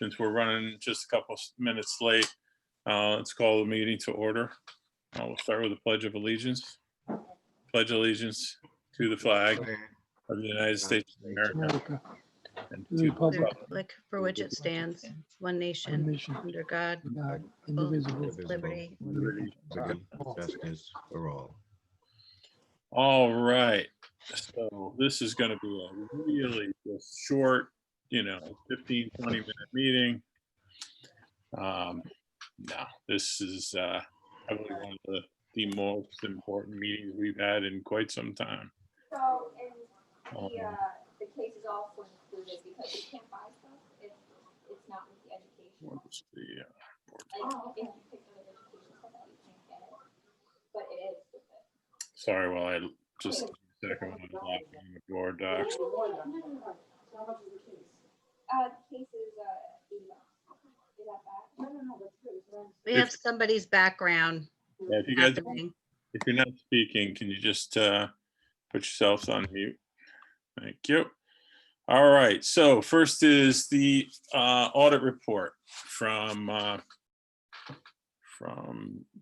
since we're running just a couple minutes late, let's call the meeting to order. We'll start with the Pledge of Allegiance. Pledge allegiance to the flag of the United States of America and to the republic for which it stands, one nation, under God, indivisible, with liberty. Justice for all. All right. So this is going to be a really just short, 15, 20-minute meeting. No, this is probably one of the most important meetings we've had in quite some time. So, and the case is also included because you can't buy stuff if it's not with the education. What's the, Like, if you pick up education stuff out, you can't get it, but it is with it. sorry, well, I just a second when I was laughing on the board docs. No. How much is the case? The case is $80. Is that bad? No, that's good. We have somebody's background Yeah, if you guys, happening. if you're not speaking, can you just put yourselves on mute? Thank you. All right, so first is the audit report from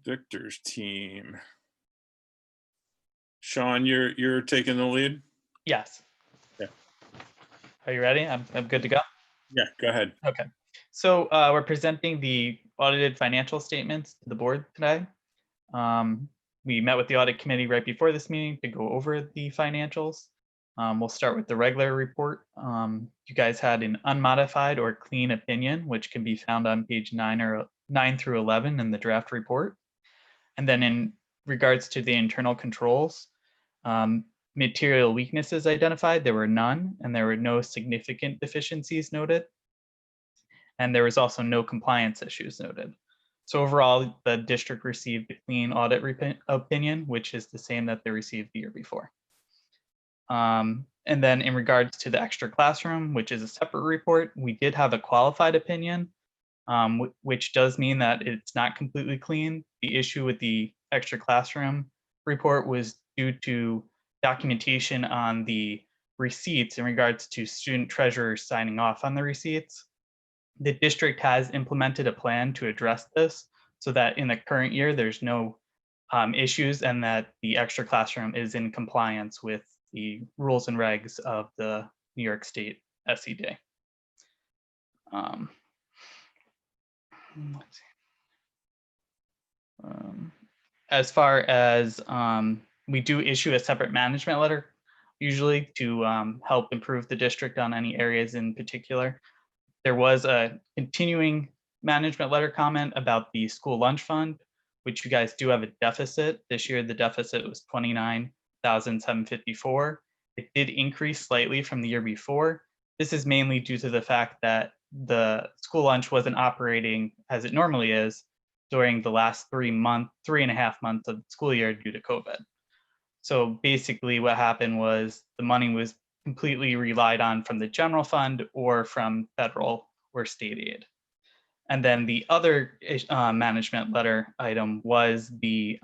Victor's team. Sean, you're taking the lead? Yes. Yeah. Are you ready? I'm good to go. Yeah, go ahead. Okay. So we're presenting the audited financial statements to the board today. We met with the audit committee right before this meeting to go over the financials. We'll start with the regular report. You guys had an unmodified or clean opinion, which can be found on page 9 through 11 in the draft report. And then in regards to the internal controls, material weaknesses identified, there were none, and there were no significant deficiencies noted. And there was also no compliance issues noted. So overall, the district received a clean audit opinion, which is the same that they received the year before. And then in regards to the extra classroom, which is a separate report, we did have a qualified opinion, which does mean that it's not completely clean. The issue with the extra classroom report was due to documentation on the receipts in regards to student treasurers signing off on the receipts. The district has implemented a plan to address this so that in the current year, there's no issues and that the extra classroom is in compliance with the rules and regs of the New York State SED. As far as we do issue a separate management letter, usually to help improve the district on any areas in particular. There was a continuing management letter comment about the school lunch fund, which you guys do have a deficit. This year, the deficit was $29,754. It did increase slightly from the year before. This is mainly due to the fact that the school lunch wasn't operating as it normally is during the last 3.5 months of the school year due to COVID. So basically what happened was the money was completely relied on from the general fund or from federal or state aid. And then the other management letter item was the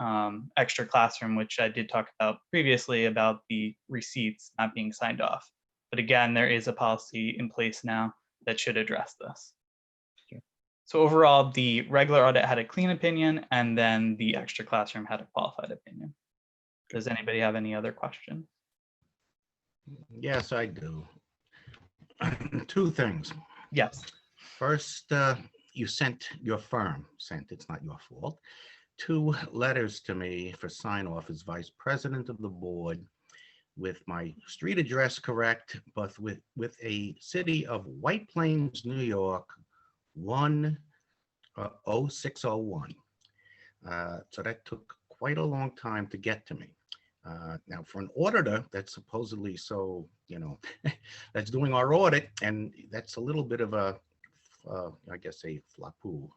extra classroom, which I did talk about previously about the receipts not being signed off. But again, there is a policy in place now that should address this. Okay. So overall, the regular audit had a clean opinion, and then the extra classroom had a qualified opinion. Does anybody have any other questions? Yes, I do. Two things. Yes. First, your firm sent, it's not your fault, 2 letters to me for sign off as vice president of the board with my street address correct, but with a city of White Plains, New York, 10601. So that took quite a long time to get to me. Now for an auditor that's supposedly so, that's doing our audit, and that's a little bit of a, I guess a flapu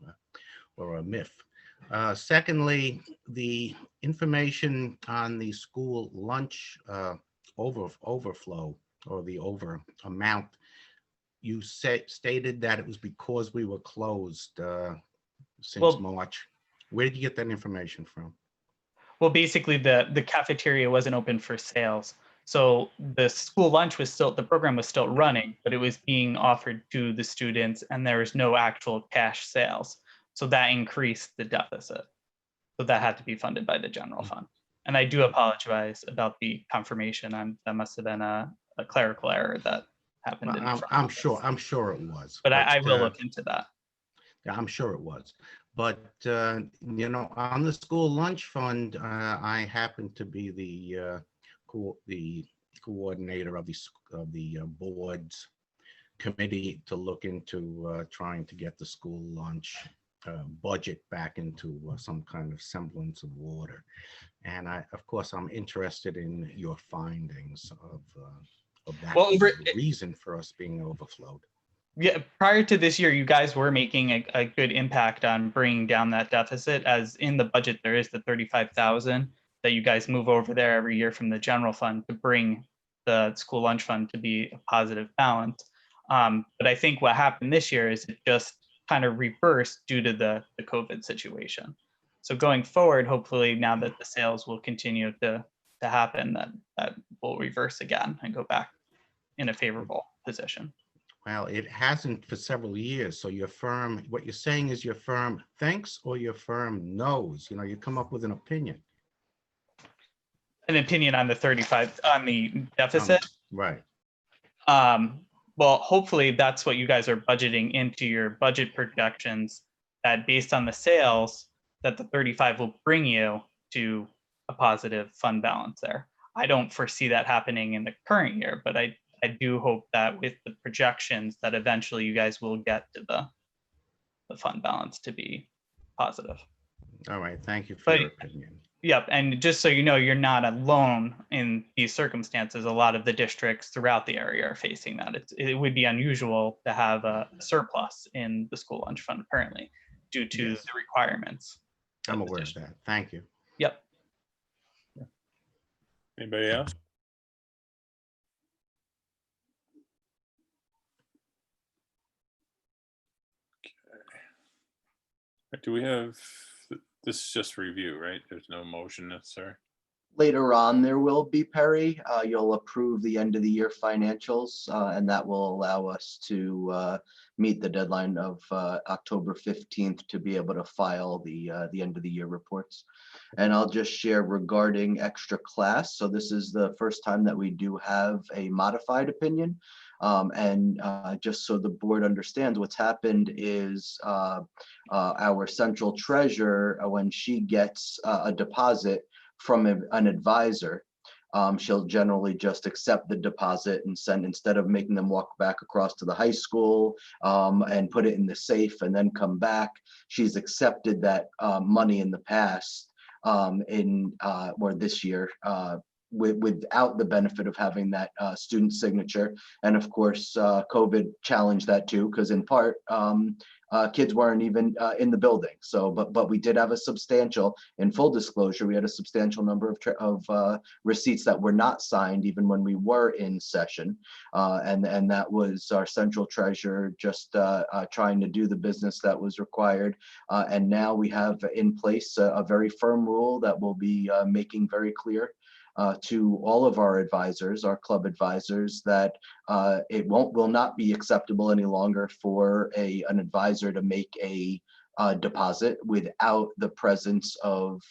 or a myth. Secondly, the information on the school lunch overflow or the over amount, you stated that it was because we were closed since March. Where did you get that information from? Well, basically the cafeteria wasn't open for sales. So the school lunch was still, the program was still running, but it was being offered to the students and there was no actual cash sales. So that increased the deficit. So that had to be funded by the general fund. And I do apologize about the confirmation. That must have been a clerical error that happened. Well, in the front I'm office. sure, I'm sure it was. But I will look into that. Yeah, I'm sure it was. But, you know, on the school lunch fund, I happen to be the coordinator of the board's committee to look into trying to get the school lunch budget back into some kind of semblance of order. And of course, I'm interested in your findings of that Well, reason for us being overflowed. Yeah, prior to this year, you guys were making a good impact on bringing down that deficit, as in the budget, there is the 35,000 that you guys move over there every year from the general fund to bring the school lunch fund to be a positive balance. But I think what happened this year is it just kind of reversed due to the COVID situation. So going forward, hopefully now that the sales will continue to happen, that will reverse again and go back in a favorable position. Well, it hasn't for several years. So your firm, what you're saying is your firm thinks or your firm knows, you know, you come up with an opinion. An opinion on the 35, on the deficit. Right. Well, hopefully that's what you guys are budgeting into your budget projections, that based on the sales, that the 35 will bring you to a positive fund balance there. I don't foresee that happening in the current year, but I do hope that with the projections that eventually you guys will get to the fund balance to be positive. All right. Thank you for your opinion. Yep. And just so you know, you're not alone in these circumstances. A lot of the districts throughout the area are facing that. It would be unusual to have a surplus in the school lunch fund currently due to the requirements. I'm aware of that. Thank you. Yep. Anybody else? Do we have, this is just review, right? There's no motion necessary. Later on, there will be, Perry. You'll approve the end of the year financials, and that will allow us to meet the deadline of October 15th to be able to file the end of the year reports. And I'll just share regarding extra class. So this is the first time that we do have a modified opinion. And just so the board understands, what's happened is our central treasurer, when she gets a deposit from an advisor, she'll generally just accept the deposit and send, instead of making them walk back across to the high school and put it in the safe and then come back. She's accepted that money in the past or this year without the benefit of having that student signature. And of course, COVID challenged that too, because in part, kids weren't even in the building. So, but we did have a substantial, in full disclosure, we had a substantial number of receipts that were not signed even when we were in session. And that was our central treasurer just trying to do the business that was required. And now we have in place a very firm rule that will be making very clear to all of our advisors, our club advisors, that it will not be acceptable any longer for an advisor to make a deposit without the presence of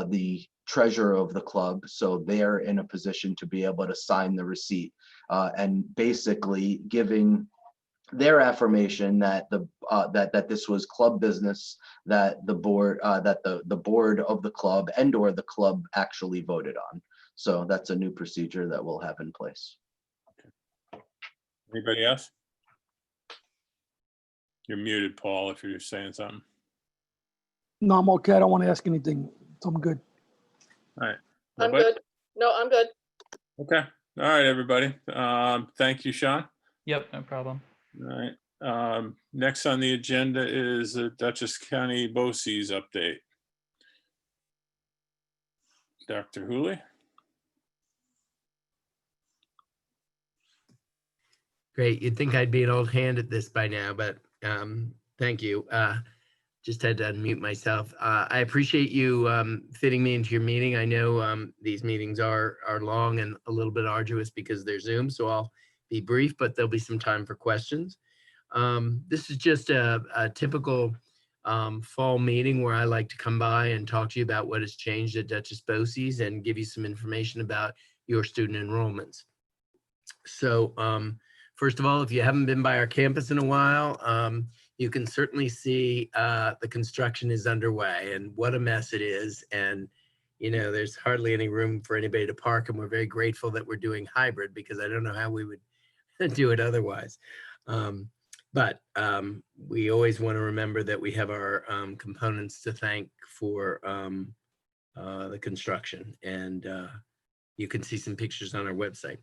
the treasurer of the club. So they're in a position to be able to sign the receipt and basically giving their affirmation that that this was club business, that the board the board of the club and or the club actually voted on. So that's a new procedure that we'll have in place. Anybody else? You're muted, Paul, if you're saying something. No, I'm okay. I don't want to ask anything. I'm good. All right. I'm Nobody? good. No, I'm good. Okay. All right, everybody. Thank you, Sean. Yep. No problem. All right. Next on the agenda is the Dutchess County Boces update. Dr. Hooley. Great. You'd think I'd be an old hand at this by now, but thank you. Just had to unmute myself. I appreciate you fitting me into your meeting. I know these meetings are long and a little bit arduous because they're Zoom, so I'll be brief, but there'll be some time for questions. This is just a typical fall meeting where I like to come by and talk to you about what has changed at Duchess Boces and give you some information about your student enrollments. So first of all, if you haven't been by our campus in a while, you can certainly see the construction is underway and what a mess it is. And, you know, there's hardly any room for anybody to park. And we're very grateful that we're doing hybrid because I don't know how we would do it otherwise. But we always want to remember that we have our components to thank for the construction. And you can see some pictures on our website.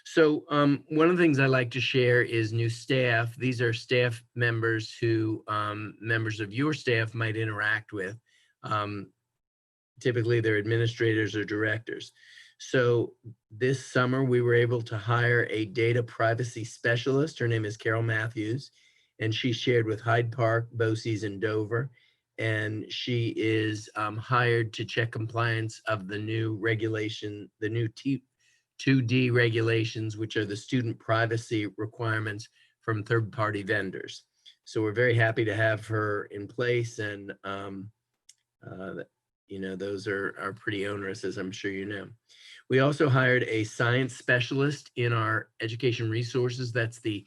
So one of the things I like to share is new staff. These are staff members who members of your staff might interact with. Typically they're administrators or directors. So this summer we were able to hire a data privacy specialist. Her name is Carol Matthews, and she shared with Hyde Park, Boces, and Dover. And she is hired to check compliance of the new regulation, the new 2D regulations, which are the student privacy requirements from third-party vendors. So we're very happy to have her in place, and you know, those are pretty onerous, as I'm sure you know. We also hired a science specialist in our education resources. That's the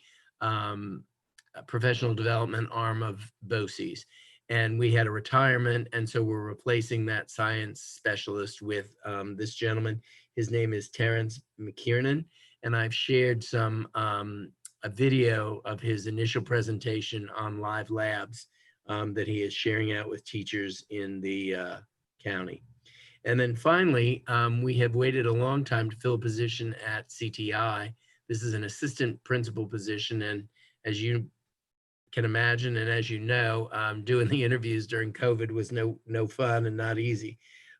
professional development arm of Boces. And we had a retirement, and so we're replacing that science specialist with this gentleman. His name is Terrence McKiernan, and I've shared some a video of his initial presentation on Live Labs that he is sharing out with teachers in the county. And then finally, we have waited a long time to fill a position at CTI. This is an assistant principal position, and as you can imagine, and as you know, doing the interviews during COVID was no fun and not easy.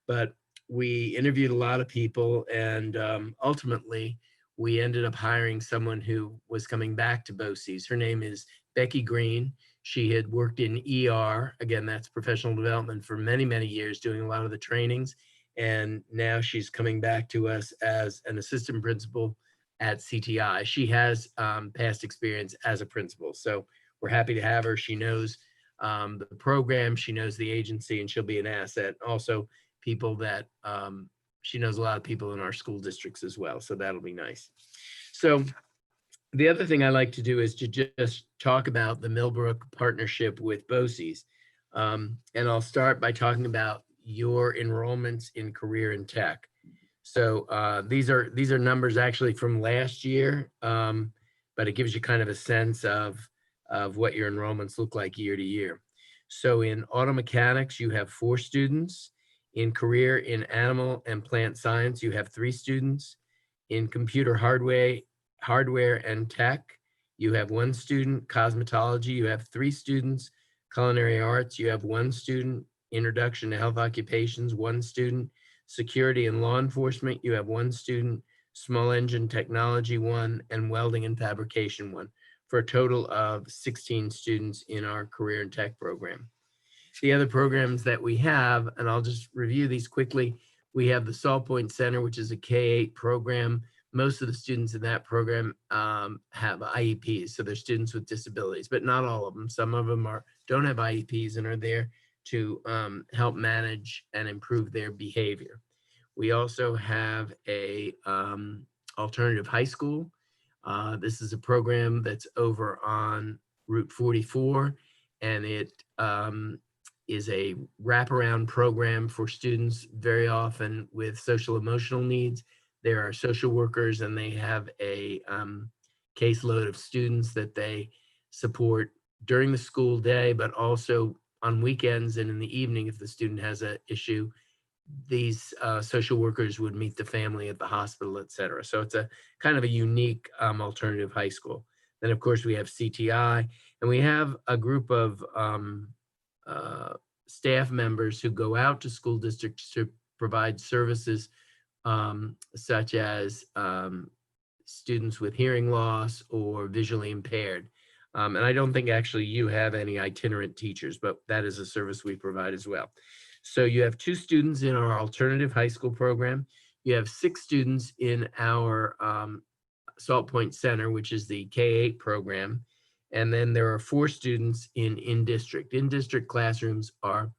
But we interviewed a lot of people, and ultimately we ended up hiring someone who was coming back to Boces. Her name is Becky Green. She had worked in ER, again, that's professional development, for many, many years, doing a lot of the trainings. And now she's coming back to us as an assistant principal at CTI. She has past experience as a principal. So we're happy to have her. She knows the program, she knows the agency, and she'll be an asset. Also, people that she knows a lot of people in our school districts as well. So that'll be nice. So the other thing I like to do is to just talk about the Millbrook partnership with Boces. And I'll start by talking about your enrollments in career and tech. So these are numbers actually from last year, but it gives you kind of a sense of what your enrollments look like year to year. So in auto mechanics, you have 4 students. In career in animal and plant science, you have 3 students. In computer hardware and tech, you have 1 student. Cosmetology, you have 3 students. Culinary arts, you have 1 student. Introduction to health occupations, 1 student. Security and law enforcement, you have 1 student. Small engine technology, 1, and welding and fabrication, 1, for a total of 16 students in our career and tech program. The other programs that we have, and I'll just review these quickly. We have the Salt Point Center, which is a K-8 program. Most of the students in that program have IEPs, so they're students with disabilities, but not all of them. Some of them don't have IEPs and are there to help manage and improve their behavior. We also have a alternative high school. This is a program that's over on Route 44, and it is a wraparound program for students very often with social emotional needs. There are social workers, and they have a caseload of students that they support during the school day, but also on weekends and in the evening. If the student has an issue, these social workers would meet the family at the hospital, et cetera. So it's a kind of a unique alternative high school. Then of course we have CTI, and we have a group of staff members who go out to school districts to provide services such as students with hearing loss or visually impaired. And I don't think actually you have any itinerant teachers, but that is a service we provide as well. So you have 2 students in our alternative high school program. You have 6 students in our Salt Point Center, which is the K-8 program. And then there are 4 students in-district. In-district classrooms are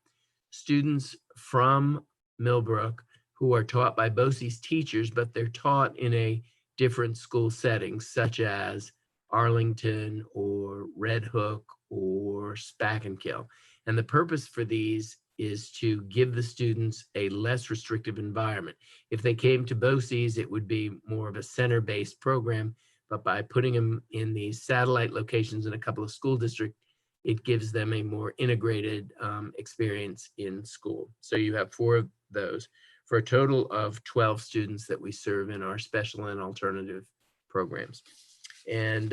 students from Millbrook who are taught by Boces teachers, but they're taught in a different school setting, such as Arlington or Red Hook or Spackenkill. And the purpose for these is to give the students a less restrictive environment. If they came to Boces, it would be more of a center-based program, but by putting them in these satellite locations in a couple of school districts, it gives them a more integrated experience in school. So you have 4 of those for a total of 12 students that we serve in our special and alternative programs. And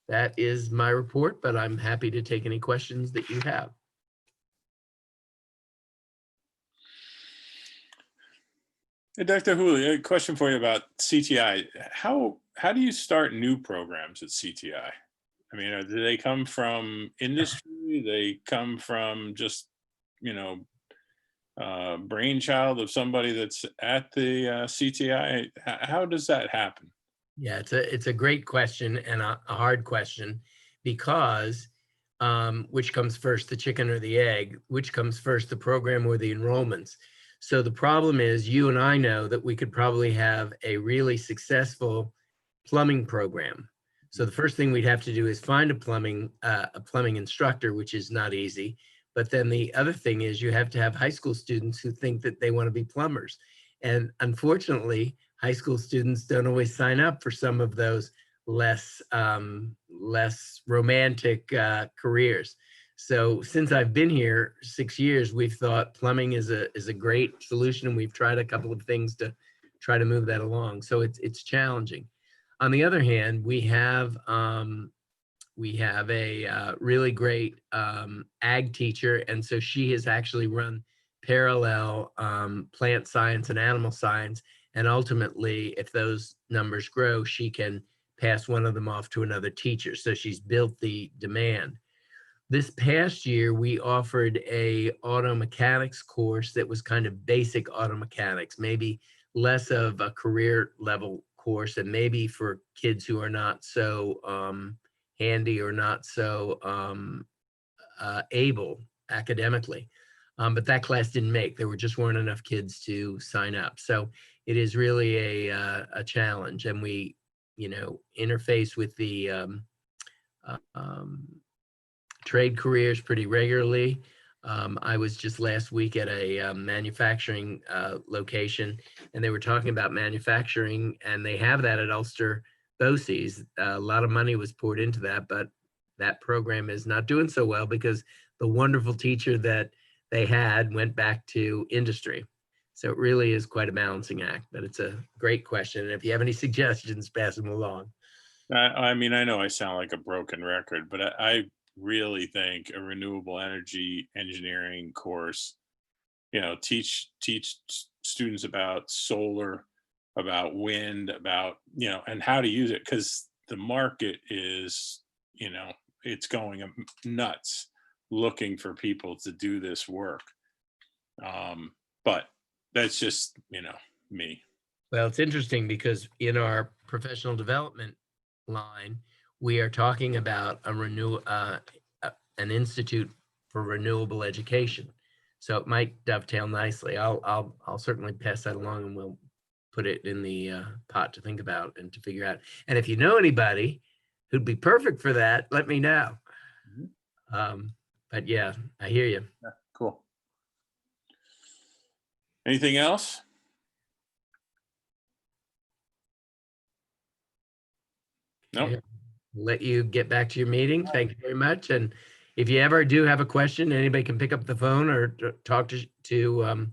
that is my report, but I'm happy to take any questions that you have. Hey, Dr. Hooley, a question for you about CTI. How do you start new programs at CTI? I mean, do they come from industry? They come from just, brainchild of somebody that's at the CTI? How does that happen? Yeah, it's a great question and a hard question, because which comes first, the chicken or the egg? Which comes first, the program or the enrollments? So the problem is, you and I know that we could probably have a really successful plumbing program. So the first thing we'd have to do is find a plumbing instructor, which is not easy. But then the other thing is, you have to have high school students who think that they want to be plumbers. And unfortunately, high school students don't always sign up for some of those less romantic careers. So since I've been here 6 years, we've thought plumbing is a great solution, and we've tried a couple of things to try to move that along. So it's challenging. On the other hand, we have a really great ag teacher, and so she has actually run parallel plant science and animal science. And ultimately, if those numbers grow, she can pass one of them off to another teacher. So she's built the demand. This past year, we offered a auto mechanics course that was kind of basic auto mechanics, maybe less of a career level course, and maybe for kids who are not so handy or not so able academically. But that class didn't make. There weren't enough kids to sign up. So it is really a challenge, and we, interface with the trade careers pretty regularly. I was just last week at a manufacturing location, and they were talking about manufacturing, and they have that at Ulster Boces. A lot of money was poured into that, but that program is not doing so well because the wonderful teacher that they had went back to industry. So it really is quite a balancing act, but it's a great question. And if you have any suggestions, pass them along. I mean, I know I sound like a broken record, but I really think a renewable energy engineering course, teach students about solar, about wind, about, and how to use it, because the market is, it's going nuts looking for people to do this work. But that's just, me. Well, it's interesting because in our professional development line, we are talking about an institute for renewable education. So it might dovetail nicely. I'll certainly pass that along, and we'll put it in the pot to think about and to figure out. And if you know anybody who'd be perfect for that, let me know. But yeah, I hear you. Yeah, cool. Anything else? Nope. Okay. Let you get back to your meeting. Thank you very much. And if you ever do have a question, anybody can pick up the phone or talk to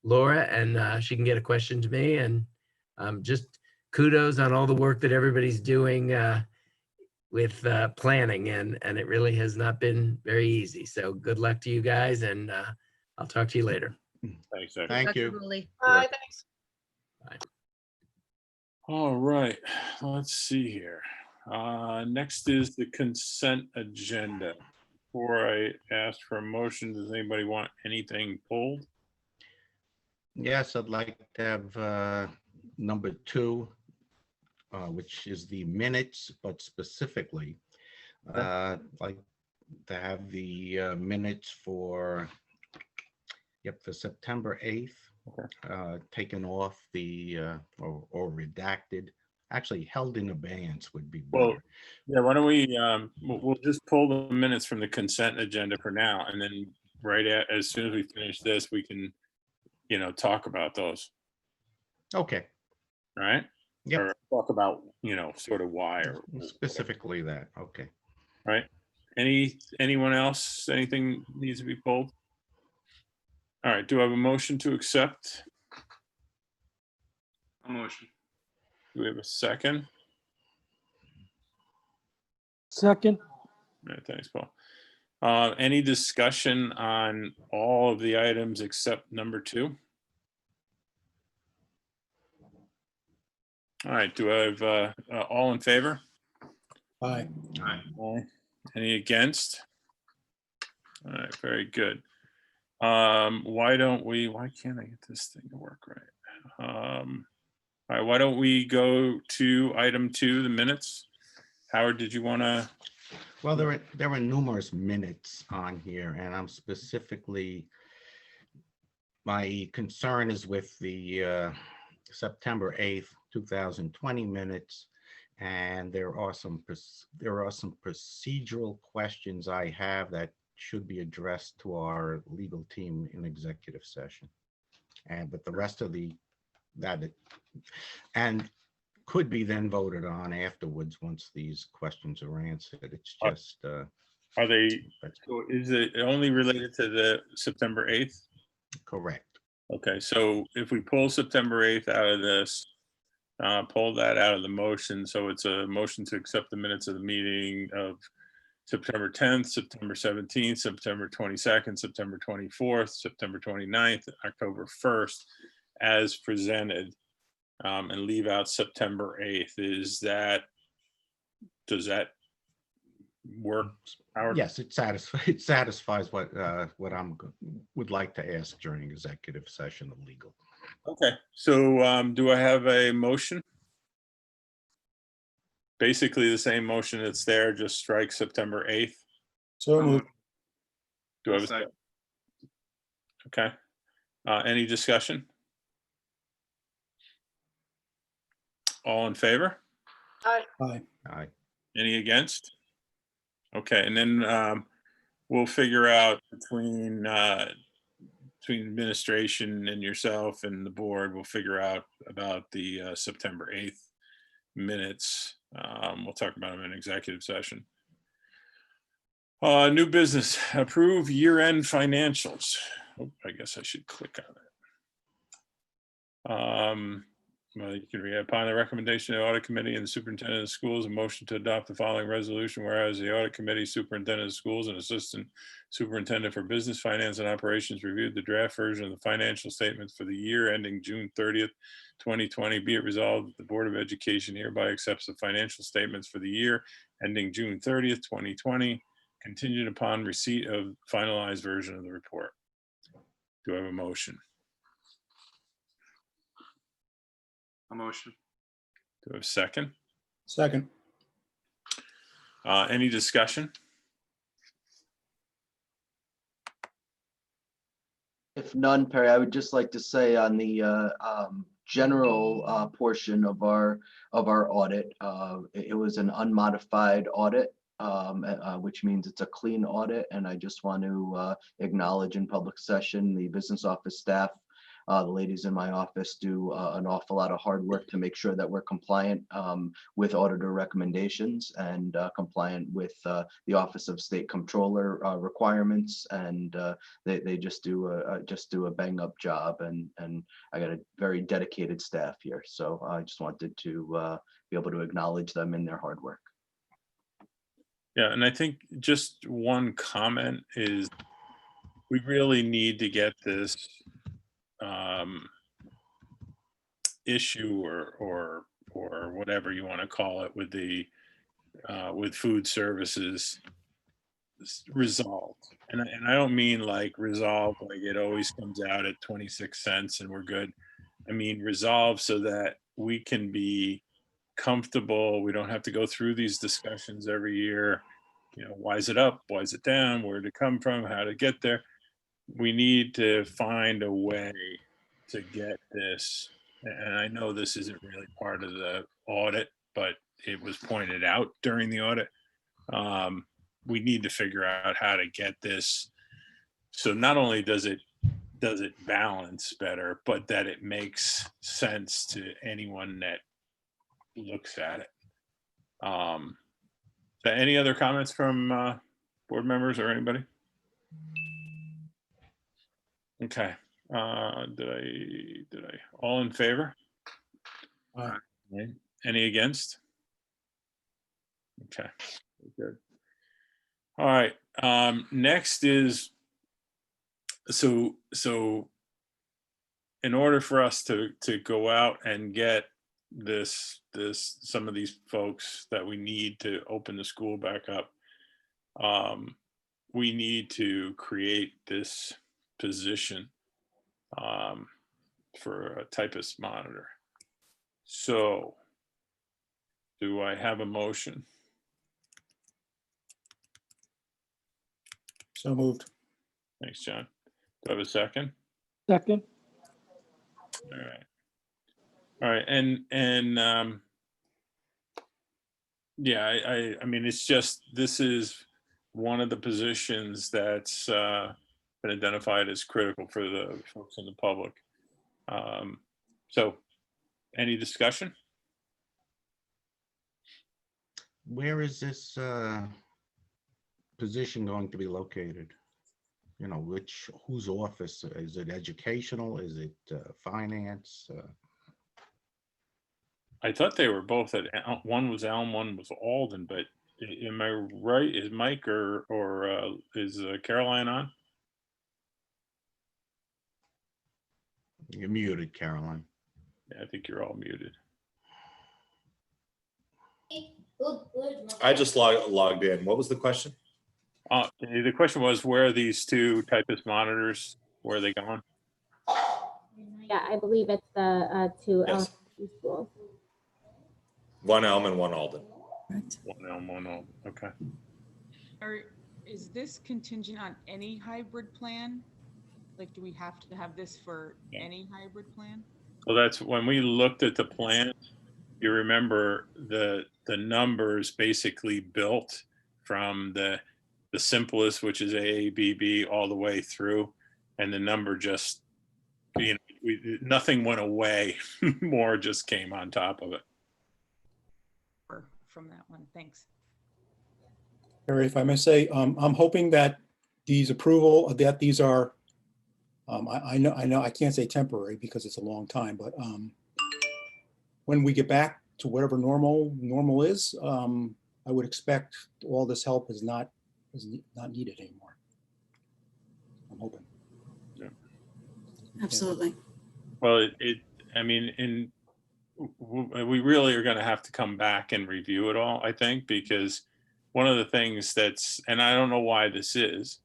Laura, and she can get a question to me. And just kudos on all the work that everybody's doing with planning, and it really has not been very easy. So good luck to you guys, and I'll talk to you later. Thanks, Dr. Thank Dr. you. Hooley. Bye. All right, let's see here. Next is the consent agenda. Before I ask for a motion, does anybody want anything pulled? Yes, I'd like to have number 2, which is the minutes, but specifically, like to have the minutes for, for September 8th, taken off the, or redacted. Actually, held in abeyance would be Well, better. yeah, why don't we, we'll just pull the minutes from the consent agenda for now, and then as soon as we finish this, we can, talk about those, Okay, right? Yep. Or talk about, sort of why or, specifically that, okay. right? Anyone else, anything needs to be pulled? All right, do I have a motion to accept? A motion. Do we have a second? Second, All right, thanks, Paul. Any discussion on all of the items except number 2? All right, do I have all in favor? aye. Aye. Any against? All right, very good. Why can't I get this thing to work right? All right, why don't we go to item 2, the minutes? Howard, did you want to? Well, there were numerous minutes on here, and I'm specifically, my concern is with the September 8th, 2020 minutes, and there are some procedural questions I have that should be addressed to our legal team in executive session. But the rest of and could be then voted on afterwards once these questions are answered. It's just Are they, so is it only related to the September 8th? correct. Okay, so if we pull September 8th out of this, pull that out of the motion, so it's a motion to accept the minutes of the meeting of September 10th, September 17th, September 22nd, September 24th, September 29th, October 1st, as presented, and leave out September 8th. Does that work, Howard? Yes, it satisfies what would like to ask during executive session of legal. Okay, so do I have a motion? Basically the same motion that's there, just strike September 8th. So moved. Do I have a second? Okay. Any discussion? All in favor? Aye. Aye. Any against? Okay, and then we'll figure out between administration and yourself and the board, we'll figure out about the September 8th minutes. We'll talk about them in executive session. New business, approve year-end financials. Oh, I guess I should click on it. Well, you can read upon the recommendation of the audit committee and the superintendent of schools, a motion to adopt the following resolution, whereas the audit committee, superintendent of schools, and assistant superintendent for business, finance, and operations reviewed the draft version of the financial statements for the year ending June 30th, 2020. Be it resolved that the Board of Education hereby accepts the financial statements for the year ending June 30th, 2020, contingent upon receipt of finalized version of the report. Do I have a motion? A motion. Do I have a second? Second. Any discussion? If none, Perry, I would just like to say on the general portion of our audit, it was an unmodified audit, which means it's a clean audit. And I just want to acknowledge in public session, the business office staff, the ladies in my office do an awful lot of hard work to make sure that we're compliant with auditor recommendations and compliant with the Office of State Comptroller requirements. And they just do a bang up job. And I got a very dedicated staff here. So I just wanted to be able to acknowledge them in their hard work. Yeah, and I think just one comment is we really need to get this issue or whatever you want to call it with the with food services resolved. And I don't mean like resolved, like it always comes out at 26 cents and we're good. I mean, resolved so that we can be comfortable. We don't have to go through these discussions every year. You know, why is it up? Why is it down? Where did it come from? How to get there? We need to find a way to get this. And I know this isn't really part of the audit, but it was pointed out during the audit. We need to figure out how to get this. So not only does it balance better, but that it makes sense to anyone that looks at it. So any other comments from board members or anybody? Okay. Did I all in favor? Any against? Okay, good. All right. Next is so in order for us to go out and get some of these folks that we need to open the school back up, we need to create this position for a typist monitor. So do I have a motion? So moved. Thanks, John. Do I have a second? Second. All right. All right. And yeah, I mean, it's just, this is one of the positions that's been identified as critical for the folks in the public. So any discussion? Where is this position going to be located? You know, whose office? Is it educational? Is it finance? I thought they were both at, one was Elm, one was Alden, but am I right? Is Mike or is Caroline on? You're muted, Caroline. Yeah, I think you're all muted. I just logged in. What was the question? The question was, where are these two typist monitors? Where are they going? Yeah, I believe it's the two Yes. elementary schools. One Elm and one Alden. One Elm, one Alden. Okay. Is this contingent on any hybrid plan? Like, do we have to have this for any hybrid plan? Well, that's when we looked at the plan. You remember the numbers basically built from the simplest, which is AABB, all the way through, and the number just, you know, nothing went away. More just came on top of it. From that one, thanks. Barry, if I may say, I'm hoping that these are, I know I can't say temporary because it's a long time, but when we get back to whatever normal is, I would expect all this help is not needed anymore. I'm hoping. Yeah. Absolutely. Well, I mean, we really are going to have to come back and review it all, I think, because one of the things and I don't know why this is,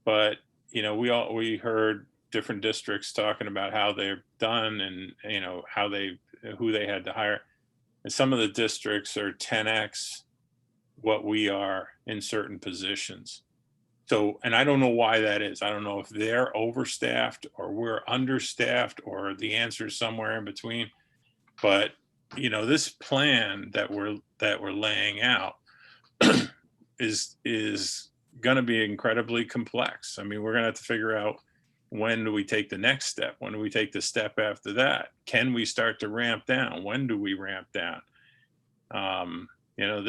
but you know, we heard different districts talking about how they've done and, you know, who they had to hire. And some of the districts are 10x what we are in certain positions. So, and I don't know why that is. I don't know if they're overstaffed or we're understaffed or the answer is somewhere in between. But, you know, this plan that we're laying out is going to be incredibly complex. I mean, we're going to have to figure out, when do we take the next step? When do we take the step after that? Can we start to ramp down? When do we ramp down? You know,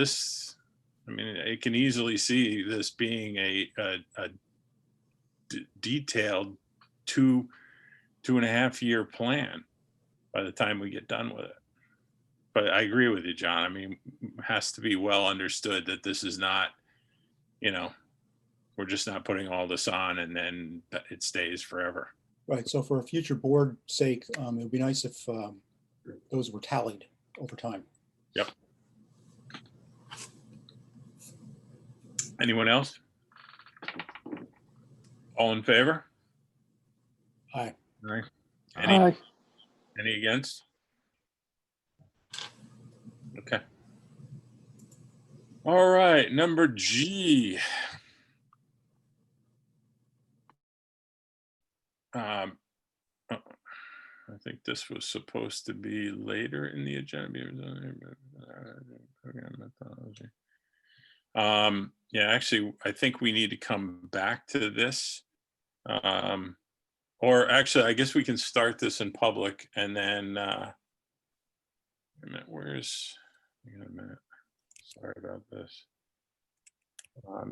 I mean, it can easily see this being a detailed 2.5 year plan by the time we get done with it. But I agree with you, John. I mean, it has to be well understood that this is not, you know, we're just not putting all this on and then it stays forever. Right. So for a future board sake, it would be nice if those were tallied over time. Yep. Anyone else? All in favor? Aye. Aye. Aye. Any against? Okay. All right, number G. Oh, I think this was supposed to be later in the agenda. Yeah, actually, I think we need to come back to this. Or actually, I guess we can start this in public and then, wait a minute, hang on a minute. Sorry about this.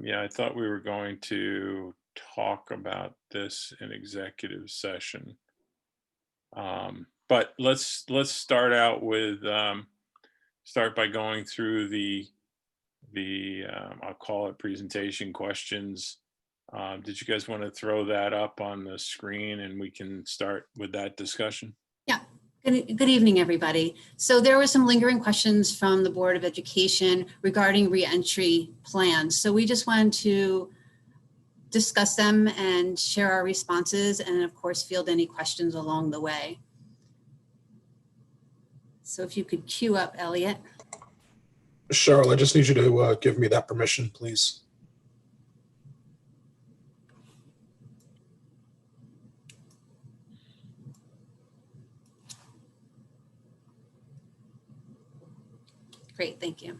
Yeah, I thought we were going to talk about this in executive session. But let's start out with, start by going through the I'll call it presentation questions. Did you guys want to throw that up on the screen and we can start with that discussion? Yeah. Good evening, everybody. So there were some lingering questions from the Board of Education regarding reentry plans. So we just wanted to discuss them and share our responses and of course field any questions along the way. So if you could queue up, Elliot. Cheryl, I just need you to give me that permission, please. Great, thank you.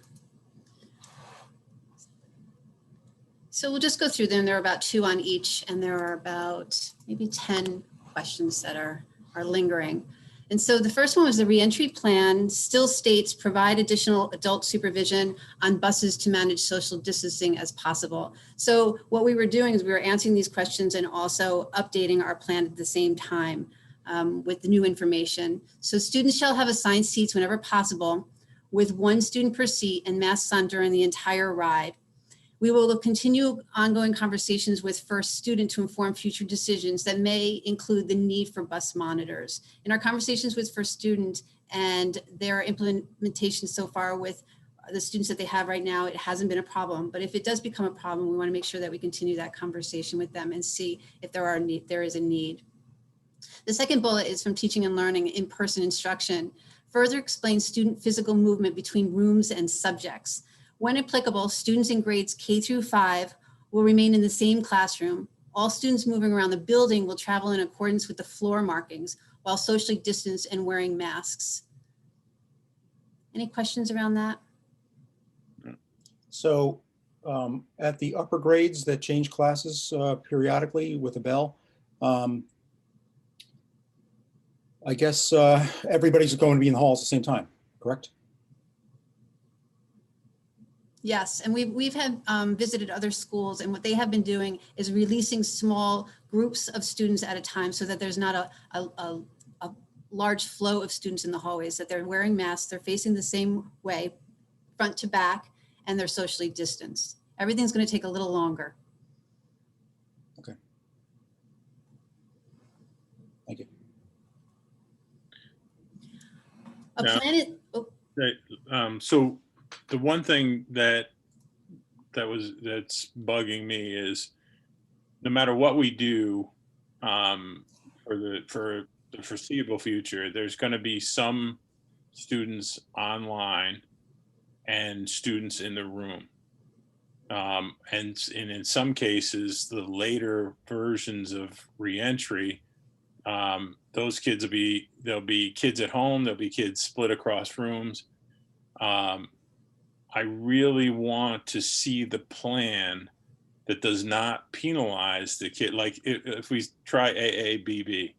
So we'll just go through them. There are about 2 on each, and there are about maybe 10 questions that are lingering. And so the first one was the reentry plan still states provide additional adult supervision on buses to manage social distancing as possible. So what we were doing is we were answering these questions and also updating our plan at the same time with the new information. So students shall have assigned seats whenever possible with 1 student per seat and masks on during the entire ride. We will continue ongoing conversations with first student to inform future decisions that may include the need for bus monitors. In our conversations with first student and their implementation so far with the students that they have right now, it hasn't been a problem. But if it does become a problem, we want to make sure that we continue that conversation with them and see if there is a need. The second bullet is from teaching and learning in-person instruction. Further explains student physical movement between rooms and subjects. When applicable, students in grades K through 5 will remain in the same classroom. All students moving around the building will travel in accordance with the floor markings while socially distanced and wearing masks. Any questions around that? So at the upper grades that change classes periodically with a bell, I guess everybody's going to be in the halls at the same time, correct? Yes, and we've had visited other schools, and what they have been doing is releasing small groups of students at a time so that there's not a large flow of students in the hallways, that they're wearing masks, they're facing the same way, front to back, and they're socially distanced. Everything's going to take a little longer. Okay. Thank you. So the one thing that's bugging me is no matter what we do for the foreseeable future, there's going to be some students online and students in the room. And in some cases, the later versions of reentry, those kids there'll be kids at home, there'll be kids split across rooms. I really want to see the plan that does not penalize the kid. Like if we try AABB,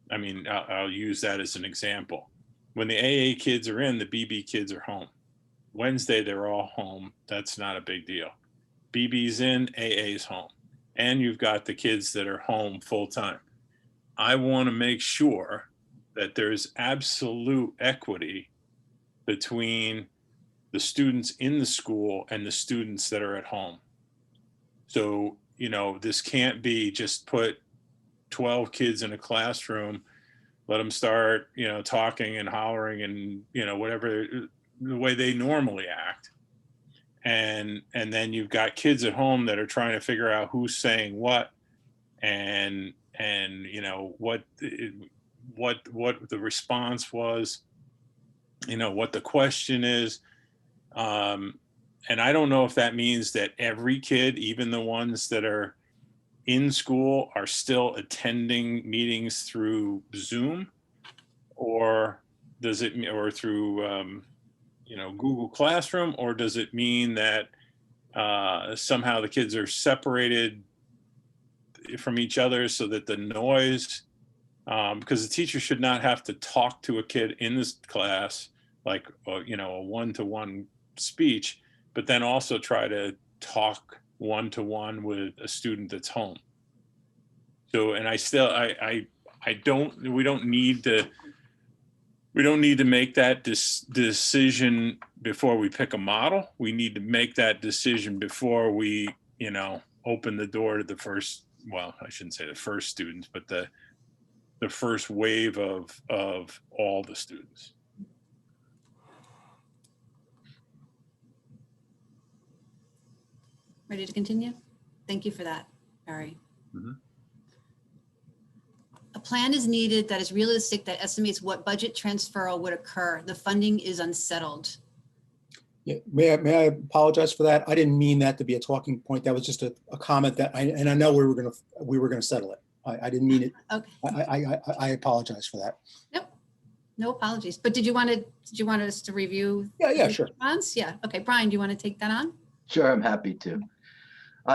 I mean, I'll use that as an example. When the AA kids are in, the BB kids are home. Wednesday, they're all home. That's not a big deal. BB's in, AA's home. And you've got the kids that are home full time. I want to make sure that there's absolute equity between the students in the school and the students that are at home. So, this can't be just put 12 kids in a classroom, let them start, talking and hollering and, whatever, the way they normally act. and then you've got kids at home that are trying to figure out who's saying what, and you know what the response was, you know, what the question is. And I don't know if that means that every kid, even the ones that are in school, are still attending meetings through Zoom, or does it, or through you know, Google Classroom, or does it mean that somehow the kids are separated from each other so that the noise, because the teacher should not have to talk to a kid in this class like you know, a one-to-one speech, but then also try to talk one-to-one with a student that's home. So, and I still, I don't, we don't need to make that decision before we pick a model. We need to make that decision before we, you know, open the door to the first, well, I shouldn't say the first students, but the first wave of all the students. Ready to continue? Thank you for that, Barry. Mhm. A plan is needed that is realistic, that estimates what budget transferal would occur. The funding is unsettled. Yeah, may I apologize for that? I didn't mean that to be a talking point. That was just a comment that and I know we were gonna settle it. I didn't mean it. Okay. I apologize for that. Nope. No apologies. But did you want us to review? Yeah, the sure. response? Yeah. Okay. Brian, do you want to take that on? Sure, I'm happy to.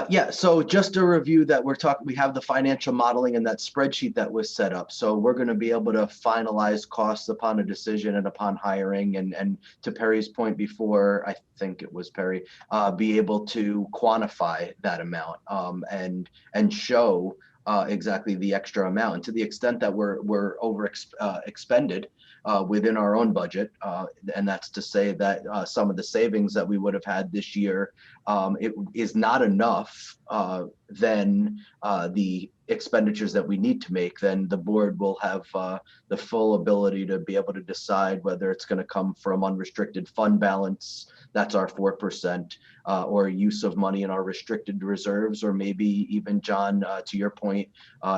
Yeah, so just a review that we have the financial modeling and that spreadsheet that was set up. So we're going to be able to finalize costs upon a decision and upon hiring, and to Perry's point before, I think it was Perry, be able to quantify that amount and show exactly the extra amount. And to the extent that we're over expended within our own budget, and that's to say that some of the savings that we would have had this year, it is not enough than the expenditures that we need to make, then the board will have the full ability to be able to decide whether it's going to come from unrestricted fund balance, that's our 4%, or use of money in our restricted reserves, or maybe even, John, to your point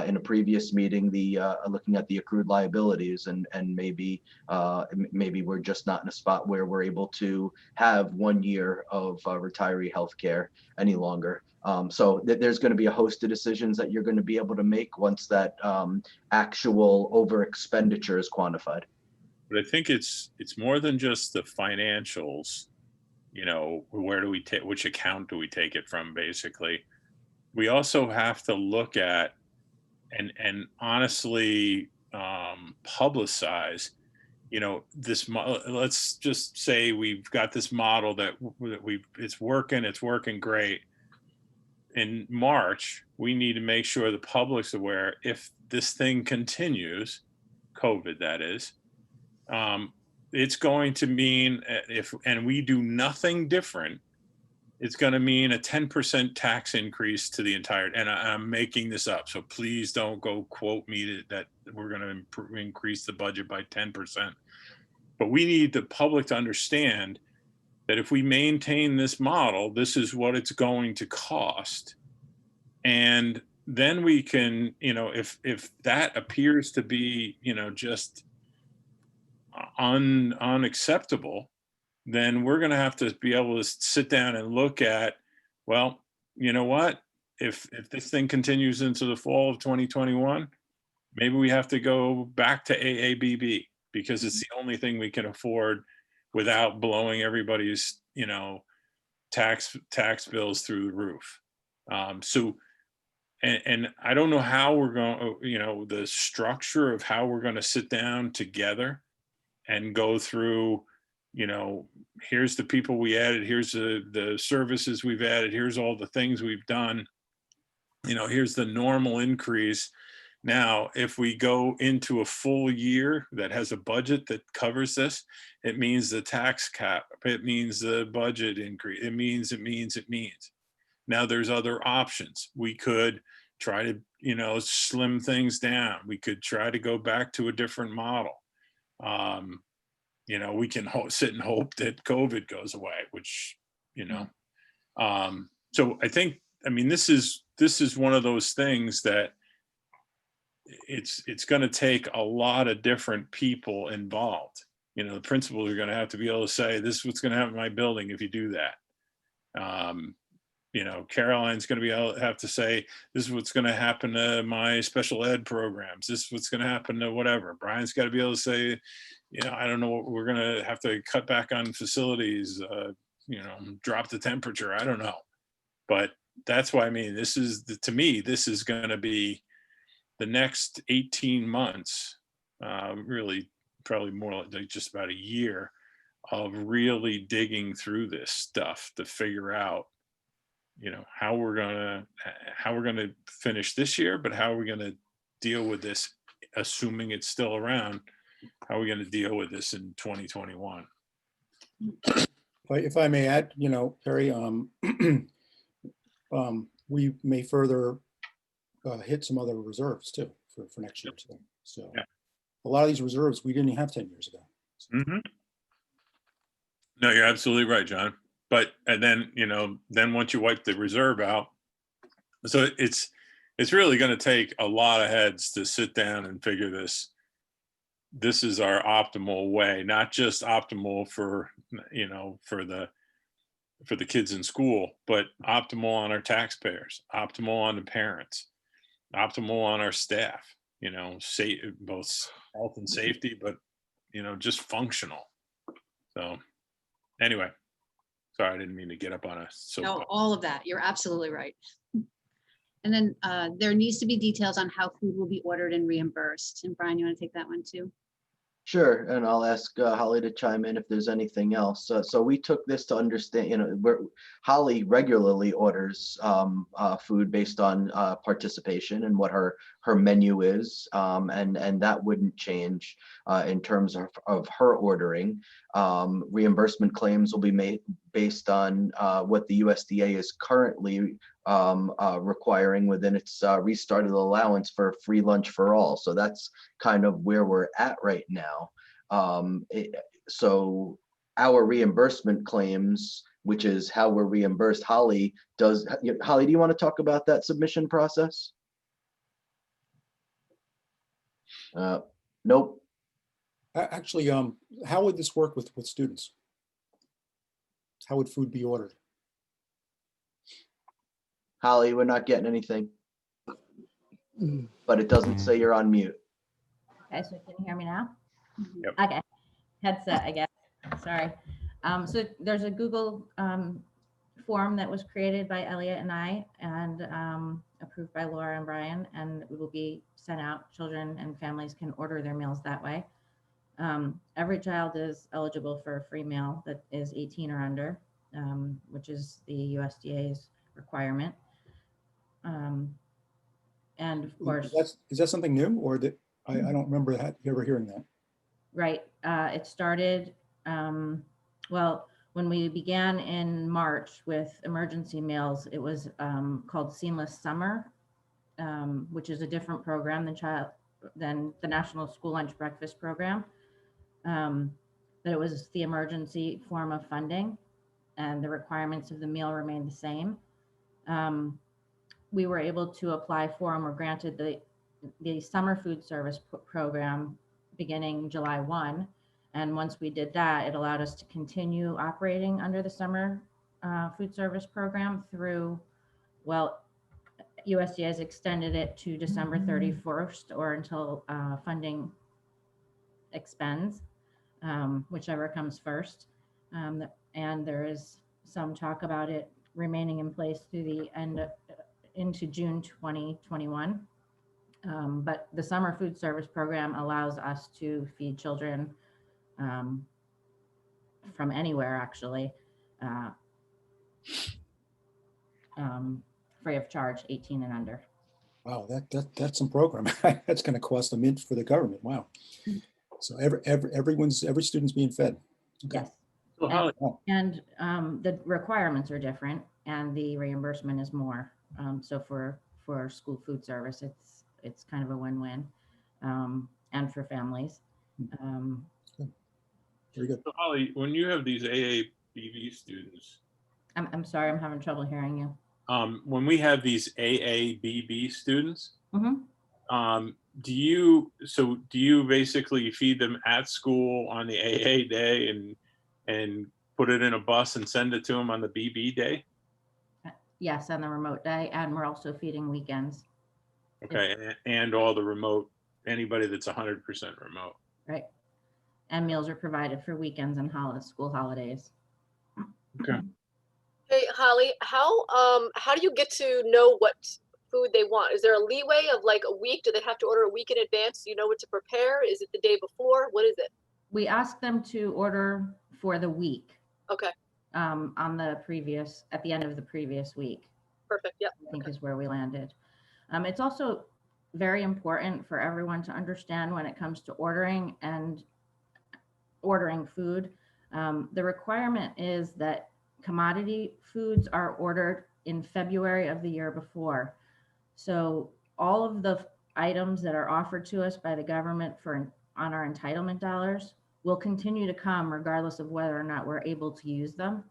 in a previous meeting, the looking at the accrued liabilities, and maybe we're just not in a spot where we're able to have 1 year of retiree health care any longer. So there's going to be a host of decisions that you're going to be able to make once that actual over expenditure is quantified. But I think it's more than just the financials. You know, where do we take, which account do we take it from? Basically, we also have to look at and honestly publicize, you know, this. Let's just say we've got this model that it's working great. In March, we need to make sure the public's aware, if this thing continues, COVID that is, it's going to mean, and we do nothing different, it's going to mean a 10% tax increase to the entire, and I'm making this up, so please don't go quote me that we're going to increase the budget by 10%. But we need the public to understand that if we maintain this model, this is what it's going to cost. And then we can, you know, if that appears to be, you know, just unacceptable, then we're going to have to be able to sit down and look at, well, you know what, if this thing continues into the fall of 2021, maybe we have to go back to AABB, because it's the only thing we can afford without blowing everybody's, you know, tax bills through the roof. So, and I don't know how we're going, you know, the structure of how we're going to sit down together and go through, you know, here's the people we added, here's the services we've added, here's all the things we've done, you know, here's the normal increase. Now, if we go into a full year that has a budget that covers this, it means the tax cap, it means the budget increase, it means. Now there's other options. We could try to, you know, slim things down. We could try to go back to a different model. You know, we can sit and hope that COVID goes away, which, you know, So I think, I mean, this is one of those things that it's going to take a lot of different people involved. You know, the principals are going to have to be able to say, this is what's going to happen in my building if you do that. You know, Caroline's going to be able to have to say, this is what's going to happen to my special ed programs. This is what's going to happen to whatever. Brian's got to be able to say, you know, I don't know, we're going to have to cut back on facilities, you know, drop the temperature. I don't know. But that's why, I mean, this is, to me, this is going to be the next 18 months, really probably more like just about a year of really digging through this stuff to figure out, you know, how we're gonna finish this year, but how are we gonna deal with this, assuming it's still around? How are we gonna deal with this in 2021? If I may add, you know, Perry, we may further hit some other reserves too for next year too. So yeah. A lot of these reserves we didn't have 10 years ago. Mm-hmm. No, you're absolutely right, John. But, and then, you know, then once you wipe the reserve out, so it's really going to take a lot of heads to sit down and figure this. This is our optimal way, not just optimal for, you know, for the kids in school, but optimal on our taxpayers, optimal on the parents, optimal on our staff, you know, both health and safety, but, you know, just functional. So anyway, sorry, I didn't mean to get up on a soapbox. No, all of that. You're absolutely right. And then there needs to be details on how food will be ordered and reimbursed. And Brian, you want to take that one too? Sure, and I'll ask Holly to chime in if there's anything else. So we took this to understand, you know, Holly regularly orders food based on participation and what her menu is, and that wouldn't change in terms of her ordering. Reimbursement claims will be made based on what the USDA is currently requiring within its restarted allowance for free lunch for all. So that's kind of where we're at right now. So our reimbursement claims, which is how we're reimbursed, Holly, do you want to talk about that submission process? Nope. Actually, how would this work with students? How would food be ordered? Holly, we're not getting anything. But it doesn't say you're on mute. Okay, so can you hear me now? Yep. Okay, headset, I guess. Sorry. So there's a Google form that was created by Elliot and I and approved by Laura and Brian, and it will be sent out. Children and families can order their meals that way. Every child is eligible for a free meal that is 18 or under, which is the USDA's requirement. And of course, is that something new, or that I don't remember ever hearing that? Right. It started, well, when we began in March with emergency meals, it was called Seamless Summer, which is a different program than the National School Lunch Breakfast Program. But it was the emergency form of funding, and the requirements of the meal remained the same. We were able to apply for and were granted the summer food service program beginning July 1. And once we did that, it allowed us to continue operating under the summer food service program through, well, USDA has extended it to December 31st or until funding expends, whichever comes first. And there is some talk about it remaining in place through the end into June 2021. But the summer food service program allows us to feed children from anywhere, actually, free of charge, 18 and under. Wow, that's some program. That's going to cost a mint for the government. Wow. So every student's being fed. Okay. Yes. And the requirements are different, and the reimbursement is more. So for school food service, it's kind of a win-win, and for families. Very good. So Holly, when you have these AABV students, I'm sorry, I'm having trouble hearing you. When we have these AABB students, Mm-hmm. do you basically feed them at school on the AA day and put it in a bus and send it to them on the BB day? Yes, on the remote day, and we're also feeding weekends. Okay, and all the remote, anybody that's 100% remote. Right. And meals are provided for weekends and school holidays. Okay. Hey, Holly, how do you get to know what food they want? Is there a leeway of like a week? Do they have to order a week in advance? Do you know what to prepare? Is it the day before? What is it? We ask them to order for the week. Okay. At the end of the previous week. Perfect. Yep. I think is where we landed. It's also very important for everyone to understand when it comes to ordering food. The requirement is that commodity foods are ordered in February of the year before. So all of the items that are offered to us by the government on our entitlement dollars will continue to come regardless of whether or not we're able to use them.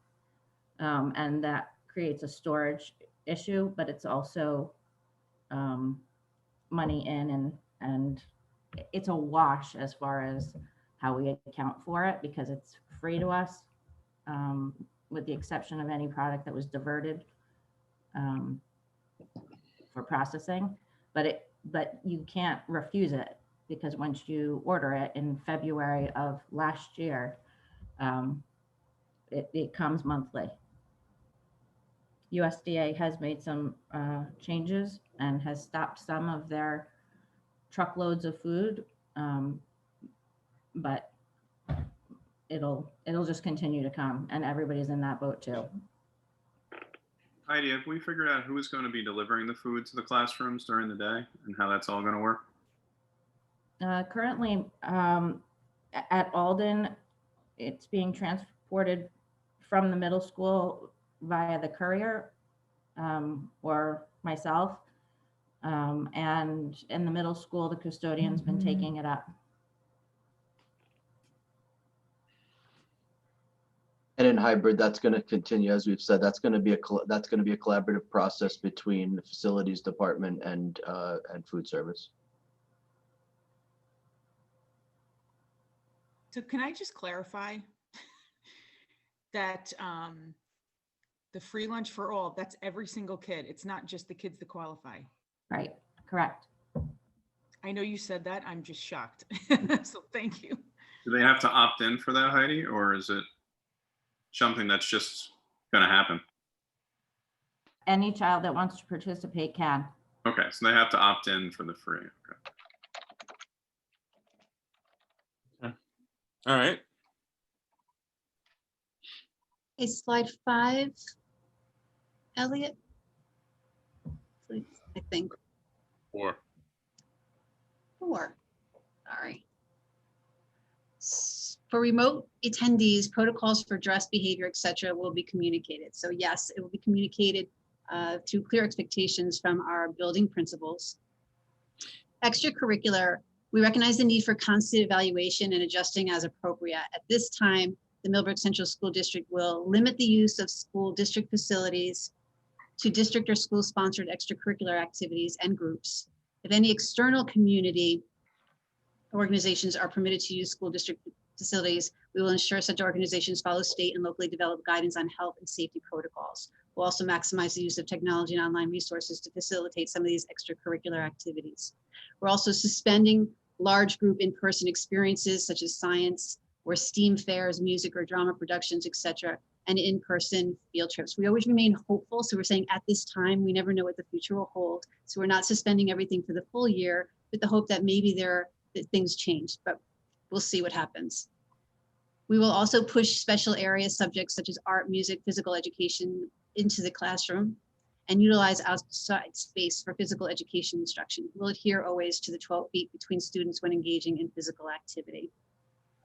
And that creates a storage issue, but it's also money in and it's a wash as far as how we account for it because it's free to us, with the exception of any product that was diverted for processing. But you can't refuse it because once you order it in February of last year, it comes monthly. USDA has made some changes and has stopped some of their truckloads of food, but it'll just continue to come, and everybody's in that boat too. Heidi, have we figured out who is going to be delivering the food to the classrooms during the day and how that's all going to work? Currently, at Alden, it's being transported from the middle school via the courier or myself. And in the middle school, the custodian's been taking it up. And in hybrid, that's going to continue, as we've said. That's going to be a collaborative process between the facilities department and food service. So can I just clarify that the free lunch for all, that's every single kid. It's not just the kids that qualify. Right, correct. I know you said that. I'm just shocked. So thank you. Do they have to opt in for that, Heidi, or is it something that's just going to happen? Any child that wants to participate can. Okay, so they have to opt in for the free. Okay. All right. Okay, slide 5, Elliot. Please, I think 4. 4. Sorry. For remote attendees, protocols for dress behavior, etc., will be communicated. So yes, it will be communicated through clear expectations from our building principals. Extracurricular, we recognize the need for constant evaluation and adjusting as appropriate. At this time, the Millbrook Central School District will limit the use of school district facilities to district or school-sponsored extracurricular activities and groups. If any external community organizations are permitted to use school district facilities, we will ensure such organizations follow state and locally developed guidance on health and safety protocols. We'll also maximize the use of technology and online resources to facilitate some of these extracurricular activities. We're also suspending large group in-person experiences such as science or STEAM fairs, music or drama productions, etc., and in-person field trips. We always remain hopeful, so we're saying at this time, we never know what the future will hold. So we're not suspending everything for the full year with the hope that maybe that things change, but we'll see what happens. We will also push special area subjects such as art, music, physical education into the classroom and utilize outside space for physical education instruction. We'll adhere always to the 12 feet between students when engaging in physical activity.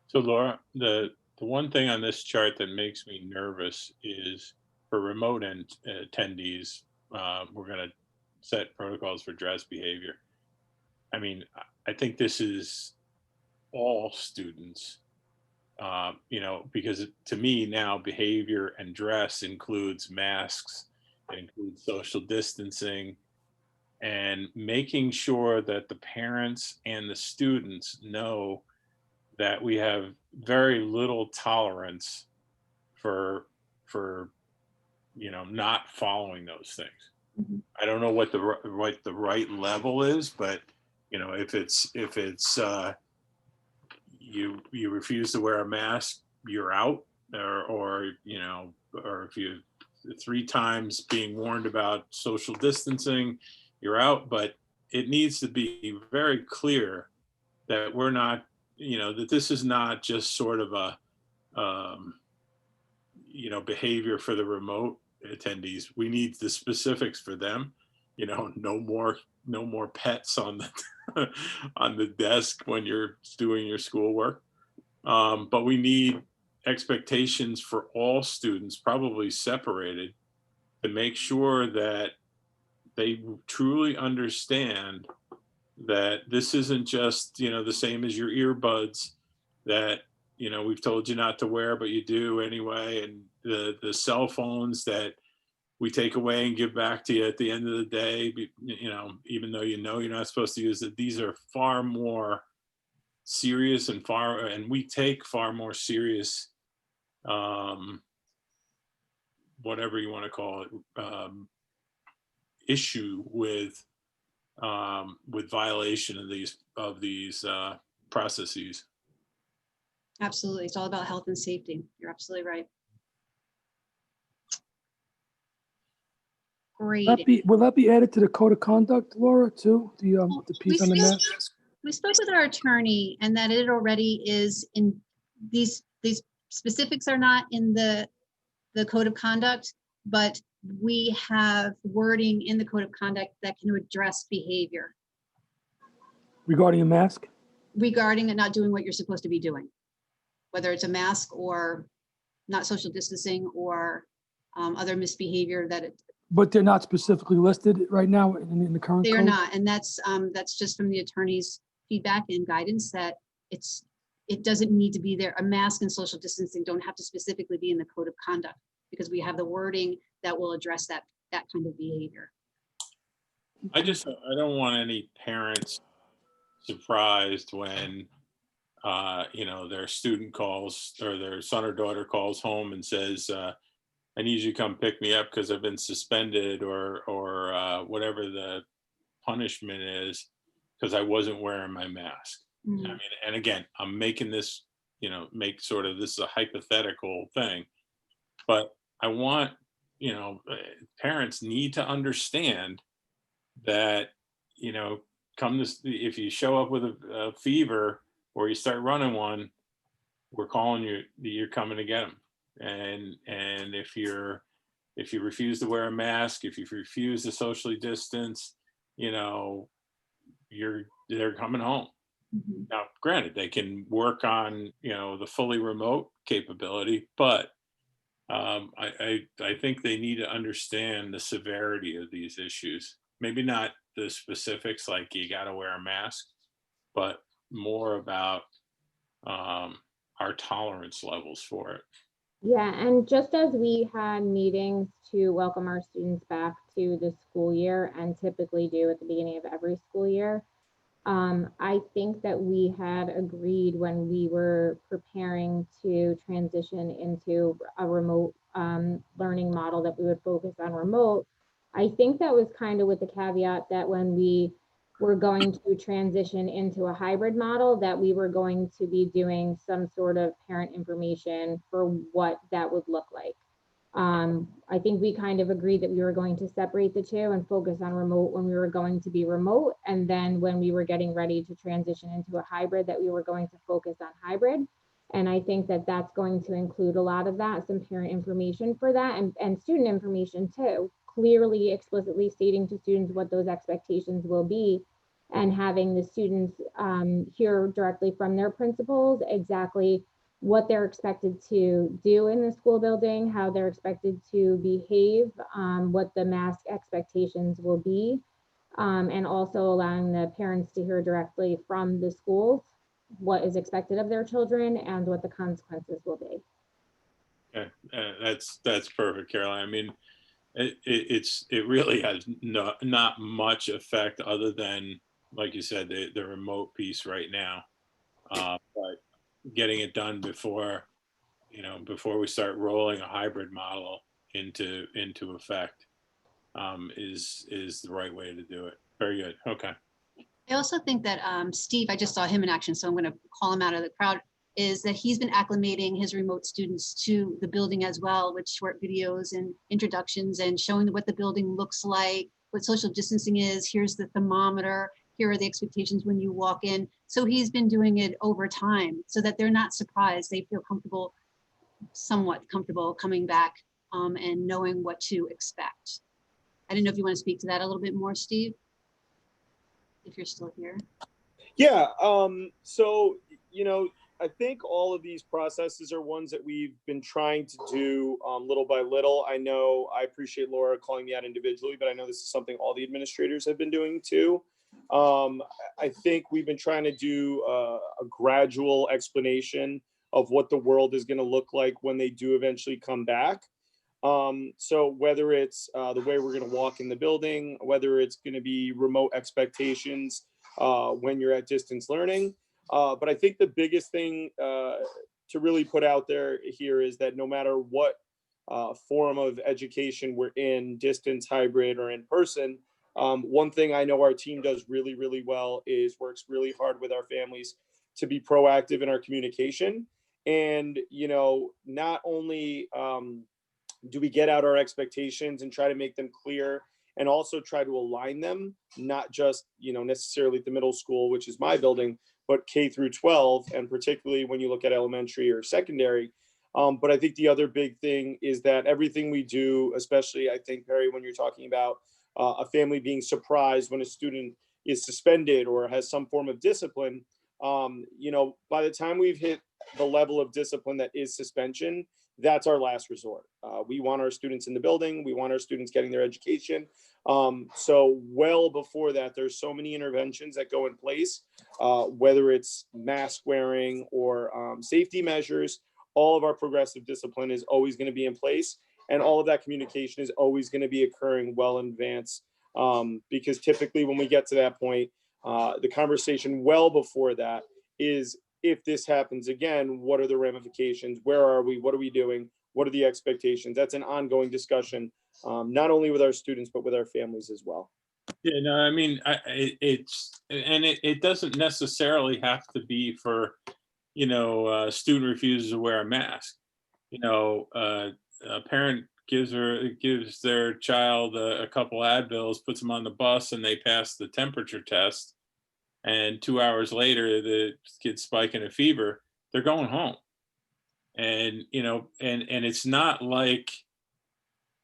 So Laura, the one thing on this chart that makes me nervous is for remote attendees, we're going to set protocols for dress behavior. I mean, I think this is all students. You know, because to me now behavior and dress includes masks, it includes social distancing, and making sure that the parents and the students know that we have very little tolerance for you know, not following those things. I don't know what the right level is, but you know, if it's you refuse to wear a mask, you're out, or you know, or if you 3 times being warned about social distancing, you're out. But it needs to be very clear that we're not, you know, that this is not just sort of a you know, behavior for the remote attendees. We need the specifics for them. You know, no more pets on the on the desk when you're doing your schoolwork. But we need expectations for all students, probably separated, to make sure that they truly understand that this isn't just, you know, the same as your earbuds that, you know, we've told you not to wear, but you do anyway. And the cell phones that we take away and give back to you at the end of the day, you know, even though you know you're not supposed to use it, these are far more serious and we take far more serious, whatever you want to call it, issue with violation of these processes. Absolutely. It's all about health and safety. You're absolutely right. Great. Will that be added to the code of conduct, Laura, too? The piece on the mask? We spoke with our attorney and that it already is in these specifics are not in the code of conduct, but we have wording in the code of conduct that can address behavior Regarding a mask? regarding it not doing what you're supposed to be doing, whether it's a mask or not social distancing or other misbehavior that But they're not specifically listed right now in the current they code? are not. And that's just from the attorney's feedback and guidance that it doesn't need to be there. A mask and social distancing don't have to specifically be in the code of conduct because we have the wording that will address that kind of behavior. I don't want any parents surprised when you know, their student calls or their son or daughter calls home and says, I need you to come pick me up because I've been suspended or whatever the punishment is because I wasn't wearing my mask. I mean, and again, I'm making this, you know, make sort of this is a hypothetical thing, but I want, you know, parents need to understand that, you know, if you show up with a fever or you start running one, we're calling you, you're coming to get them. And if you refuse to wear a mask, if you refuse to socially distance, you know, they're coming home. Now, granted, they can work on, you know, the fully remote capability, but I think they need to understand the severity of these issues. Maybe not the specifics like you got to wear a mask, but more about our tolerance levels for it. Yeah, and just as we had meetings to welcome our students back to the school year and typically do at the beginning of every school year, I think that we had agreed when we were preparing to transition into a remote learning model that we would focus on remote. I think that was kind of with the caveat that when we were going to transition into a hybrid model, that we were going to be doing some sort of parent information for what that would look like. I think we kind of agreed that we were going to separate the two and focus on remote when we were going to be remote. And then when we were getting ready to transition into a hybrid, that we were going to focus on hybrid. And I think that that's going to include a lot of that, some parent information for that and student information too, clearly explicitly stating to students what those expectations will be and having the students hear directly from their principals exactly what they're expected to do in the school building, how they're expected to behave, what the mask expectations will be, and also allowing the parents to hear directly from the schools what is expected of their children and what the consequences will be. Okay, that's perfect, Caroline. I mean, it really has not much effect other than, like you said, the remote piece right now. But getting it done before, before we start rolling a hybrid model into effect is the right way to do it. Very good. Okay. I also think that Steve, I just saw him in action, so I'm going to call him out of the crowd, is that he's been acclimating his remote students to the building as well with short videos and introductions and showing them what the building looks like, what social distancing is. Here's the thermometer. Here are the expectations when you walk in. So he's been doing it over time so that they're not surprised. They feel comfortable, somewhat comfortable coming back and knowing what to expect. I didn't know if you want to speak to that a little bit more, Steve, if you're still here. Yeah, so, I think all of these processes are ones that we've been trying to do little by little. I know I appreciate Laura calling me out individually, but I know this is something all the administrators have been doing too. I think we've been trying to do a gradual explanation of what the world is going to look like when they do eventually come back. So whether it's the way we're going to walk in the building, whether it's going to be remote expectations when you're at distance learning. But I think the biggest thing to really put out there here is that no matter what form of education we're in, distance, hybrid, or in person, one thing I know our team does really, really well is works really hard with our families to be proactive in our communication. And, not only do we get out our expectations and try to make them clear and also try to align them, not just, necessarily at the middle school, which is my building, but K through 12, and particularly when you look at elementary or secondary. But I think the other big thing is that everything we do, especially I think, Perry, when you're talking about a family being surprised when a student is suspended or has some form of discipline, by the time we've hit the level of discipline that is suspension, that's our last resort. We want our students in the building. We want our students getting their education. So well before that, there's so many interventions that go in place, whether it's mask wearing or safety measures. All of our progressive discipline is always going to be in place. And all of that communication is always going to be occurring well in advance. Because typically when we get to that point, the conversation well before that is, if this happens again, what are the ramifications? Where are we? What are we doing? What are the expectations? That's an ongoing discussion, not only with our students, but with our families as well. Yeah, no, I mean, it doesn't necessarily have to be for, a student refuses to wear a mask. A parent gives their child a couple Advils, puts them on the bus, and they pass the temperature test. And 2 hours later, the kid's spiking a fever. They're going home. And and it's not like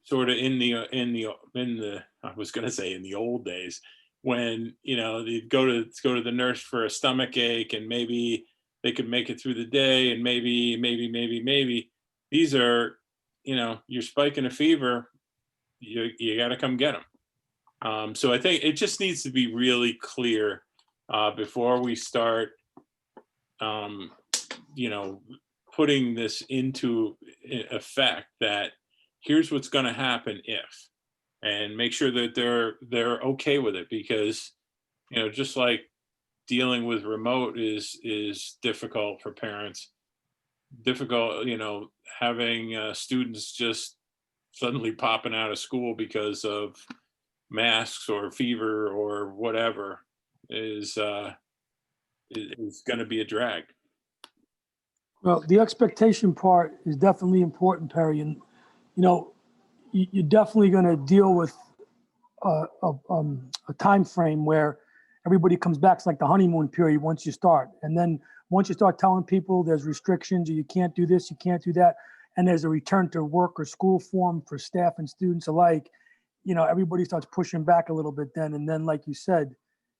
sort of in the I was going to say in the old days when they'd go to the nurse for a stomach ache and maybe they could make it through the day, and maybe these are, you're spiking a fever, you got to come get them. So I think it just needs to be really clear before we start putting this into effect, that here's what's going to happen if, and make sure that they're okay with it, because just like dealing with remote is difficult for parents, difficult having students just suddenly popping out of school because of masks or fever or whatever is going to be a drag. Well, the expectation part is definitely important, Perry. And, you're definitely going to deal with a time frame where everybody comes back. It's like the honeymoon period once you start. And then once you start telling people there's restrictions, or you can't do this, you can't do that, and there's a return to work or school form for staff and students alike, everybody starts pushing back a little bit then. And then, like you said,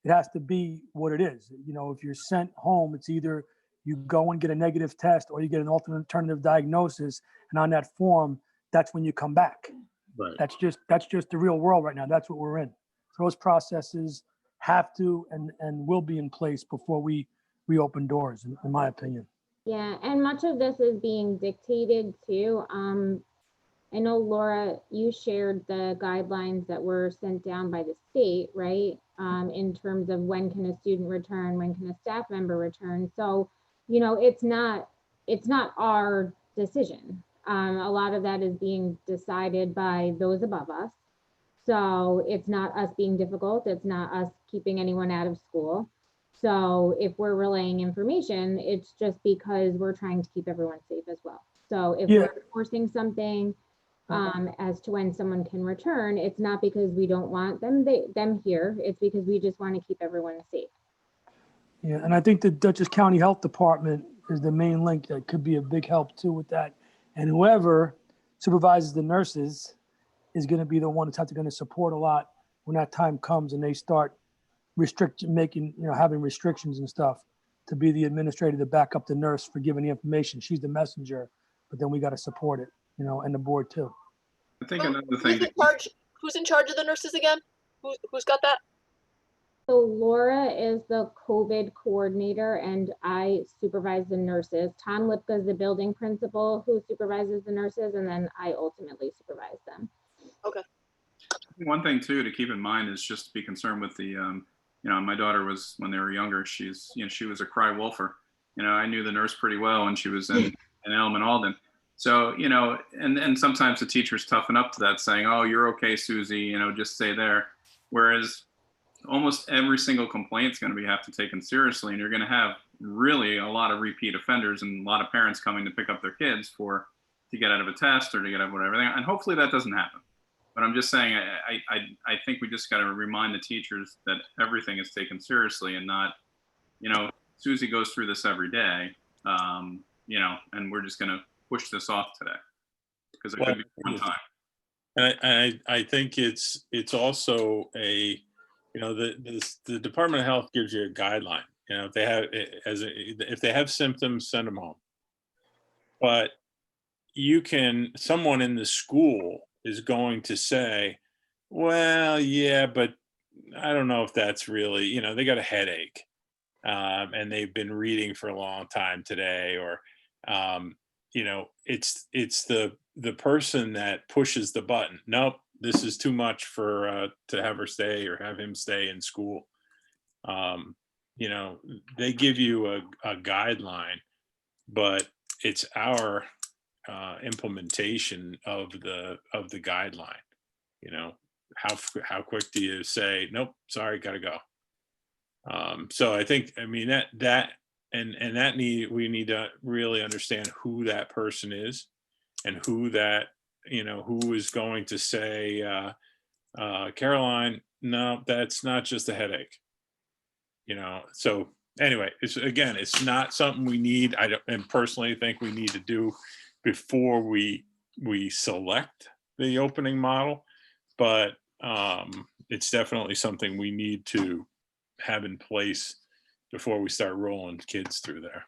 it has to be what it is. If you're sent home, it's either you go and get a negative test or you get an alternative diagnosis. And on that form, that's when you come back. Right. That's just the real world right now. That's what we're in. So those processes have to and will be in place before we reopen doors, in my opinion. Yeah, and much of this is being dictated too. I know Laura, you shared the guidelines that were sent down by the state, right? In terms of when can a student return, when can a staff member return. So, you know, it's not our decision. A lot of that is being decided by those above us. So it's not us being difficult. It's not us keeping anyone out of school. So if we're relaying information, it's just because we're trying to keep everyone safe as well. So if Yeah. we're forcing something as to when someone can return, it's not because we don't want them here. It's because we just want to keep everyone safe. Yeah, and I think the Dutchess County Health Department is the main link that could be a big help too with that. And whoever supervises the nurses is going to be the one that's going to support a lot when that time comes and they start having restrictions and stuff, to be the administrator to back up the nurse for giving the information. She's the messenger, but then we got to support it, and the board too. I think another thing. Who's in charge of the nurses again? Who's got that? So Laura is the COVID coordinator and I supervise the nurses. Tom Lipka is the building principal who supervises the nurses, and then I ultimately supervise them. Okay. One thing too to keep in mind is just to be concerned with the, my daughter was, when they were younger, she was a cry wolfer. I knew the nurse pretty well when she was in Elm and Alden. So, and sometimes the teachers toughen up to that, saying, "Oh, you're okay, Susie, just stay there." Whereas almost every single complaint is going to have to be taken seriously, and you're going to have really a lot of repeat offenders and a lot of parents coming to pick up their kids to get out of a test or to get out of whatever. And hopefully that doesn't happen. But I'm just saying, I think we just got to remind the teachers that everything is taken seriously and not, Susie goes through this every day, and we're just going to push this off today because it could be one time. And I think it's also the Department of Health gives you a guideline. If they have symptoms, send them home. But someone in the school is going to say, well, yeah, but I don't know if that's really, they got a headache and they've been reading for a long time today, or, it's the person that pushes the button. Nope, this is too much to have her stay or have him stay in school. They give you a guideline, but it's our implementation of the guideline. How quick do you say, nope, sorry, gotta go? So I think, we need to really understand who that person is and who is going to say, Caroline, no, that's not just a headache. So anyway, it's not something we need. I personally think we need to do before we select the opening model, but it's definitely something we need to have in place before we start rolling kids through there.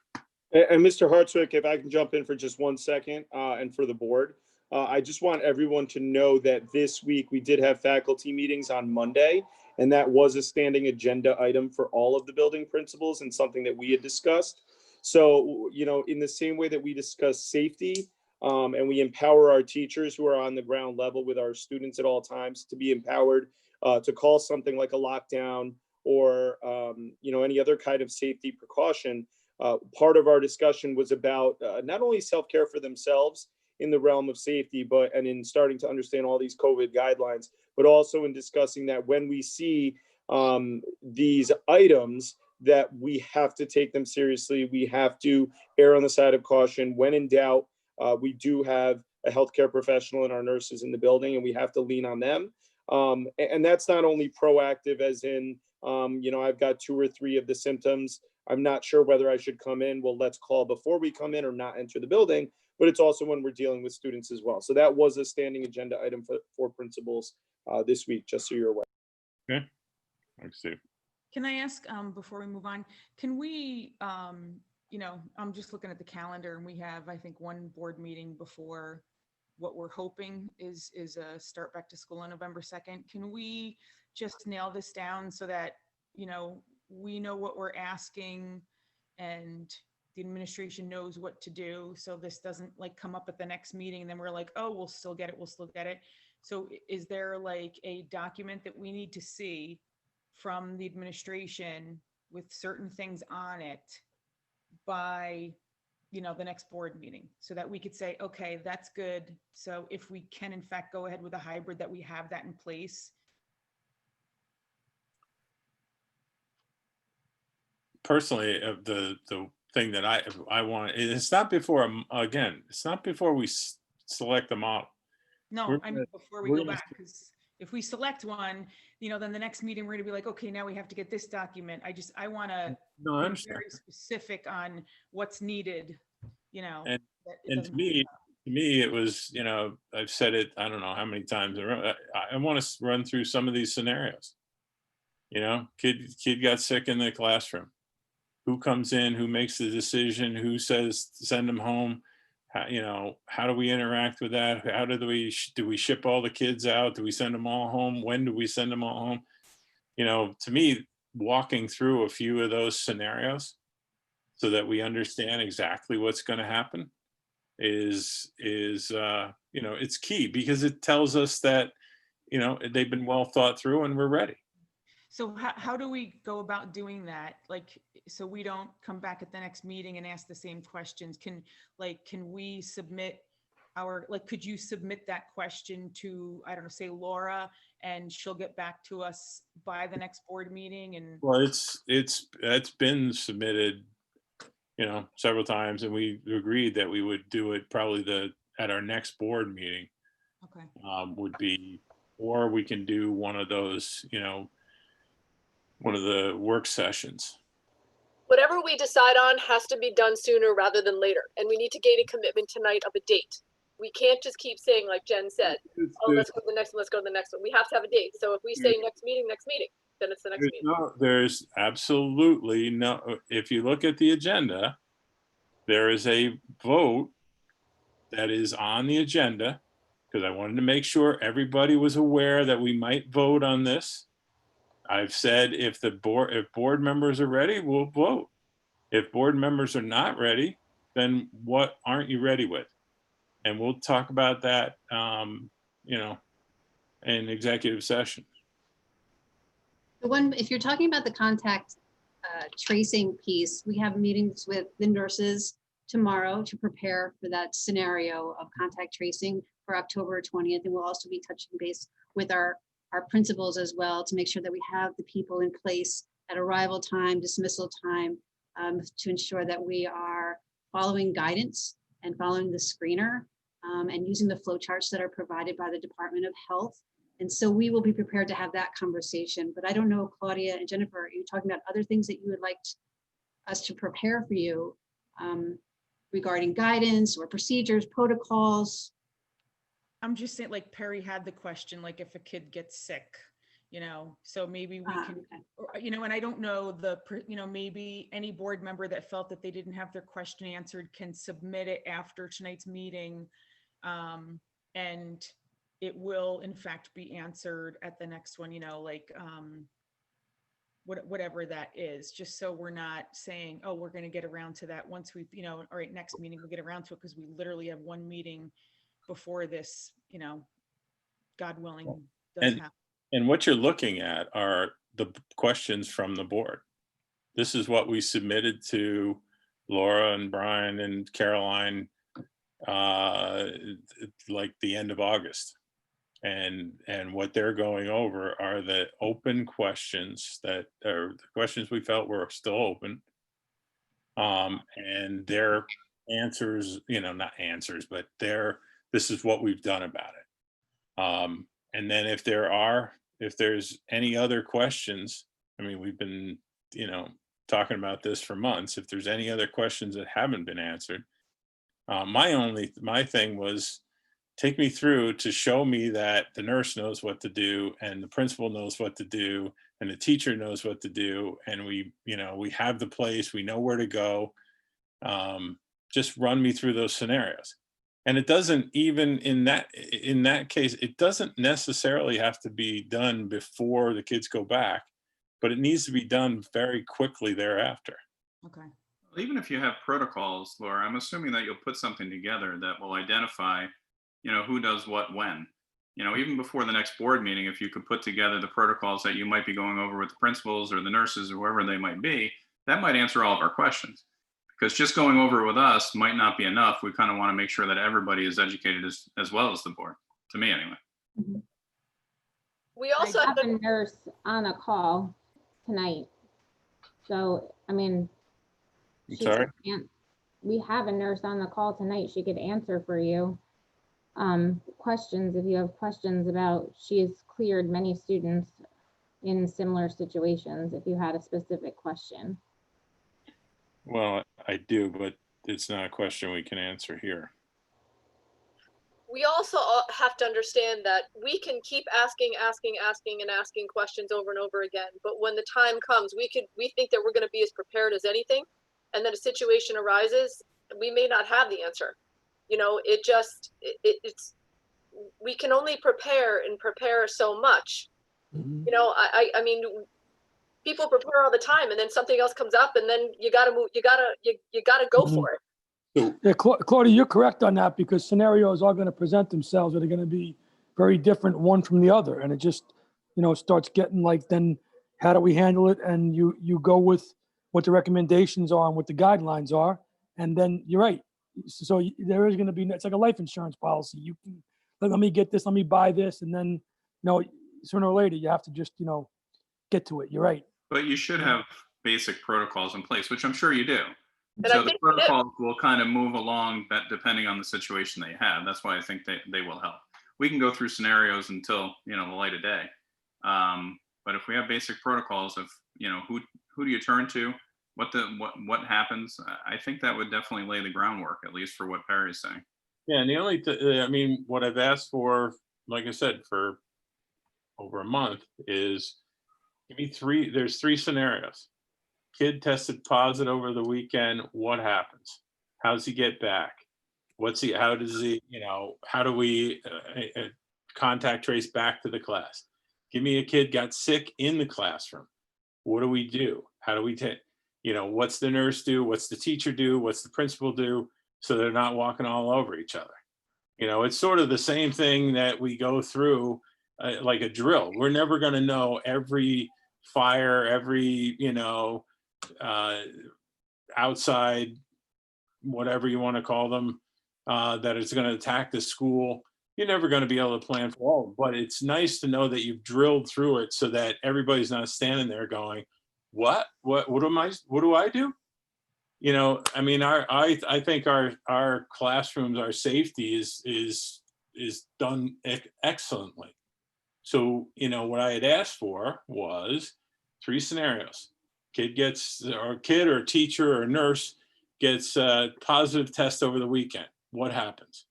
And Mr. Hartswick, if I can jump in for just 1 second, and for the board, I just want everyone to know that this week we did have faculty meetings on Monday, and that was a standing agenda item for all of the building principals and something that we had discussed. So, in the same way that we discuss safety, and we empower our teachers who are on the ground level with our students at all times to be empowered to call something like a lockdown or, any other kind of safety precaution. Part of our discussion was about not only self-care for themselves in the realm of safety, and in starting to understand all these COVID guidelines, but also in discussing that when we see these items, that we have to take them seriously. We have to err on the side of caution. When in doubt, we do have a healthcare professional and our nurses in the building, and we have to lean on them. And that's not only proactive, as in, I've got 2 or 3 of the symptoms. I'm not sure whether I should come in. Well, let's call before we come in or not enter the building. But it's also when we're dealing with students as well. So that was a standing agenda item for principals this week, just so you're aware. Okay. Thanks, Steve. Can I ask, before we move on, can we, I'm just looking at the calendar and we have, I think, 1 board meeting before what we're hoping is a start back to school on November 2nd. Can we just nail this down so that, we know what we're asking and the administration knows what to do. So this doesn't like come up at the next meeting and then we're like, oh, we'll still get it. We'll still get it. So is there like a document that we need to see from the administration with certain things on it by, you know, the next board meeting so that we could say, okay, that's good. So if we can in fact go ahead with a hybrid, that we have that in place. Personally, the thing that I want, it's not before, again, it's not before we select the model. No, We're I mean, gonna- before we we're go gonna- back, because if we select one, you know, then the next meeting, we're gonna be like, okay, now we have to get this document. I wanna No, I be understand. very specific on what's needed, you know. And that it and doesn't to me, it was, you know, I've said it, I don't know how many times. I want to run through some of these scenarios. You know, kid got sick in the classroom. Who comes in? Who makes the decision? Who says send them home? How, you know, how do we interact with that? How do we ship all the kids out? Do we send them all home? When do we send them all home? You know, to me, walking through a few of those scenarios so that we understand exactly what's going to happen is you know, it's key because it tells us that, you know, they've been well thought through and we're ready. So how do we go about doing that? Like, so we don't come back at the next meeting and ask the same questions. Can we submit could you submit that question to, I don't know, say Laura, and she'll get back to us by the next board meeting? And Well, it's been submitted, you know, several times, and we agreed that we would do it probably at our next board meeting. okay. Would be, or we can do one of those, you know, one of the work sessions. Whatever we decide on has to be done sooner rather than later. And we need to gain a commitment tonight of a date. We can't just keep saying, like Jen said, oh, let's go to the next one, let's go to the next one. We have to have a date. So if we say next meeting, then it's the next meeting. There's absolutely no, if you look at the agenda, there is a vote that is on the agenda, because I wanted to make sure everybody was aware that we might vote on this. I've said if board members are ready, we'll vote. If board members are not ready, then what aren't you ready with? And we'll talk about that, you know, in executive session. If you're talking about the contact tracing piece, we have meetings with the nurses tomorrow to prepare for that scenario of contact tracing for October 20th. And we'll also be touching base with our principals as well to make sure that we have the people in place at arrival time, dismissal time, to ensure that we are following guidance and following the screener and using the flow charts that are provided by the Department of Health. And so we will be prepared to have that conversation. But I don't know, Claudia and Jennifer, are you talking about other things that you would like us to prepare for you regarding guidance or procedures, protocols? I'm just saying, like Perry had the question, like if a kid gets sick, you know, so maybe we can, or, you know, and I don't know you know, maybe any board member that felt that they didn't have their question answered can submit it after tonight's meeting. And it will in fact be answered at the next one, you know, like whatever that is, just so we're not saying, oh, we're going to get around to that once we, you know, all right, next meeting we'll get around to it, because we literally have one meeting before this, you know, God willing, does happen. And what you're looking at are the questions from the board. This is what we submitted to Laura and Brian and Caroline like the end of August. And what they're going over are the open questions that are the questions we felt were still open. And their answers, you know, not answers, but this is what we've done about it. And then if there's any other questions, I mean, we've been, you know, talking about this for months. If there's any other questions that haven't been answered, my thing was take me through to show me that the nurse knows what to do and the principal knows what to do and the teacher knows what to do. And we, you know, we have the place, we know where to go. Just run me through those scenarios. And it doesn't even in that case, it doesn't necessarily have to be done before the kids go back, but it needs to be done very quickly thereafter. Okay. even if you have protocols, Laura, I'm assuming that you'll put something together that will identify, who does what when. Even before the next board meeting, if you could put together the protocols that you might be going over with the principals or the nurses or whoever they might be, that might answer all of our questions. Because just going over it with us might not be enough. We kind of want to make sure that everybody is educated as well as the board, to me anyway. We also I have have a nurse on a call tonight. So, I mean, I'm she sorry? we have a nurse on the call tonight. She could answer for you. Questions, if you have questions about, she has cleared many students in similar situations, if you had a specific question. Well, I do, but it's not a question we can answer here. We also have to understand that we can keep asking questions over and over again. But when the time comes, we think that we're going to be as prepared as anything, and then a situation arises, we may not have the answer. It's we can only prepare so much. I mean, people prepare all the time, and then something else comes up, and then you got to move. You got to go for it. Yeah, Claudia, you're correct on that, because scenarios are going to present themselves that are going to be very different one from the other. And it just, starts getting like, then how do we handle it? And you go with what the recommendations are and what the guidelines are. And then you're right. So there is going to be, it's like a life insurance policy. You can, let me get this, let me buy this. And then, sooner or later, you have to just, get to it. You're right. But you should have basic protocols in place, which I'm sure you do. And So the protocols will kind of move along depending on the situation they have. That's why I think they will help. We can go through scenarios until, the light of day. But if we have basic protocols of, who do you turn to, what happens, I think that would definitely lay the groundwork, at least for what Perry's saying. Yeah, and the only, what I've asked for, like I said, for over a month is give me there's 3 scenarios. Kid tested positive over the weekend. What happens? How does he get back? How do we contact trace back to the class? Give me a kid got sick in the classroom. What do we do? How do we take, what's the nurse do? What's the teacher do? What's the principal do? So they're not walking all over each other. It's sort of the same thing that we go through like a drill. We're never going to know every fire, every, outside, whatever you want to call them, that is going to attack the school. You're never going to be able to plan for all, but it's nice to know that you've drilled through it so that everybody's not standing there going, what do I do? I mean, I think our classrooms, our safety is done excellently. So, what I had asked for was 3 scenarios. Kid or teacher or nurse gets a positive test over the weekend. What happens?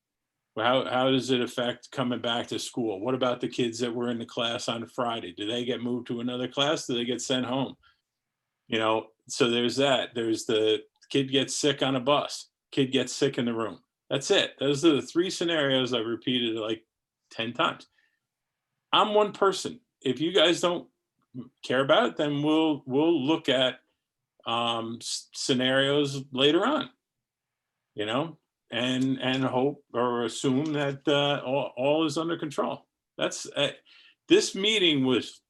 How does it affect coming back to school? What about the kids that were in the class on Friday? Do they get moved to another class? Do they get sent home? So there's that. There's the kid gets sick on a bus. Kid gets sick in the room. That's it. Those are the 3 scenarios I've repeated like 10 times. I'm one person. If you guys don't care about it, then we'll look at scenarios later on, and hope or assume that all is under control. That's this meeting was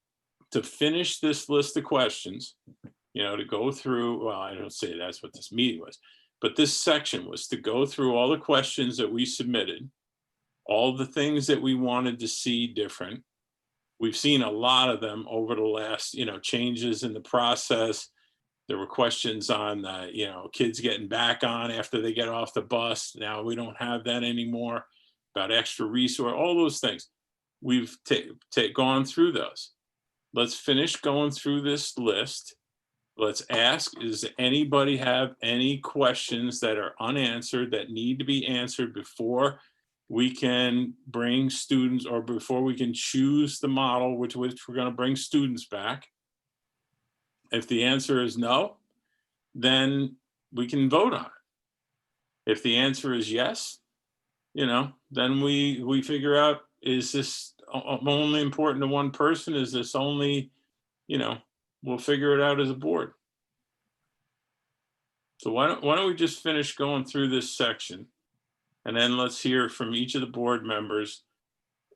to finish this list of questions, to go through. Well, I don't say that's what this meeting was, but this section was to go through all the questions that we submitted, all the things that we wanted to see different. We've seen a lot of them over the last, changes in the process. There were questions on, kids getting back on after they get off the bus. Now we don't have that anymore, about extra resource, all those things. We've gone through those. Let's finish going through this list. Let's ask, does anybody have any questions that are unanswered that need to be answered before we can bring students, or before we can choose the model which we're going to bring students back? If the answer is no, then we can vote on it. If the answer is yes, then we figure out, is this only important to one person? Is this only, we'll figure it out as a board. So why don't we just finish going through this section? And then let's hear from each of the board members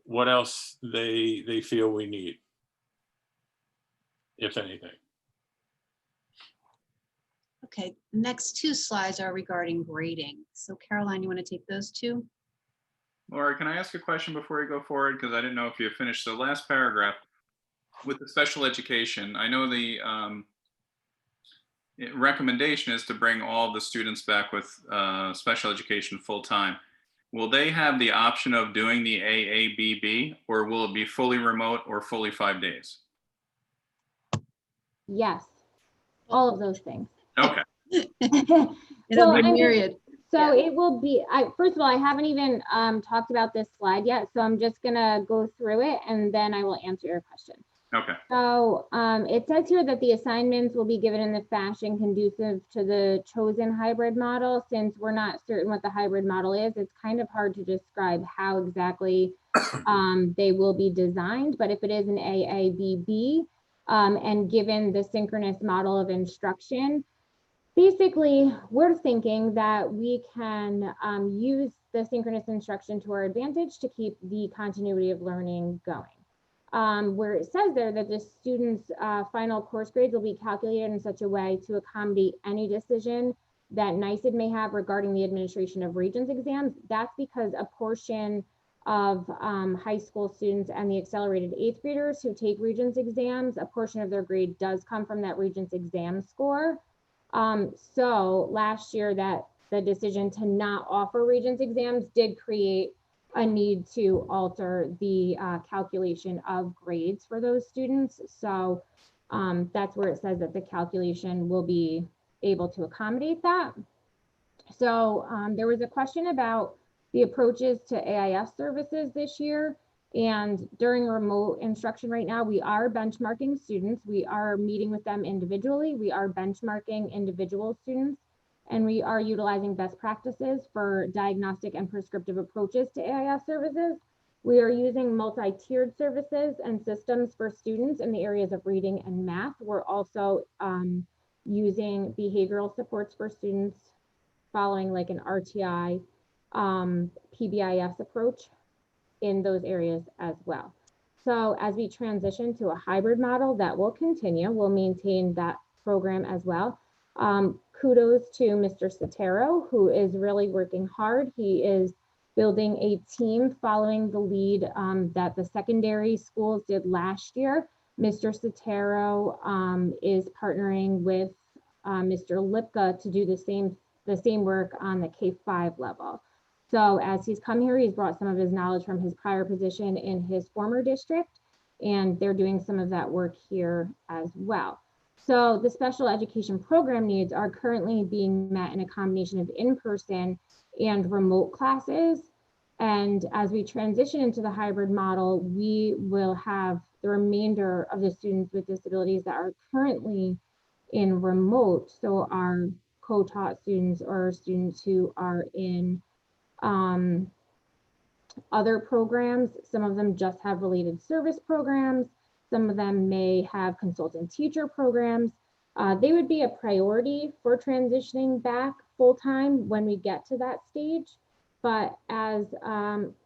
what else they feel we need, if anything. Okay, next two slides are regarding grading. So Caroline, you want to take those two? Laura, can I ask a question before we go forward? Because I didn't know if you finished the last paragraph with the special education. I know the recommendation is to bring all the students back with special education full time. Will they have the option of doing the AABB, or will it be fully remote or fully 5 days? Yes, all of those things. Okay. It'll be I mean, myriad. so it will be, first of all, I haven't even talked about this slide yet, so I'm just gonna go through it and then I will answer your question. Okay. So it says here that the assignments will be given in the fashion conducive to the chosen hybrid model. Since we're not certain what the hybrid model is, it's kind of hard to describe how exactly they will be designed. But if it is an AABB and given the synchronous model of instruction, basically, we're thinking that we can use the synchronous instruction to our advantage to keep the continuity of learning going. Where it says there that the students' final course grades will be calculated in such a way to accommodate any decision that NYSED may have regarding the administration of Regents exams. That's because a portion of high school students and the accelerated 8th graders who take Regents exams, a portion of their grade does come from that Regents exam score. So last year that the decision to not offer Regents exams did create a need to alter the calculation of grades for those students. So that's where it says that the calculation will be able to accommodate that. So there was a question about the approaches to AIS services this year. And during remote instruction right now, we are benchmarking students. We are meeting with them individually. We are benchmarking individual students. And we are utilizing best practices for diagnostic and prescriptive approaches to AIS services. We are using multi-tiered services and systems for students in the areas of reading and math. We're also using behavioral supports for students following like an RTI PBIS approach in those areas as well. So as we transition to a hybrid model, that will continue. We'll maintain that program as well. Kudos to Mr. Sotero, who is really working hard. He is building a team following the lead that the secondary schools did last year. Mr. Sotero is partnering with Mr. Lipka to do the same work on the K-5 level. So as he's come here, he's brought some of his knowledge from his prior position in his former district, and they're doing some of that work here as well. So the special education program needs are currently being met in a combination of in-person and remote classes. And as we transition into the hybrid model, we will have the remainder of the students with disabilities that are currently in remote. So our co-taught students or students who are in other programs. Some of them just have related service programs. Some of them may have consultant teacher programs. They would be a priority for transitioning back full-time when we get to that stage. But as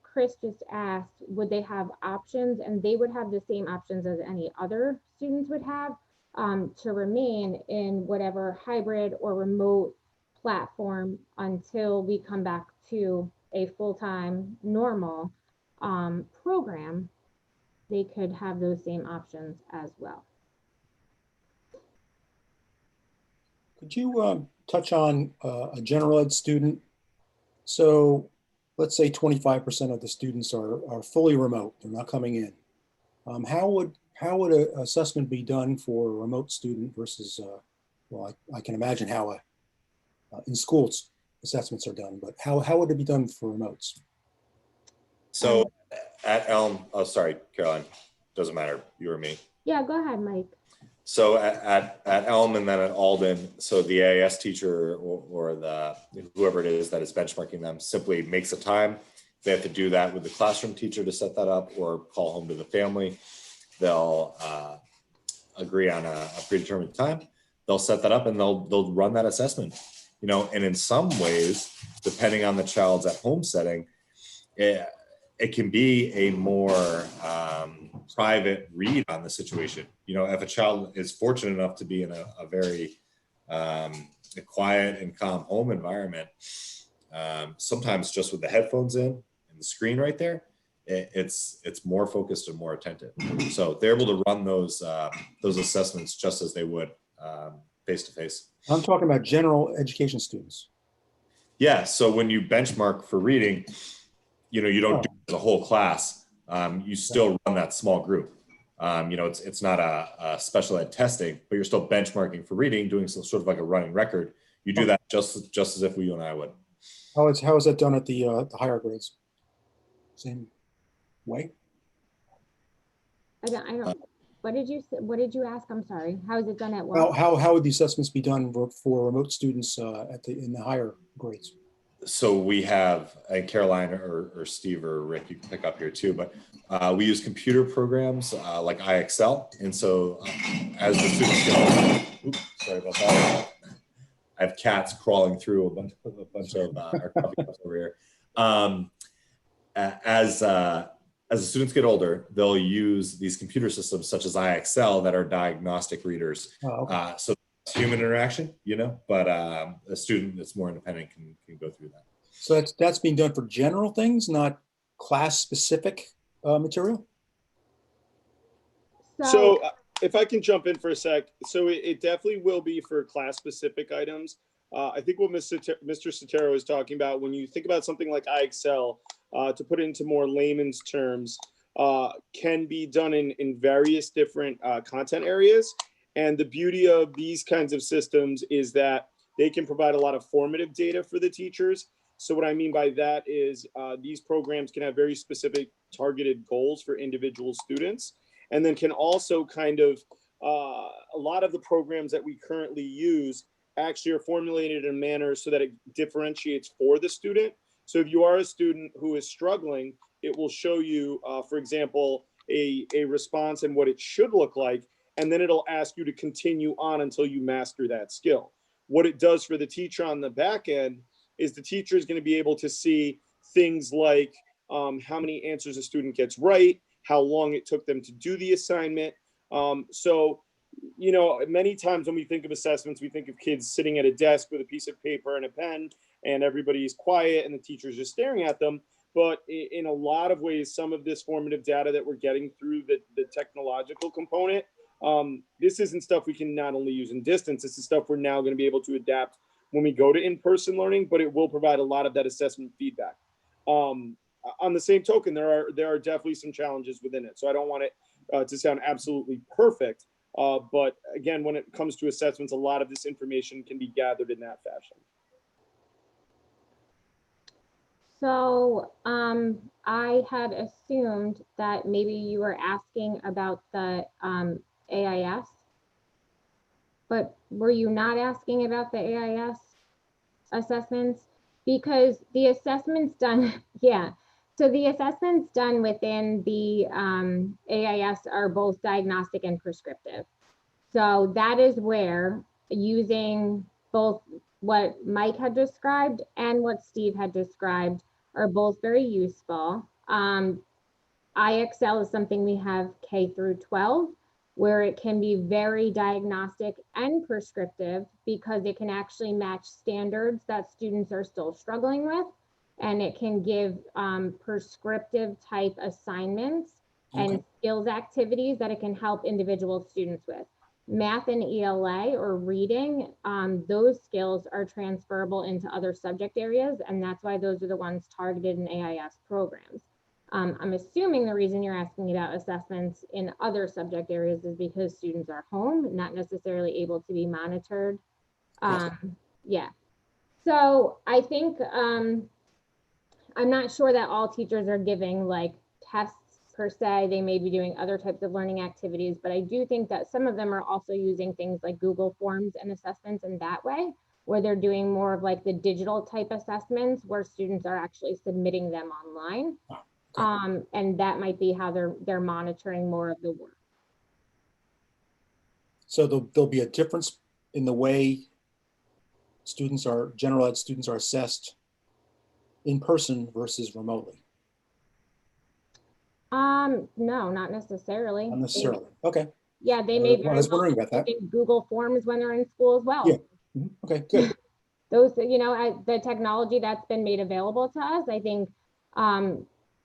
Chris just asked, would they have options? And they would have the same options as any other students would have to remain in whatever hybrid or remote platform until we come back to a full-time normal program. They could have those same options as well. Could you touch on a general ed student? So let's say 25% of the students are fully remote, they're not coming in. How would an assessment be done for a remote student versus, well, I can imagine how in schools assessments are done, but how would it be done for remotes? So at Elm, oh, sorry, Caroline, doesn't matter, you or me. Yeah, go ahead, Mike. So at Elm and then at Alden, so the AIS teacher or the whoever it is that is benchmarking them simply makes a time. They have to do that with the classroom teacher to set that up or call home to the family. They'll agree on a predetermined time. They'll set that up and they'll run that assessment. you know, and in some ways, depending on the child's at home setting, it can be a more private read on the situation. You know, if a child is fortunate enough to be in a very a quiet and calm home environment, sometimes just with the headphones in and the screen right there, it's more focused and more attentive. So they're able to run those assessments just as they would face to face. I'm talking about general education students. Yeah. So when you benchmark for reading, you know, you don't do it as a whole class. You still run that small group. You know, it's not a special ed testing, but you're still benchmarking for reading, doing some sort of like a running record. You do that just as if you and I would. How is that done at the higher grades? Same way? I don't, what did you ask? I'm sorry. How is it done at what? How would the assessments be done for remote students in the higher grades? So we have, and Caroline or Steve or Rick, you can pick up here too, but we use computer programs like IXL. And so as the students get, oops, sorry about that. I have cats crawling through a bunch of our coffee cups over here. As the students get older, they'll use these computer systems such as IXL that are diagnostic readers. Oh, okay. So it's human interaction, you know, but a student that's more independent can go through that. So that's being done for general things, not class specific material? So if I can jump in for a sec, so it definitely will be for class specific items. I think what Mr. Sotero is talking about, when you think about something like IXL, to put it into more layman's terms, can be done in various different content areas. And the beauty of these kinds of systems is that they can provide a lot of formative data for the teachers. So what I mean by that is these programs can have very specific targeted goals for individual students, and then can also kind of, a lot of the programs that we currently use actually are formulated in a manner so that it differentiates for the student. So if you are a student who is struggling, it will show you, for example, a response and what it should look like, and then it'll ask you to continue on until you master that skill. What it does for the teacher on the back end is the teacher is going to be able to see things like how many answers a student gets right, how long it took them to do the assignment. So, you know, many times when we think of assessments, we think of kids sitting at a desk with a piece of paper and a pen, and everybody's quiet and the teacher's just staring at them. But in a lot of ways, some of this formative data that we're getting through the technological component, this isn't stuff we can not only use in distance, this is stuff we're now going to be able to adapt when we go to in-person learning, but it will provide a lot of that assessment feedback. On the same token, there are definitely some challenges within it. So I don't want it to sound absolutely perfect. But again, when it comes to assessments, a lot of this information can be gathered in that fashion. So I had assumed that maybe you were asking about the AIS, but were you not asking about the AIS assessments? Because the assessments done, yeah. So the assessments done within the AIS are both diagnostic and prescriptive. So that is where using both what Mike had described and what Steve had described are both very useful. IXL is something we have K through 12, where it can be very diagnostic and prescriptive because it can actually match standards that students are still struggling with. And it can give prescriptive type assignments and skills activities that it can help individual students with. Math and ELA or reading, those skills are transferable into other subject areas, and that's why those are the ones targeted in AIS programs. I'm assuming the reason you're asking about assessments in other subject areas is because students are home, not necessarily able to be monitored. Yeah. So I think I'm not sure that all teachers are giving like tests per se. They may be doing other types of learning activities, but I do think that some of them are also using things like Google Forms and assessments in that way, where they're doing more of like the digital type assessments where students are actually submitting them online. And that might be how they're monitoring more of the work. So there'll be a difference in the way general ed students are assessed in person versus remotely? No, not necessarily. Not necessarily. Okay. Yeah, they I may was very well wondering be about that. using Google Forms when they're in school as well. Yeah. Mhm. Okay, good. Those, the technology that's been made available to us, I think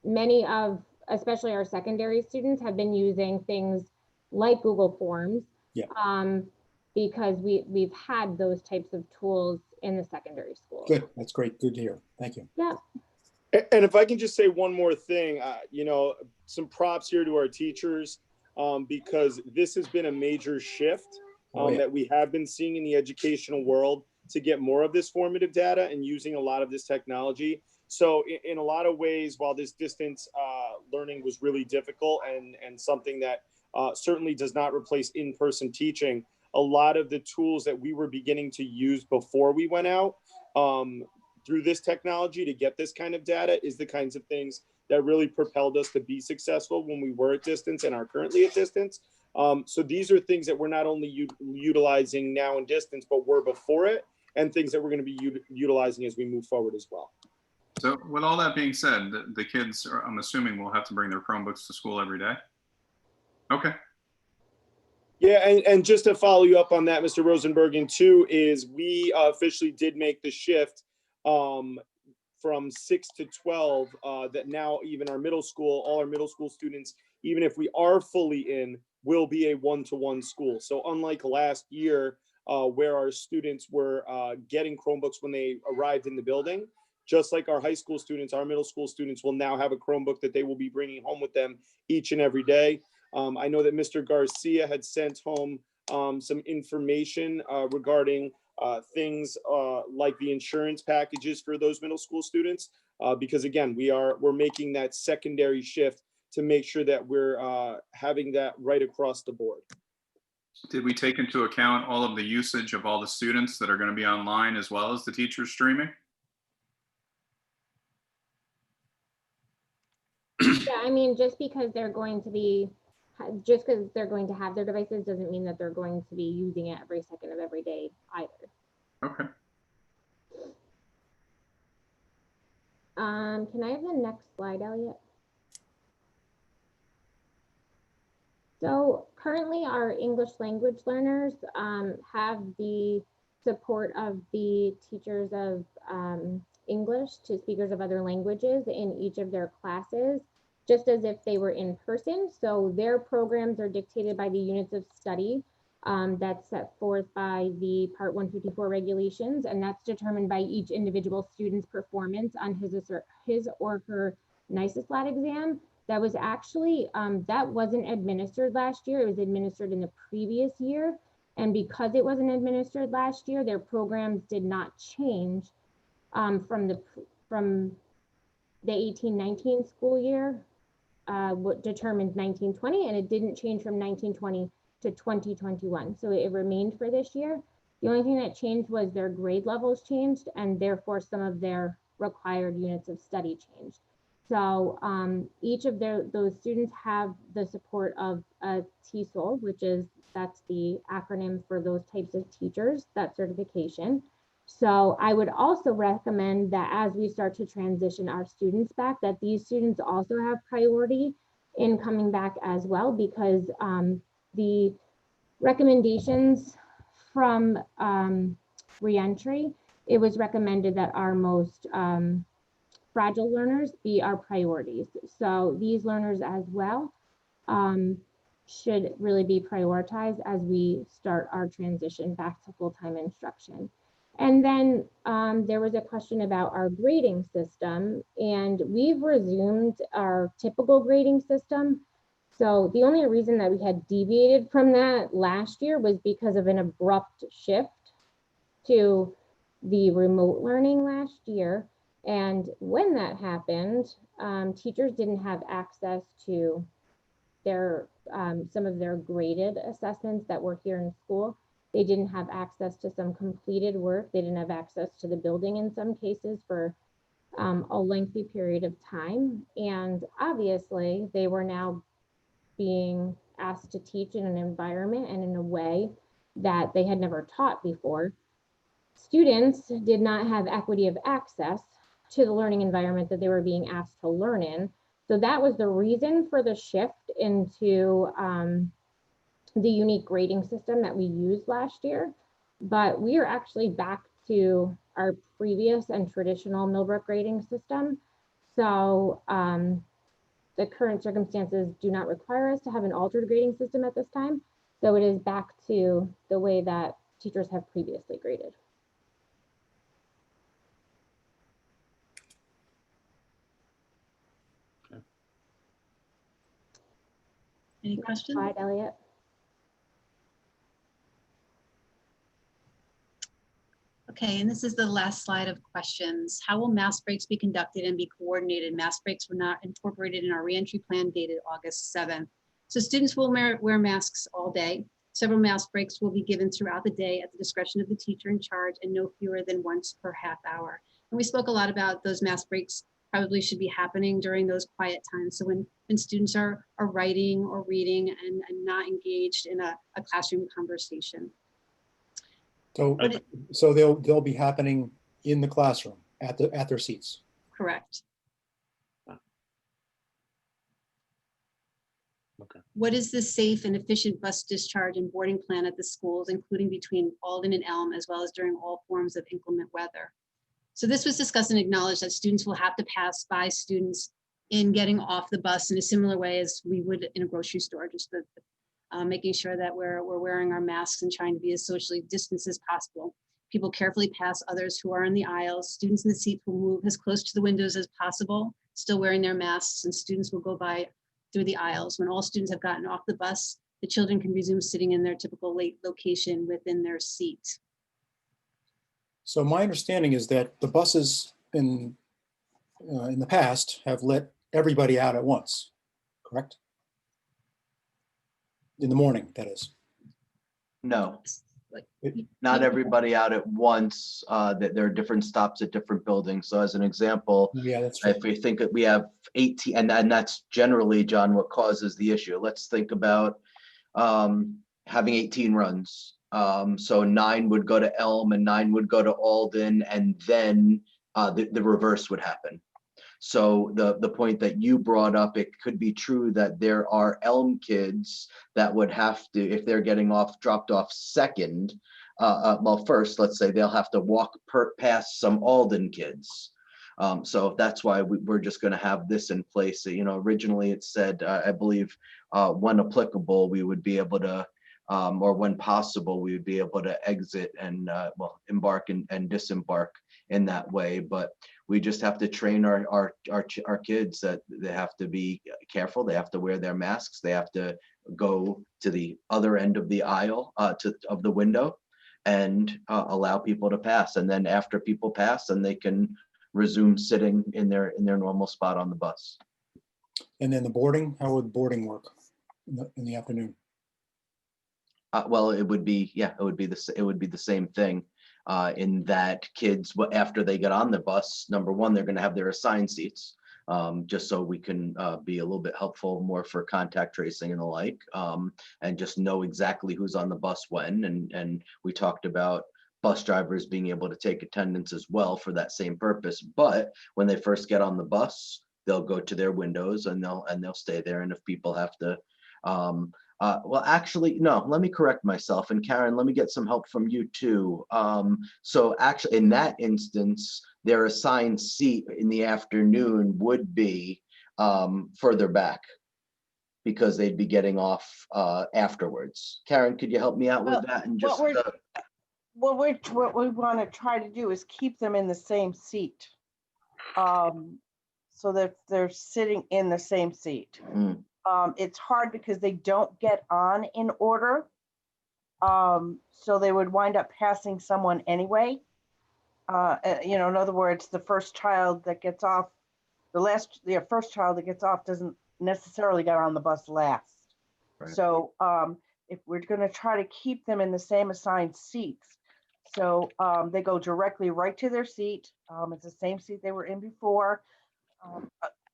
many of, especially our secondary students, have been using things like Google Forms. Yeah. Because we've had those types of tools in the secondary schools. Good. That's great. Good to hear. Thank you. Yeah. And if I can just say one more thing, some props here to our teachers, because this has been a major shift that we have been seeing in the educational world to get more of this formative data and using a lot of this technology. So in a lot of ways, while this distance learning was really difficult and something that certainly does not replace in-person teaching, a lot of the tools that we were beginning to use before we went out through this technology to get this kind of data is the kinds of things that really propelled us to be successful when we were at distance and are currently at distance. So these are things that we're not only utilizing now in distance, but were before it, and things that we're going to be utilizing as we move forward as well. So with all that being said, the kids, I'm assuming, will have to bring their Chromebooks to school every day? Okay. Yeah, and just to follow you up on that, Mr. Rosenbergen, too, is we officially did make the shift from 6 to 12, that now even all our middle school students, even if we are fully in, will be a one-to-one school. So unlike last year, where our students were getting Chromebooks when they arrived in the building, just like our high school students, our middle school students will now have a Chromebook that they will be bringing home with them each and every day. I know that Mr. Garcia had sent home some information regarding things like the insurance packages for those middle school students, because again, we're making that secondary shift to make sure that we're having that right across the board. Did we take into account all of the usage of all the students that are going to be online as well as the teachers streaming? Yeah, I mean, just because they're going to have their devices doesn't mean that they're going to be using it every second of every day either. Okay. Can I have the next slide, Elliot? So currently our English language learners have the support of the teachers of English to speakers of other languages in each of their classes, just as if they were in person. So their programs are dictated by the units of study that's set forth by the Part 154 regulations, and that's determined by each individual student's performance on his or her NISISLAT exam. That was actually, that wasn't administered last year. It was administered in the previous year. And because it wasn't administered last year, their programs did not change from the 18-19 school year, what determines 19-20, and it didn't change from 19-20 to 20-21. So it remained for this year. The only thing that changed was their grade levels changed, and therefore some of their required units of study changed. So each of those students have the support of a TESOL, that's the acronym for those types of teachers, that certification. So I would also recommend that as we start to transition our students back, that these students also have priority in coming back as well, because the recommendations from reentry, it was recommended that our most fragile learners be our priorities. So these learners as well should really be prioritized as we start our transition back to full-time instruction. And then there was a question about our grading system, and we've resumed our typical grading system. So the only reason that we had deviated from that last year was because of an abrupt shift to the remote learning last year. And when that happened, teachers didn't have access to their some of their graded assessments that were here in school. They didn't have access to some completed work. They didn't have access to the building in some cases for a lengthy period of time. And obviously, they were now being asked to teach in an environment and in a way that they had never taught before. Students did not have equity of access to the learning environment that they were being asked to learn in. So that was the reason for the shift into the unique grading system that we used last year. But we are actually back to our previous and traditional Millbrook grading system. So the current circumstances do not require us to have an altered grading system at this time. So it is back to the way that teachers have previously graded. Any questions? Slide, Elliot. Okay, and this is the last slide of questions. How will mask breaks be conducted and be coordinated? Mask breaks were not incorporated in our reentry plan dated August 7th. So students will wear masks all day. Several mask breaks will be given throughout the day at the discretion of the teacher in charge and no fewer than once per half hour. And we spoke a lot about those mask breaks probably should be happening during those quiet times. So when students are writing or reading and not engaged in a classroom conversation. So they'll be happening in the classroom at their seats. Correct. Okay. What is the safe and efficient bus discharge and boarding plan at the schools, including between Alden and Elm, as well as during all forms of inclement weather? So this was discussed and acknowledged that students will have to pass by students in getting off the bus in a similar way as we would in a grocery store, just making sure that we're wearing our masks and trying to be as socially distanced as possible. People carefully pass others who are in the aisles. Students in the seats will move as close to the windows as possible, still wearing their masks, and students will go by through the aisles. When all students have gotten off the bus, the children can resume sitting in their typical location within their seat. So my understanding is that the buses in the past have let everybody out at once, correct? In the morning, that is. No, not everybody out at once. That there are different stops at different buildings. So as an example, Yeah, that's right. if we think that we have 18, and that's generally, John, what causes the issue. Let's think about having 18 runs. So 9 would go to Elm and 9 would go to Alden, and then the reverse would happen. So the point that you brought up, it could be true that there are Elm kids that would have to, if they're getting dropped off second, well, first, let's say they'll have to walk past some Alden kids. So that's why we're just going to have this in place. You know, originally it said, I believe, when applicable, we would be able to, or when possible, we would be able to exit and, well, embark and disembark in that way. But we just have to train our kids that they have to be careful. They have to wear their masks. They have to go to the other end of the aisle, of the window, and allow people to pass. And then after people pass, then they can resume sitting in their normal spot on the bus. And then the boarding, how would boarding work in the afternoon? Well, it would be, yeah, it would be the same thing. In that kids, after they get on the bus, number one, they're going to have their assigned seats, just so we can be a little bit helpful more for contact tracing and the like, and just know exactly who's on the bus when. And we talked about bus drivers being able to take attendance as well for that same purpose. But when they first get on the bus, they'll go to their windows and they'll stay there. And if people have to, well, actually, no, let me correct myself. And Karen, let me get some help from you too. So actually, in that instance, their assigned seat in the afternoon would be further back because they'd be getting off afterwards. Karen, could you help me out with that? And just what we want to try to do is keep them in the same seat, so that they're sitting in the same seat. It's hard because they don't get on in order. So they would wind up passing someone anyway. You know, in other words, the first child that gets off, the first child that gets off doesn't necessarily get on the bus last. Right. So if we're going to try to keep them in the same assigned seats, so they go directly right to their seat. It's the same seat they were in before,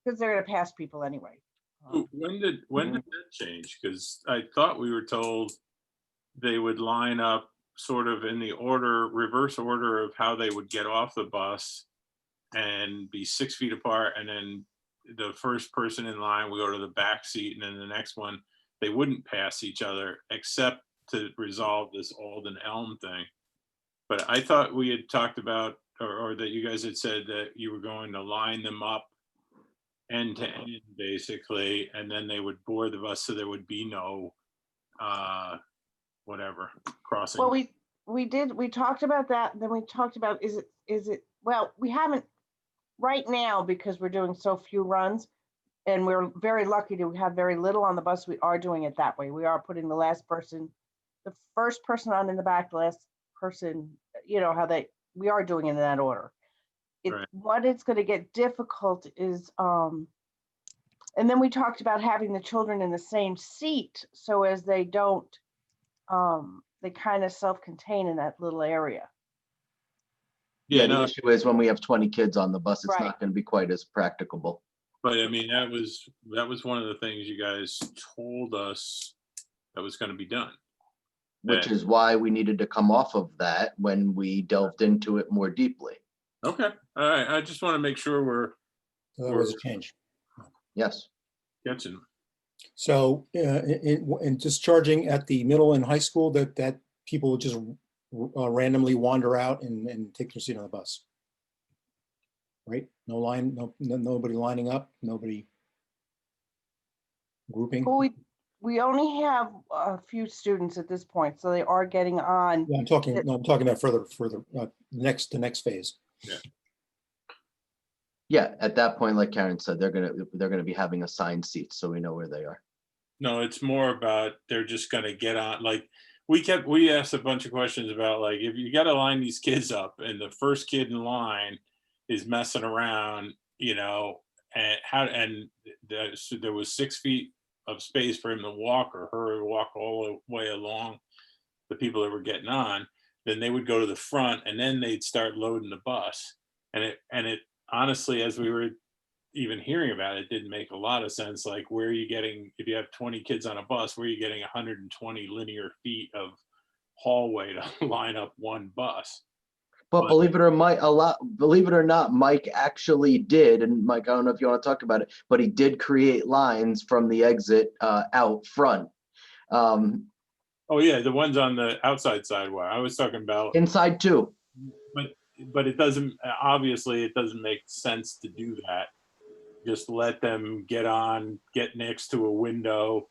because they're going to pass people anyway. When did that change? Because I thought we were told they would line up sort of in the order, reverse order of how they would get off the bus and be 6 feet apart. And then the first person in line would go to the back seat, and then the next one, they wouldn't pass each other except to resolve this Alden Elm thing. But I thought we had talked about, or that you guys had said that you were going to line them up end to end basically, and then they would board the bus so there would be no whatever crossing. Well, we talked about that. Then we talked about, is it, well, we haven't right now because we're doing so few runs and we're very lucky to have very little on the bus. We are doing it that way. We are putting the first person on in the back, the last person, you know, we are doing it in that order. Right. What it's going to get difficult is, and then we talked about having the children in the same seat so as they don't, they kind of self-contain in that little area. Yeah, the issue is when we have 20 kids on the bus, it's Right. not going to be quite as practicable. But I mean, that was one of the things you guys told us that was going to be done. Which is why we needed to come off of that when we delved into it more deeply. Okay, all right. I just want to make sure we're That was a change. Yes. catching them. So in discharging at the middle and high school, that people would just randomly wander out and take their seat on the bus. Right? No line, nobody lining up, nobody grouping. Well, we only have a few students at this point, so they are getting on. Yeah, I'm talking about further, the next phase. Yeah. Yeah, at that point, like Karen said, they're gonna be having assigned seats, so we know where they are. No, it's more about they're just going to get on. Like we asked a bunch of questions about, like, if you got to line these kids up and the first kid in line is messing around, you know, and there was 6 feet of space for him to walk or her to walk all the way along the people that were getting on, then they would go to the front and then they'd start loading the bus. And it honestly, as we were even hearing about it, didn't make a lot of sense. Like, where are you getting, if you have 20 kids on a bus, where are you getting 120 linear feet of hallway to line up one bus? But believe it or not, Mike actually did, and Mike, I don't know if you want to talk about it, but he did create lines from the exit out front. Oh yeah, the ones on the outside sidewalk. I was talking about Inside too. But it doesn't, obviously it doesn't make sense to do that. Just let them get on, get next to a window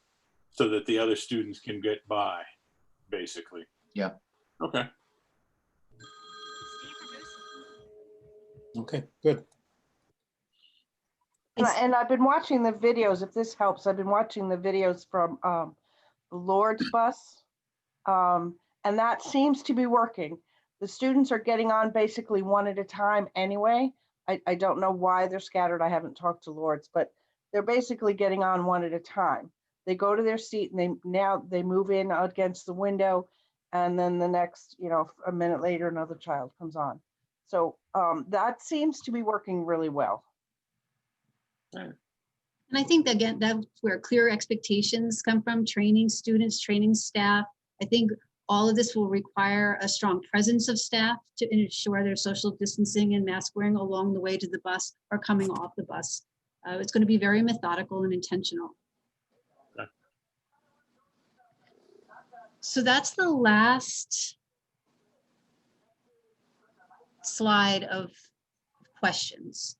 so that the other students can get by, basically. Yeah. Okay. Okay, good. And I've been watching the videos, if this helps, I've been watching the videos from the Lord's bus. And that seems to be working. The students are getting on basically one at a time anyway. I don't know why they're scattered. I haven't talked to Lord's, but they're basically getting on one at a time. They go to their seat and they move in against the window, and then the next, you know, a minute later, another child comes on. So that seems to be working really well. And I think, again, that's where clear expectations come from, training students, training staff. I think all of this will require a strong presence of staff to ensure their social distancing and mask wearing along the way to the bus or coming off the bus. It's going to be very methodical and intentional. Okay. So that's the last slide of questions.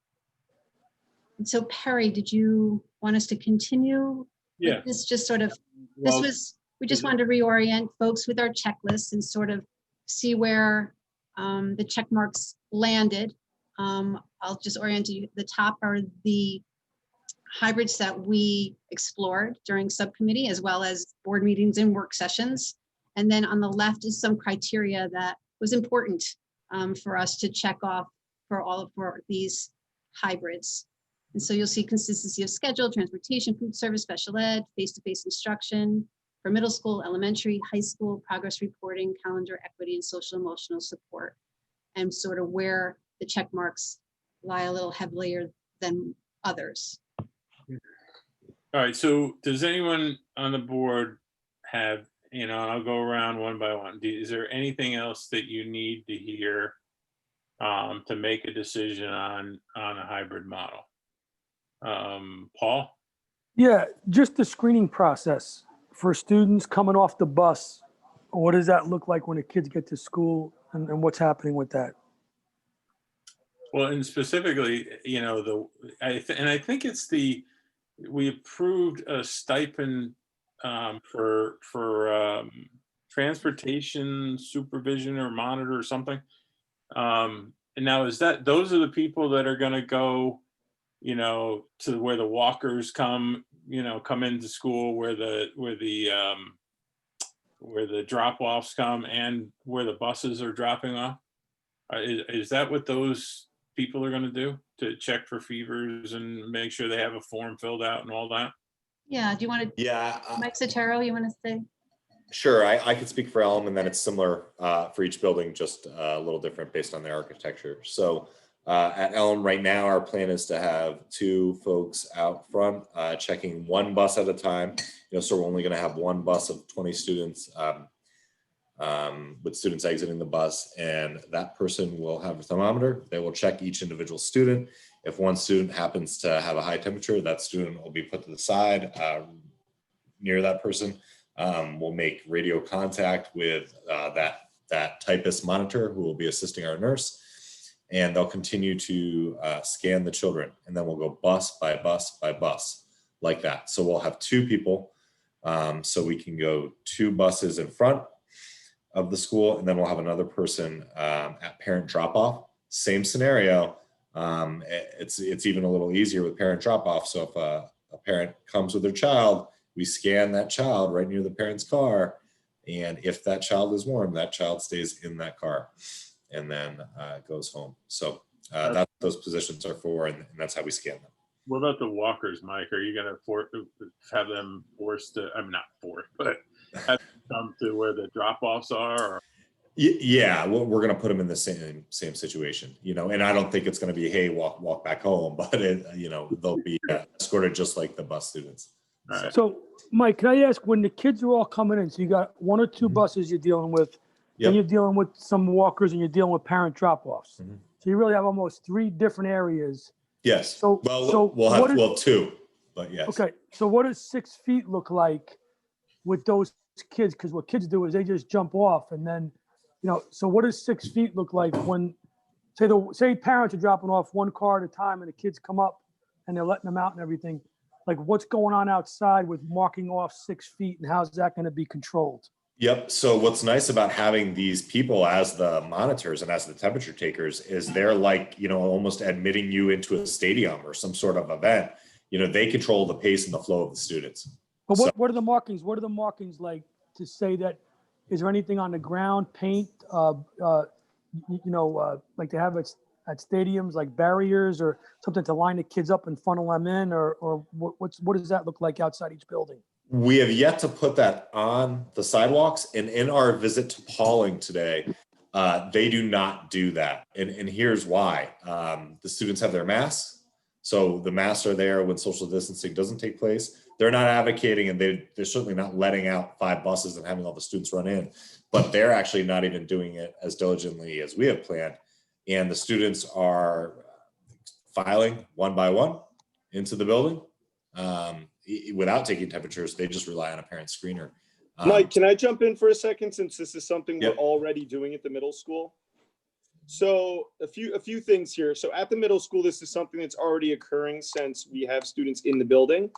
And so Perry, did you want us to continue? Yeah. This just sort of, Well, we just wanted to reorient folks with our checklists and sort of see where the check marks landed. I'll just orient you. The top are the hybrids that we explored during subcommittee, as well as board meetings and work sessions. And then on the left is some criteria that was important for us to check off for these hybrids. And so you'll see consistency of schedule, transportation, food service, special ed, face-to-face instruction for middle school, elementary, high school, progress reporting, calendar, equity, and social emotional support, and sort of where the check marks lie a little heavier than others. All right, so does anyone on the board have you know, and I'll go around one by one. Is there anything else that you need to hear to make a decision on a hybrid model? Paul? Yeah, just the screening process for students coming off the bus. What does that look like when the kids get to school, and what's happening with that? Well, and specifically, you know, I think it's we approved a stipend for transportation supervision or monitor or something. And now those are the people that are going to go, you know, to where the walkers come into school, where the drop-offs come, and where the buses are dropping off. Is that what those people are going to do, to check for fevers and make sure they have a form filled out and all that? Yeah, do you want to? Yeah. Mike Sotero, you want to say? Sure, I can speak for Elm, and then it's similar for each building, just a little different based on their architecture. So at Elm right now, our plan is to have 2 folks out front checking 1 bus at a time. You know, so we're only going to have 1 bus of 20 students with students exiting the bus, and that person will have a thermometer. They will check each individual student. If one student happens to have a high temperature, that student will be put to the side near that person. We'll make radio contact with that typist monitor who will be assisting our nurse, and they'll continue to scan the children, and then we'll go bus by bus by bus like that. So we'll have 2 people, so we can go 2 buses in front of the school, and then we'll have another person at parent drop-off. Same scenario. It's even a little easier with parent drop-off. So if a parent comes with their child, we scan that child right near the parent's car, and if that child is warm, that child stays in that car and then goes home. So that's what those positions are for, and that's how we scan them. What about the walkers, Mike? Are you going to have them forced to, I'm not forced, but have them come to where the drop-offs are? Or? Yeah, we're going to put them in the same situation, you know, and I don't think it's going to be, hey, walk back home, but you know, they'll be escorted just like the bus students. So, Mike, can I ask, when the kids are all coming in, so you got 1 or 2 buses you're dealing with, then you're dealing with some walkers, and you're dealing with parent drop-offs. So you really have almost 3 different areas. Yes. So, we'll have 2, but yes. Okay. So what does 6 feet look like with those kids? Because what kids do is they just jump off, and then, you know, so what does 6 feet look like when, say parents are dropping off 1 car at a time, and the kids come up and they're letting them out and everything? Like, what's going on outside with marking off 6 feet, and how's that going to be controlled? Yep. So what's nice about having these people as the monitors and as the temperature takers is they're like, you know, almost admitting you into a stadium or some sort of event. You know, they control the pace and the flow of the students. But what are the markings? What are the markings like to say that? Is there anything on the ground, paint, like they have at stadiums, like barriers or something to line the kids up and funnel them in, or what does that look like outside each building? We have yet to put that on the sidewalks, and in our visit to Pauling today, they do not do that. And here's why. The students have their masks. So the masks are there when social distancing doesn't take place. They're not advocating, and they're certainly not letting out 5 buses and having all the students run in, but they're actually not even doing it as diligently as we have planned. And the students are filing 1 by 1 into the building without taking temperatures. They just rely on a parent screener. Mike, can I jump in for a second, since this is something we're already doing at the middle school? So a few things here. So at the middle school, this is something that's already occurring since we have students in the building.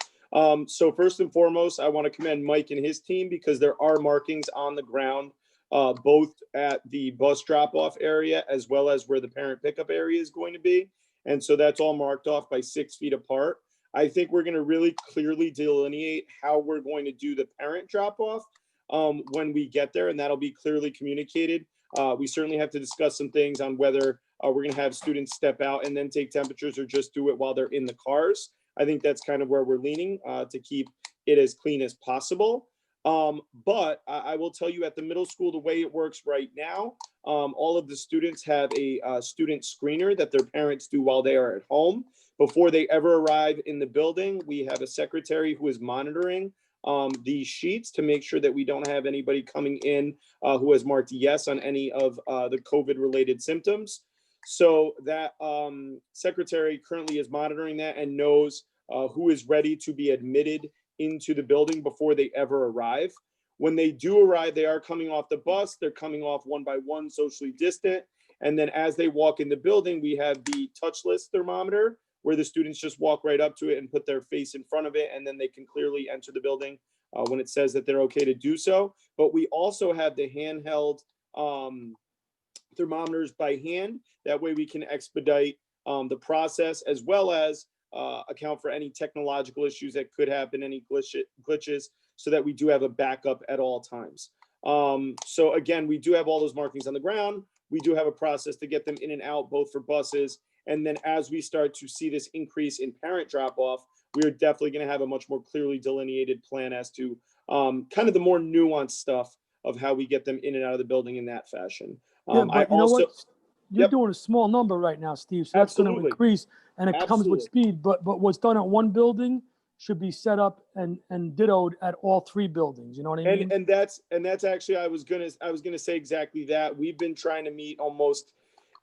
So first and foremost, I want to commend Mike and his team, because there are markings on the ground, both at the bus drop-off area as well as where the parent pickup area is going to be. And so that's all marked off by 6 feet apart. I think we're going to really clearly delineate how we're going to do the parent drop-off when we get there, and that'll be clearly communicated. We certainly have to discuss some things on whether we're going to have students step out and then take temperatures, or just do it while they're in the cars. I think that's kind of where we're leaning to keep it as clean as possible. But I will tell you, at the middle school, the way it works right now, all of the students have a student screener that their parents do while they are at home. Before they ever arrive in the building, we have a secretary who is monitoring these sheets to make sure that we don't have anybody coming in who has marked yes on any of the COVID-related symptoms. So that secretary currently is monitoring that and knows who is ready to be admitted into the building before they ever arrive. When they do arrive, they are coming off the bus. They're coming off one by one, socially distant. And then as they walk in the building, we have the touchless thermometer where the students just walk right up to it and put their face in front of it. And then they can clearly enter the building when it says that they're okay to do so. But we also have the handheld thermometers by hand. That way we can expedite the process, as well as account for any technological issues that could happen, any glitches, so that we do have a backup at all times. So again, we do have all those markings on the ground. We do have a process to get them in and out, both for buses. And then as we start to see this increase in parent drop-off, we are definitely going to have a much more clearly delineated plan as to kind of the more nuanced stuff of how we get them in and out of the building in that fashion. Yeah, but you know what? You're doing a small number right now, Steve. So that's going to increase, and it comes with speed. But what's done at one building should be set up and dittoed at all 3 buildings. You know what I mean? And that's actually I was gonna say exactly that. We've been trying to meet almost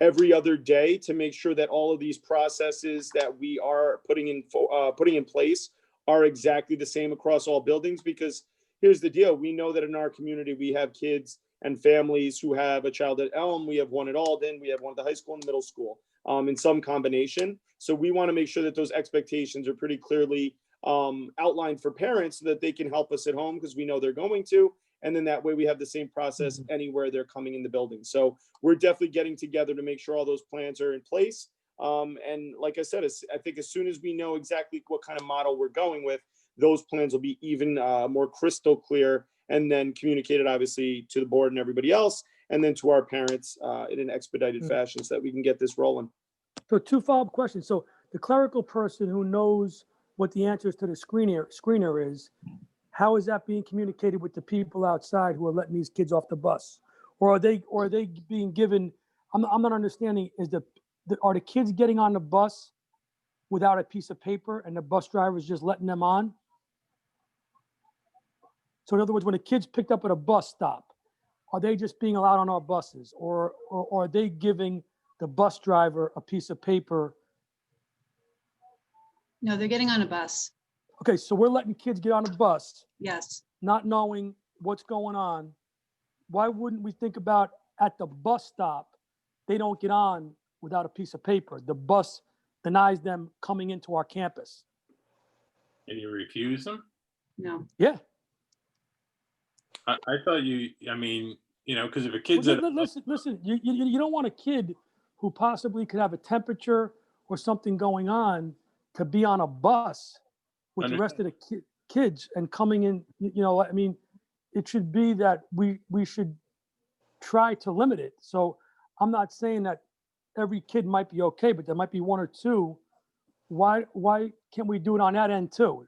every other day to make sure that all of these processes that we are putting in place are exactly the same across all buildings. Because here's the deal: we know that in our community we have kids and families who have a child at Elm, we have one at Alden, we have one at the high school and the middle school, in some combination. So we want to make sure that those expectations are pretty clearly outlined for parents so that they can help us at home, because we know they're going to. And then that way we have the same process anywhere they're coming in the building. So we're definitely getting together to make sure all those plans are in place. And like I said, I think as soon as we know exactly what kind of model we're going with, those plans will be even more crystal clear, and then communicated obviously to the board and everybody else, and then to our parents in an expedited fashion so that we can get this rolling. So 2 follow-up questions. So the clerical person who knows what the answers to the screener is, how is that being communicated with the people outside who are letting these kids off the bus? Or are they being given, I'm not understanding, are the kids getting on the bus without a piece of paper and the bus driver is just letting them on? So in other words, when a kid's picked up at a bus stop, are they just being allowed on our buses, or are they giving the bus driver a piece of paper? No, they're getting on a bus. Okay, so we're letting kids get on a bus, Yes. not knowing what's going on. Why wouldn't we think about at the bus stop, they don't get on without a piece of paper? The bus denies them coming into our campus. And you refuse them? No. Yeah. I thought because if a kid's Well, listen, you don't want a kid who possibly could have a temperature or something going on to be on a bus with the rest of the kids and coming in. I mean, it should be that we should try to limit it. So I'm not saying that every kid might be okay, but there might be 1 or 2. Why can't we do it on that end too?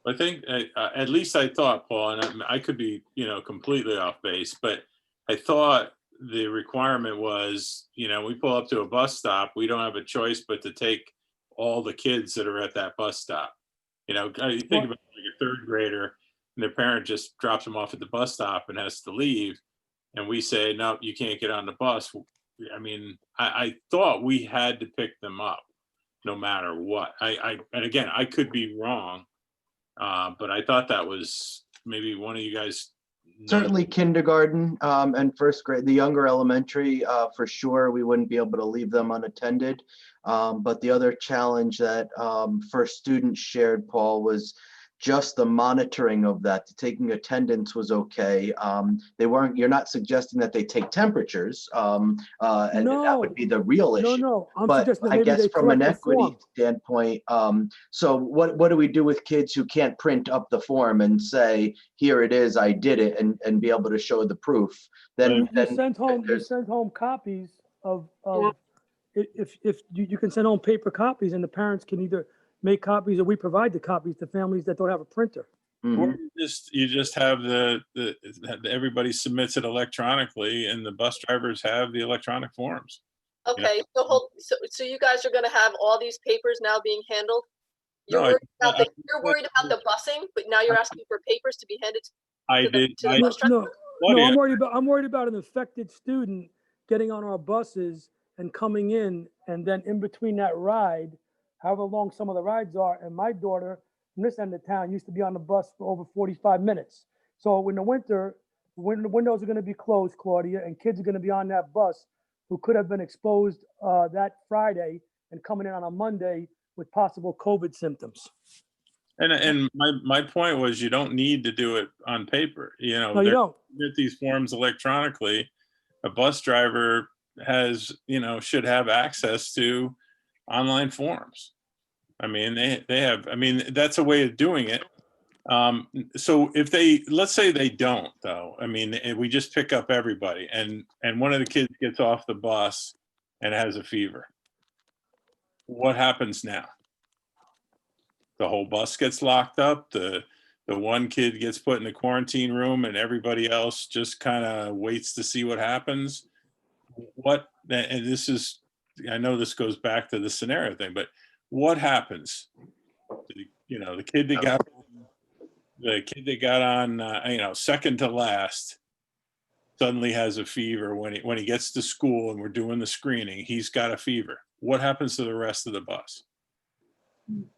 I think at least I thought, Paul, and I could be, completely off base, but I thought the requirement was, we pull up to a bus stop, we don't have a choice but to take all the kids that are at that bus stop. You think about like a 3rd grader and their parent just drops them off at the bus stop and has to leave. And we say, no, you can't get on the bus. I mean, I thought we had to pick them up no matter what. And again, I could be wrong. But I thought that was maybe one of you guys. Certainly kindergarten and 1st grade, the younger elementary, for sure, we wouldn't be able to leave them unattended. But the other challenge that first students shared, Paul, was just the monitoring of that. The taking attendance was okay. You're not suggesting that they take temperatures, and that would be the real issue. No, I'm but suggesting that I maybe guess they from an correct the equity form. standpoint, so what do we do with kids who can't print up the form and say, here it is, I did it, and be able to show the proof? Then you send home copies of if you can send home paper copies, and the parents can either make copies or we provide the copies to families that don't have a printer. Or you just have everybody submits it electronically, and the bus drivers have the electronic forms. Okay, so you guys are going to have all these papers now being handled? You're No, worried about you're worried about the busing, but now you're asking for papers to be handed I to did. to the bus driver? No, Claudia, I'm worried about an affected student getting on our buses and coming in, and then in between that ride, however long some of the rides are, and my daughter from this end of town used to be on the bus for over 45 minutes. So in the winter, when the windows are gonna be closed, Claudia, and kids are gonna be on that bus who could have been exposed that Friday and coming in on a Monday with possible COVID symptoms. and my point was, you don't need to do it on paper. You know, No, you don't. get these forms electronically. A bus driver has, should have access to online forms. I mean, they have. I mean, that's a way of doing it. So if let's say they don't, though. I mean, we just pick up everybody, and one of the kids gets off the bus and has a fever. What happens now? The whole bus gets locked up. The one kid gets put in the quarantine room, and everybody else just kind of waits to see what happens. And this is, I know this goes back to the scenario thing, but what happens? The kid that got on, second to last, suddenly has a fever when he gets to school and we're doing the screening. He's got a fever. What happens to the rest of the bus? I'm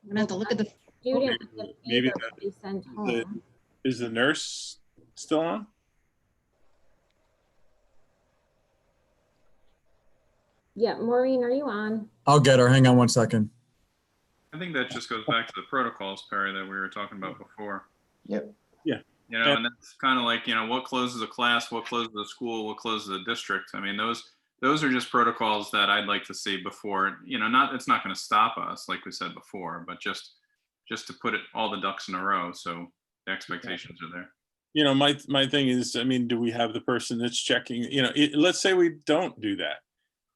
gonna have to look at the. Student with the Maybe fever will be sent home. Is the nurse still on? Yeah, Maureen, are you on? I'll get her. Hang on one second. I think that just goes back to the protocols, Perry, that we were talking about before. Yep. Yeah. And that's kind of like, what closes a class, what closes a school, what closes a district. I mean, those are just protocols that I'd like to see before, it's not going to stop us, like we said before, but just to put all the ducks in a row. So the expectations are there. My thing is, I mean, do we have the person that's checking, let's say we don't do that.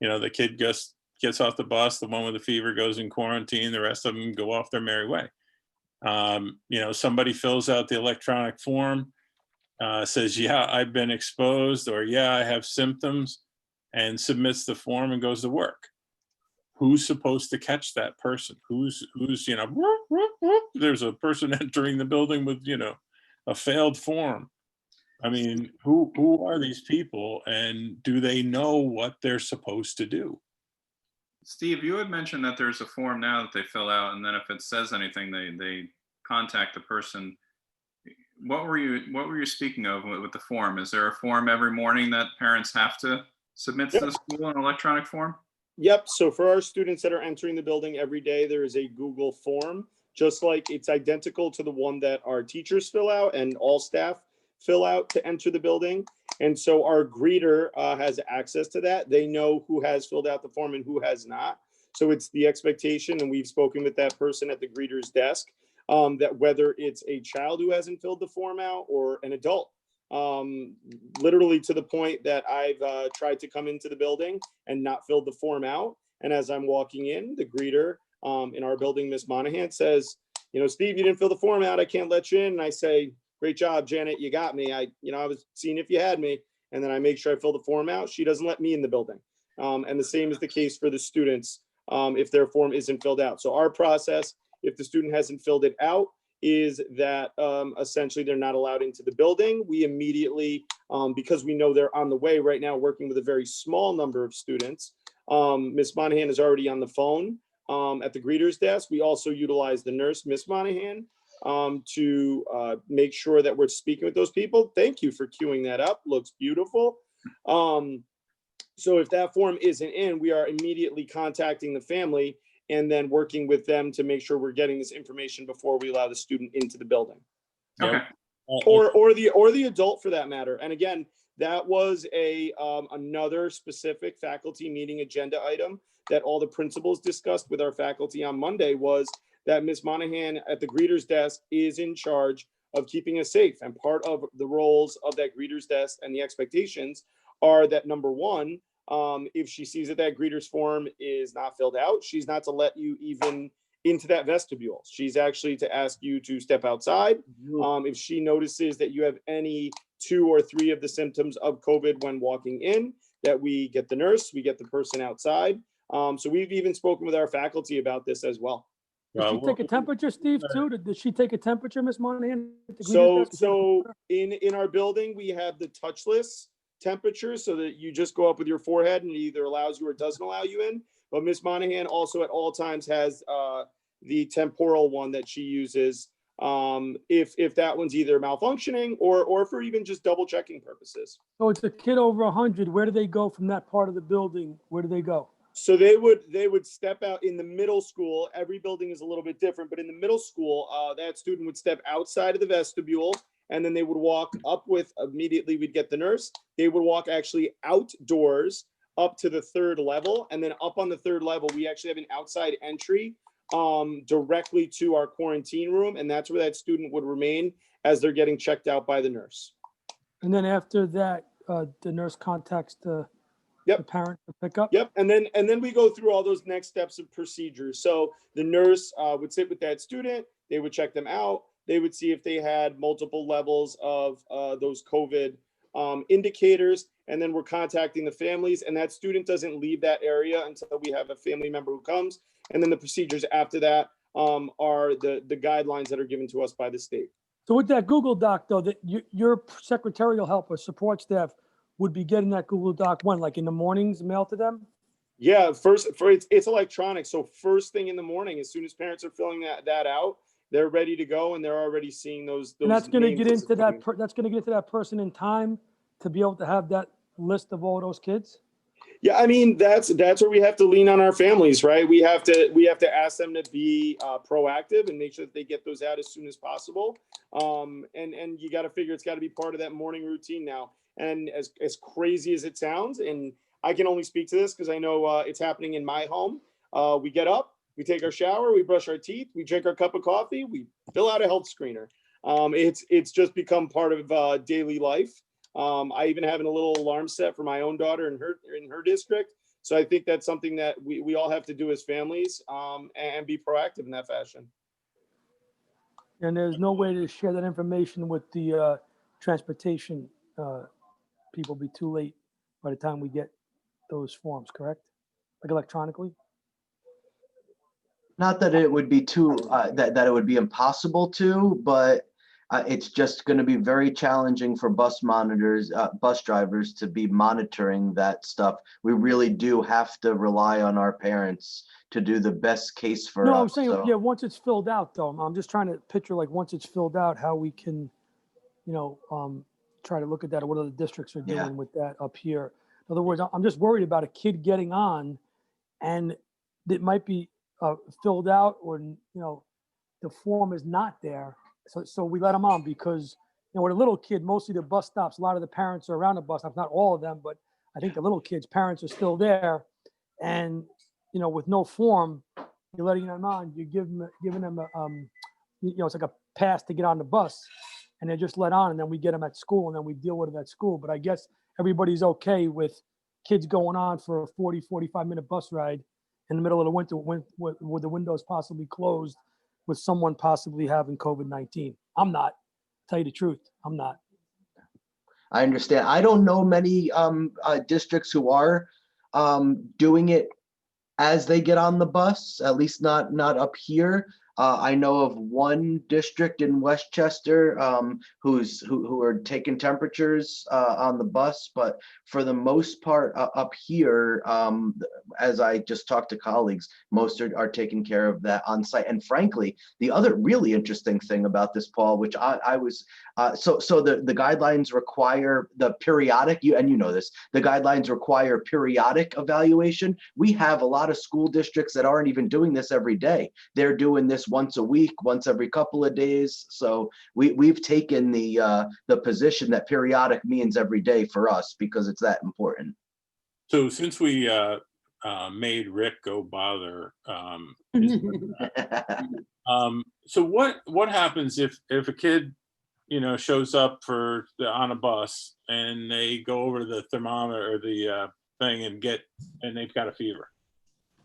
The kid gets off the bus, the one with the fever goes in quarantine, the rest of them go off their merry way. Somebody fills out the electronic form, says, yeah, I've been exposed, or yeah, I have symptoms, and submits the form and goes to work. Who's supposed to catch that person? Who's there's a person entering the building with, a failed form. I mean, who are these people, and do they know what they're supposed to do? Steve, you had mentioned that there's a form now that they fill out, and then if it says anything, they contact the person. What were you speaking of with the form? Is there a form every morning that parents have to submit to the school, an electronic form? Yep. So for our students that are entering the building every day, there is a Google form, just like it's identical to the one that our teachers fill out and all staff fill out to enter the building. And so our greeter has access to that. They know who has filled out the form and who has not. So it's the expectation, and we've spoken with that person at the greeter's desk, that whether it's a child who hasn't filled the form out or an adult, literally to the point that I've tried to come into the building and not filled the form out. And as I'm walking in, the greeter in our building, Miss Monahan, says, Steve, you didn't fill the form out. I can't let you in. And I say, great job, Janet. You got me. I was seeing if you had me. And then I make sure I fill the form out. She doesn't let me in the building. And the same is the case for the students if their form isn't filled out. So our process, if the student hasn't filled it out, is that essentially they're not allowed into the building. We immediately, because we know they're on the way right now, working with a very small number of students, Miss Monahan is already on the phone at the greeter's desk. We also utilize the nurse, Miss Monahan, to make sure that we're speaking with those people. Thank you for queuing that up. Looks beautiful. So if that form isn't in, we are immediately contacting the family and then working with them to make sure we're getting this information before we allow the student into the building. Okay. Or the adult for that matter. And again, that was another specific faculty meeting agenda item that all the principals discussed with our faculty on Monday, was that Ms. Monahan at the greeter's desk is in charge of keeping us safe. And part of the roles of that greeter's desk and the expectations are that, number one, if she sees that greeter's form is not filled out, she's not to let you even into that vestibule. She's actually to ask you to step outside. If she notices that you have any 2 or 3 of the symptoms of COVID when walking in, that we get the nurse, we get the person outside. So we've even spoken with our faculty about this as well. Did she take a temperature, Steve, too? Did she take a temperature, Miss Monahan? So in our building, we have the touchless temperature so that you just go up with your forehead and it either allows you or doesn't allow you in. But Miss Monahan also at all times has the temporal one that she uses if that one's either malfunctioning or for even just double checking purposes. So it's a kid over 100. Where do they go from that part of the building? Where do they go? So they would step out in the middle school. Every building is a little bit different, but in the middle school, that student would step outside of the vestibule, and then they would walk up with, immediately we'd get the nurse. They would walk actually outdoors up to the 3rd level, and then up on the 3rd level, we actually have an outside entry directly to our quarantine room, and that's where that student would remain as they're getting checked out by the nurse. And then after that, the nurse contacts the parent to pick up? Yep, and then we go through all those next steps of procedures. So the nurse would sit with that student, they would check them out, they would see if they had multiple levels of those COVID indicators, and then we're contacting the families, and that student doesn't leave that area until we have a family member who comes. And then the procedures after that are the guidelines that are given to us by the state. So with that Google Doc, though, that your secretarial help or support staff would be getting that Google Doc when, like in the mornings, mailed to them? Yeah, it's electronic. So first thing in the morning, as soon as parents are filling that out, they're ready to go and they're already seeing those. And that's going to get into that. That's going to get to that person in time to be able to have that list of all those kids. Yeah, I mean that's where we have to lean on our families, right? We have to ask them to be proactive and make sure that they get those out as soon as possible. And you got to figure it's got to be part of that morning routine now. And as crazy as it sounds, and I can only speak to this because I know it's happening in my home. We get up, we take our shower, we brush our teeth, we drink our cup of coffee, we fill out a health screener. It's just become part of daily life. I even have a little alarm set for my own daughter in her district. So I think that's something that we all have to do as families and be proactive in that fashion. And there's no way to share that information with the transportation people. Be too late by the time we get those forms, correct? Like electronically? Not that it would be that it would be impossible to, but it's just going to be very challenging for bus drivers to be monitoring that stuff. We really do have to rely on our parents to do the best case for us. No, I'm saying, yeah, once it's filled out though, I'm just trying to picture like once it's filled out, how we can, try to look at that or what other districts are doing with that up here. In other words, I'm just worried about a kid getting on and it might be filled out or, the form is not there. So we let them on because, with a little kid, mostly the bus stops, a lot of the parents are around the bus stops, not all of them, but I think the little kids' parents are still there. And, with no form, you're letting them on, you're giving them it's like a pass to get on the bus and they're just let on and then we get them at school and then we deal with them at school. But I guess everybody's okay with kids going on for a 40, 45-minute bus ride in the middle of the winter with the windows possibly closed with someone possibly having COVID-19. I'm not, tell you the truth, I'm not. I understand. I don't know many districts who are doing it as they get on the bus, at least not up here. I know of one district in Westchester who are taking temperatures on the bus, but for the most part up here, as I just talked to colleagues, most are taking care of that on site. And frankly, the other really interesting thing about this, Paul, which I was, so the guidelines require the periodic, and you know this, the guidelines require periodic evaluation. We have a lot of school districts that aren't even doing this every day. They're doing this once a week, once every couple of days. So we've taken the position that periodic means every day for us because it's that important. So since we made Rick go bother, so what happens if a kid shows up on a bus and they go over to the thermometer or the thing and they've got a fever?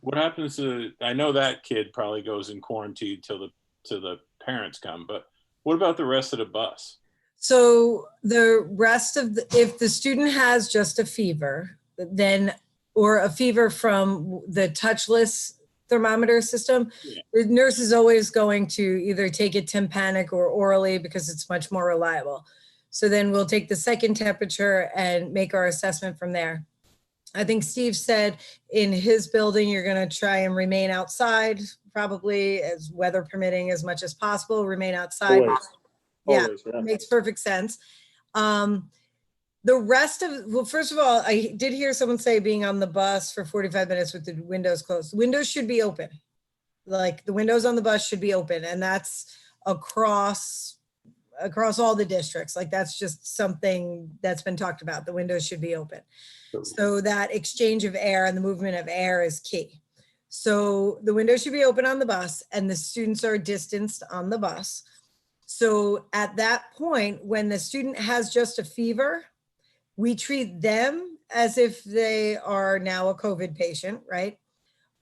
What happens to, I know that kid probably goes in quarantine till the parents come, but what about the rest of the bus? So the rest of if the student has just a fever, then, or a fever from the touchless thermometer system, the nurse is always going to either take it tympanic or orally because it's much more reliable. So then we'll take the second temperature and make our assessment from there. I think Steve said in his building, you're going to try and remain outside, probably as weather permitting as much as possible, remain outside. Always. Yeah, Always, yeah. makes perfect sense. The rest of, well, first of all, I did hear someone say being on the bus for 45 minutes with the windows closed. Windows should be open. Like the windows on the bus should be open, and that's across all the districts. Like that's just something that's been talked about. The windows should be open. So that exchange of air and the movement of air is key. So the windows should be open on the bus and the students are distanced on the bus. So at that point, when the student has just a fever, we treat them as if they are now a COVID patient, right?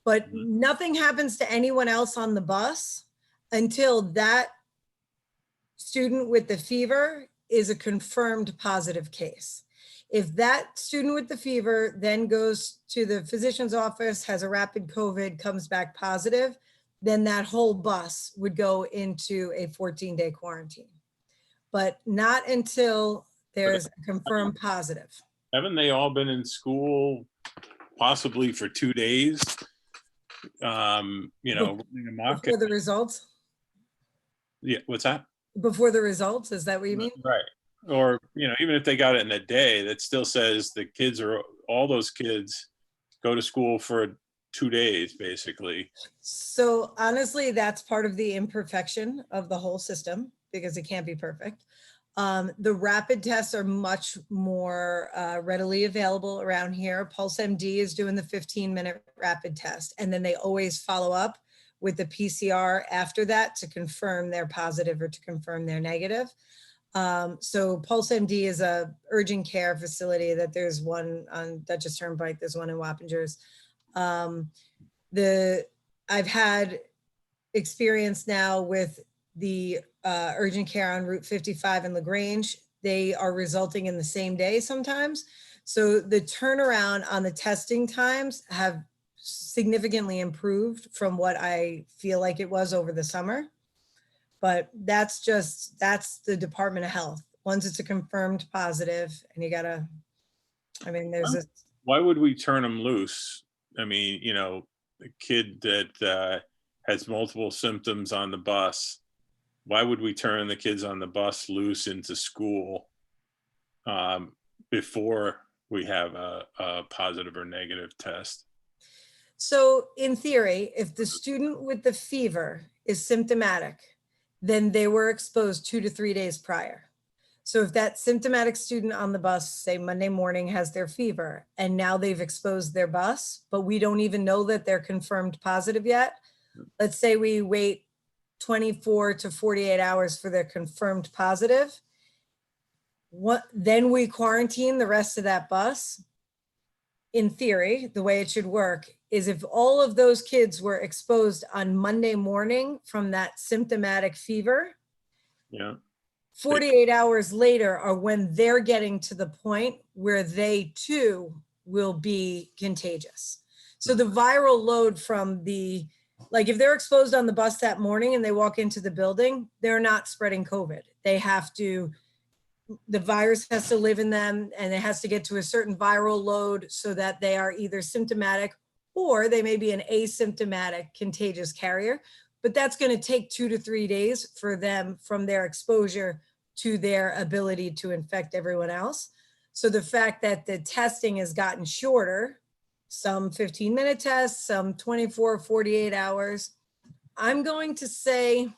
But nothing happens to anyone else on the bus until that student with the fever is a confirmed positive case. If that student with the fever then goes to the physician's office, has a rapid COVID, comes back positive, then that whole bus would go into a 14-day quarantine. But not until there's a confirmed positive. Haven't they all been in school possibly for 2 days? You know, running a mock. Before the results? Yeah, what's that? Before the results, is that what you mean? Right. Or, you know, even if they got it in a day, that still says the kids are, all those kids go to school for 2 days, basically. So honestly, that's part of the imperfection of the whole system because it can't be perfect. The rapid tests are much more readily available around here. Pulse MD is doing the 15-minute rapid test, and then they always follow up with the PCR after that to confirm they're positive or to confirm they're negative. So Pulse MD is a urgent care facility that there's one on Dutchess Turnpike, there's one in Wappingers. I've had experience now with the urgent care on Route 55 in LaGrange. They are resulting in the same day sometimes. So the turnaround on the testing times have significantly improved from what I feel like it was over the summer. But that's the Department of Health. Once it's a confirmed positive and you gotta, I mean, there's a. Why would we turn them loose? I mean, you know, a kid that has multiple symptoms on the bus, why would we turn the kids on the bus loose into school before we have a positive or negative test? So in theory, if the student with the fever is symptomatic, then they were exposed 2 to 3 days prior. So if that symptomatic student on the bus, say Monday morning, has their fever and now they've exposed their bus, but we don't even know that they're confirmed positive yet. Let's say we wait 24 to 48 hours for their confirmed positive. Then we quarantine the rest of that bus. In theory, the way it should work is if all of those kids were exposed on Monday morning from that symptomatic fever, yeah, 48 hours later are when they're getting to the point where they too will be contagious. So the viral load from like if they're exposed on the bus that morning and they walk into the building, they're not spreading COVID. The virus has to live in them and it has to get to a certain viral load so that they are either symptomatic or they may be an asymptomatic contagious carrier. But that's going to take 2 to 3 days for them from their exposure to their ability to infect everyone else. So the fact that the testing has gotten shorter, some 15-minute tests, some 24, 48 hours, I'm going to say,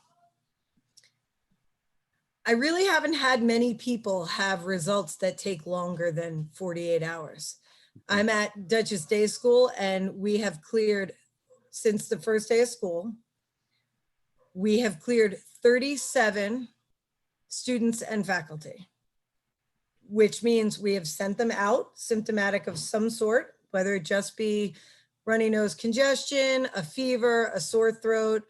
I really haven't had many people have results that take longer than 48 hours. I'm at Dutchess Day School and we have cleared, since the first day of school, we have cleared 37 students and faculty, which means we have sent them out symptomatic of some sort, whether it just be runny nose congestion, a fever, a sore throat.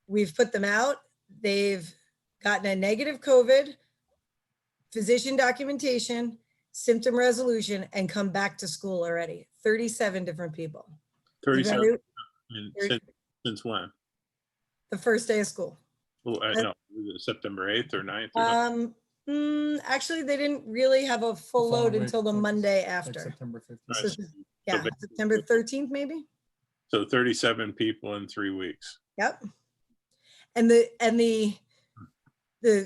We've put them out. They've gotten a negative COVID. physician documentation, symptom resolution, and come back to school already. 37 different people. 37. Thirty- Since when? The first day of school. Well, no, September 8th or 9th? Or something? Actually, they didn't really have a full load until the Monday after. September 15th. Right. So, yeah, September 13th, maybe. So 37 people in 3 weeks. Yep. And the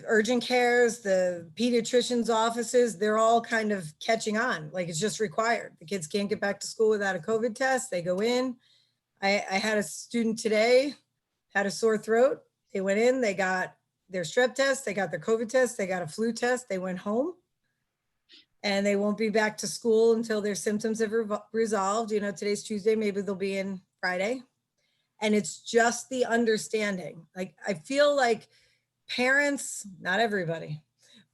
urgent cares, the pediatricians' offices, they're all kind of catching on. Like it's just required. The kids can't get back to school without a COVID test. They go in. I had a student today, had a sore throat. They went in, they got their strep test, they got their COVID test, they got a flu test, they went home. And they won't be back to school until their symptoms have resolved. You know, today's Tuesday, maybe they'll be in Friday. And it's just the understanding. Like, I feel like parents, not everybody,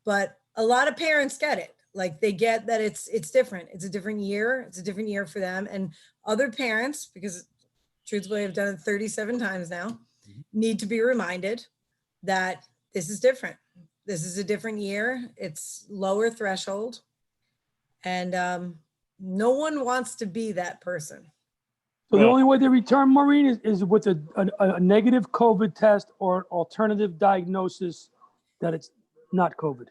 but a lot of parents get it. Like they get that it's different. It's a different year. It's a different year for them. And other parents, because truthfully, I've done it 37 times now, need to be reminded that this is different. This is a different year. It's lower threshold. And no one wants to be that person. So the only way they return, Maureen, is with a negative COVID test or an alternative diagnosis that it's not COVID.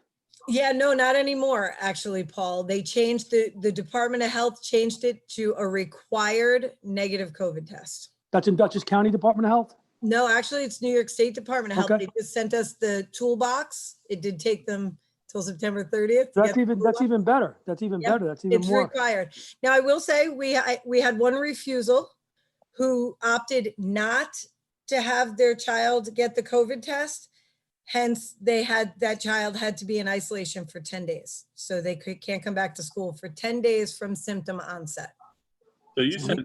Yeah, no, not anymore, actually, Paul. They changed the Department of Health changed it to a required negative COVID test. That's in Dutchess County Department of Health? No, actually, it's New York State Department of Health. Okay. They just sent us the toolbox. It did take them till September 30th. That's even better. That's even better. That's even It's more. required. Now, I will say we had one refusal who opted not to have their child get the COVID test. Hence, that child had to be in isolation for 10 days. So they can't come back to school for 10 days from symptom onset. So you said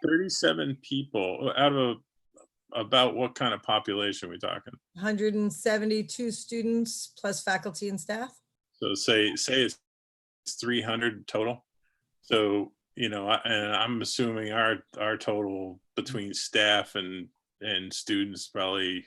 37 people out of about what kind of population are we talking? 172 students plus faculty and staff. So say it's 300 total. So, you know, and I'm assuming our total between staff and students probably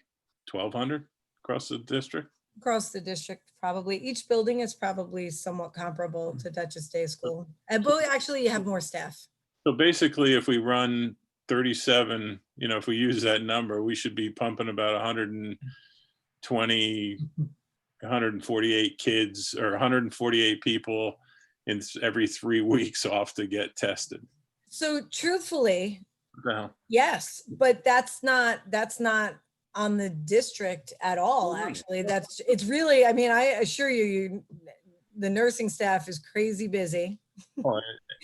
1,200 across the district. Across the district, probably. Each building is probably somewhat comparable to Dutchess Day School. But actually, you have more staff. So basically, if we run 37, you know, if we use that number, we should be pumping about 148 kids or 148 people in every 3 weeks off to get tested. So truthfully, Wow. yes, but that's not on the district at all, actually. It's really, I mean, I assure you, the nursing staff is crazy busy.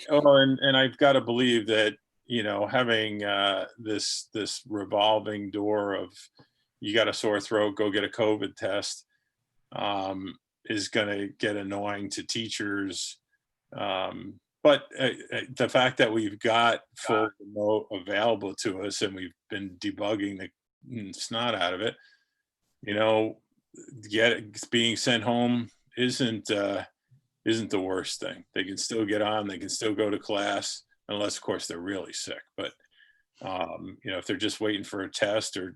And I've got to believe that, you know, having this revolving door of you got a sore throat, go get a COVID test, is going to get annoying to teachers. But the fact that we've got full remote available to us and we've been debugging the snot out of it, you know, being sent home isn't the worst thing. They can still get on, they can still go to class, unless of course they're really sick. But you know, if they're just waiting for a test or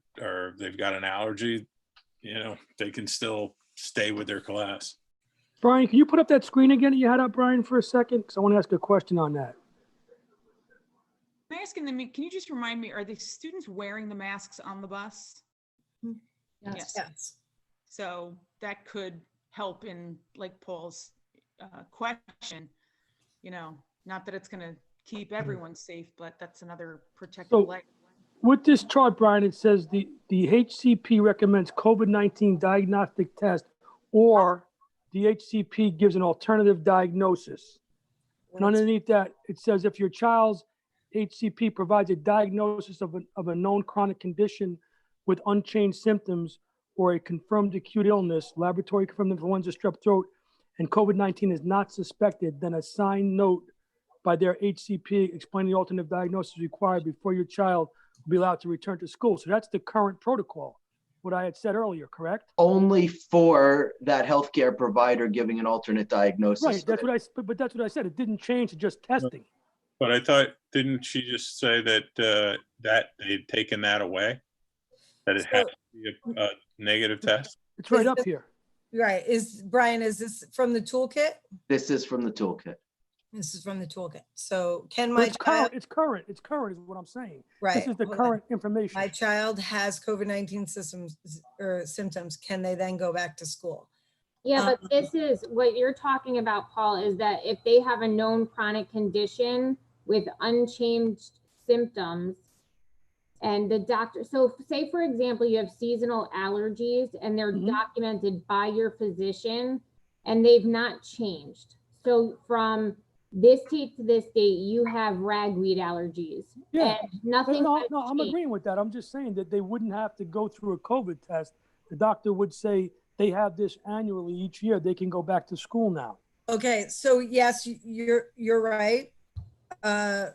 they've got an allergy, you know, they can still stay with their class. Brian, can you put up that screen again that you had up, Brian, for a second? Because I want to ask a question on that. Can I ask them, can you just remind me, are the students wearing the masks on the bus? Yes. So that could help in, like Paul's question, you know, not that it's going to keep everyone safe, but that's another protective layer. With this chart, Brian, it says the HCP recommends COVID-19 diagnostic test, or the HCP gives an alternative diagnosis. And underneath that, it says if your child's HCP provides a diagnosis of a known chronic condition with unchanged symptoms or a confirmed acute illness, laboratory confirmed influenza, strep throat, and COVID-19 is not suspected, then a signed note by their HCP explaining the alternative diagnosis required before your child will be allowed to return to school. So that's the current protocol, what I had said earlier, correct? Only for that healthcare provider giving an alternate diagnosis. Right, that's what that's what I said. It didn't change to just testing. But I thought, didn't she just say that that they'd taken that away? That it had to be a negative test? It's right up here. right, Brian, is this from the toolkit? This is from the toolkit. This is from the toolkit. So can But my it's child, current is what I'm saying. right? This is the hold on. current information. My child has COVID-19 symptoms. Can they then go back to school? Yeah, but this is what you're talking about, Paul, is that if they have a known chronic condition with unchanged symptoms and the doctor, so say for example, you have seasonal allergies and they're documented by your physician and they've not changed. So from this date to this date, you have ragweed allergies. Yeah. And nothing No, has I'm changed. agreeing with that. I'm just saying that they wouldn't have to go through a COVID test. The doctor would say they have this annually each year. They can go back to school now. Okay, so yes, you're right. I've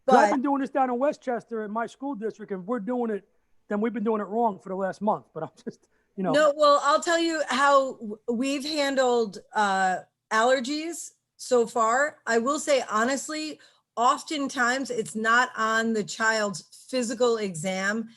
But been doing this down in Westchester in my school district, and we've been doing it wrong for the last month. But I'm just, no, well, I'll tell you how we've handled allergies so far. I will say honestly, oftentimes it's not on the child's physical exam,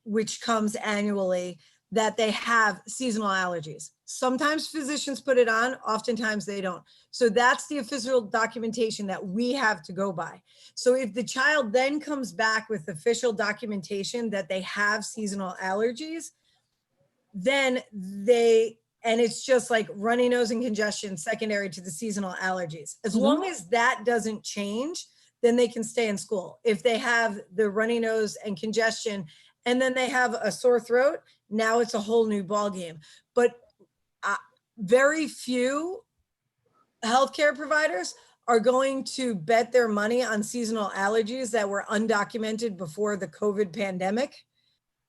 which comes annually, that they have seasonal allergies. Sometimes physicians put it on, oftentimes they don't. So that's the official documentation that we have to go by. So if the child then comes back with official documentation that they have seasonal allergies, then and it's just like runny nose and congestion secondary to the seasonal allergies. As long as that doesn't change, then they can stay in school. If they have the runny nose and congestion, and then they have a sore throat, now it's a whole new ballgame. But very few healthcare providers are going to bet their money on seasonal allergies that were undocumented before the COVID pandemic.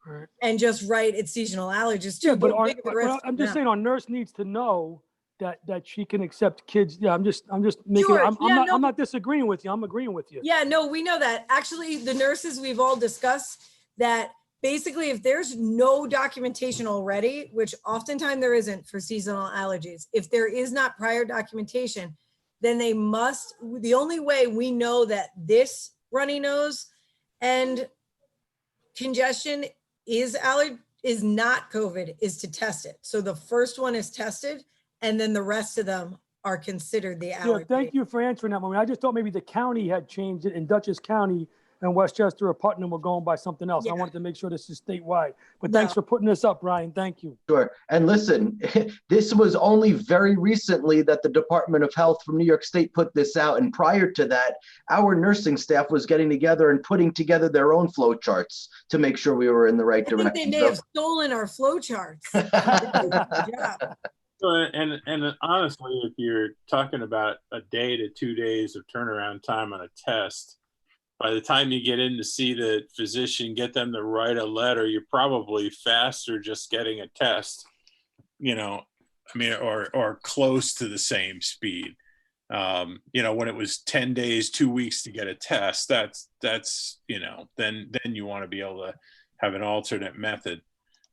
Right. And just write it's seasonal allergies too. Yeah, but I'm I'm just saying our nurse needs to know that she can accept kids. Yeah, I'm just making. George, I'm not disagreeing with you. I'm agreeing with you. Yeah, no, we know that. Actually, the nurses, we've all discussed that basically if there's no documentation already, which oftentimes there isn't for seasonal allergies, if there is not prior documentation, then they must, the only way we know that this runny nose and congestion is not COVID is to test it. So the first one is tested and then the rest of them are considered the allergy. Yeah, thank you for answering that one. I just thought maybe the county had changed it, and Dutchess County and Westchester or Putnam were going by something else. I wanted to make sure this is statewide. But thanks for putting this up, Brian. Thank you. Sure. And listen, this was only very recently that the Department of Health from New York State put this out. And prior to that, our nursing staff was getting together and putting together their own flow charts to make sure we were in the right direction. I think they may have stolen our flow charts. And honestly, if you're talking about a day to 2 days of turnaround time on a test, by the time you get in to see the physician, get them to write a letter, you're probably faster just getting a test, or close to the same speed. When it was 10 days, 2 weeks to get a test, that's then you want to be able to have an alternate method.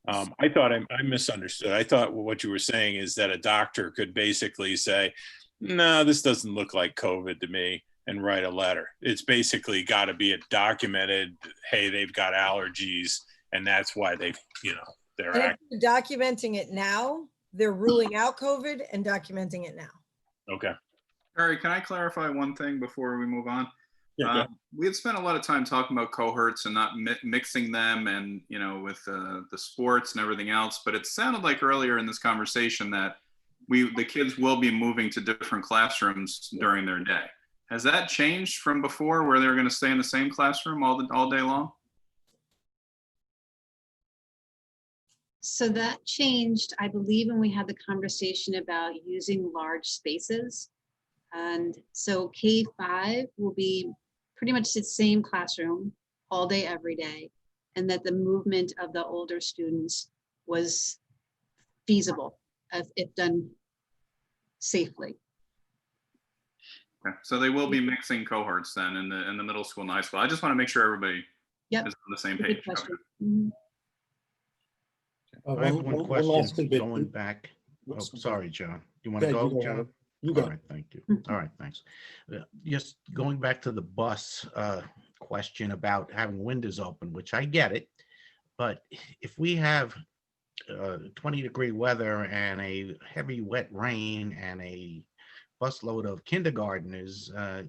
I thought I misunderstood. I thought what you were saying is that a doctor could basically say, no, this doesn't look like COVID to me, and write a letter. It's basically got to be a documented, hey, they've got allergies, and that's why they're documenting it now. They're ruling out COVID and documenting it now. Okay. Barry, can I clarify one thing before we move on? Yeah, we had spent a lot of time talking about cohorts and not mixing them and, with the sports and everything else, but it sounded like earlier in this conversation that the kids will be moving to different classrooms during their day. Has that changed from before where they were going to stay in the same classroom all day long? So that changed, I believe, when we had the conversation about using large spaces. And so K-5 will be pretty much the same classroom all day, every day, and that the movement of the older students was feasible if done safely. Okay. So they will be mixing cohorts then in the middle school and high school. I just want to make sure everybody is on the same page. Okay. I have one question going back. Oh, sorry, John. You want to go, John? You go. All right, thank you. All right, thanks. Just going back to the bus question about having windows open, which I get it, but if we have 20-degree weather and a heavy wet rain and a busload of kindergartners, I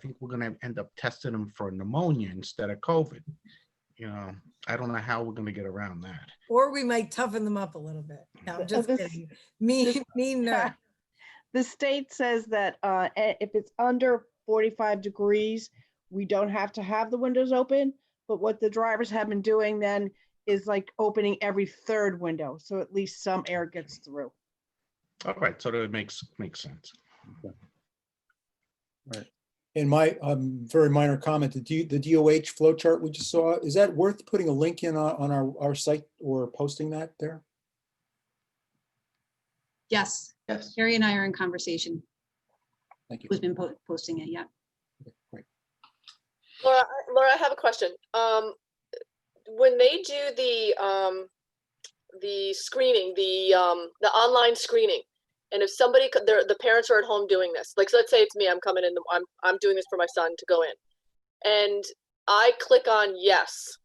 think we're going to end up testing them for pneumonia instead of COVID. I don't know how we're going to get around that. Or we might toughen them up a little bit. No, I'm just kidding. Mean nerd. The state says that if it's under 45 degrees, we don't have to have the windows open. But what the drivers have been doing then is like opening every third window, so at least some air gets through. All right, so that makes sense. Right. In my very minor comment, the DOH flow chart we just saw, is that worth putting a link in on our site or posting that there? Yes. Yes. Carrie and I are in conversation. Thank you. Who's been posting it, yeah. Laura, I have a question. When they do the screening, the online screening, and if somebody, the parents are at home doing this, like, so let's say it's me, I'm coming in, I'm doing this for my son to go in, and I click on yes,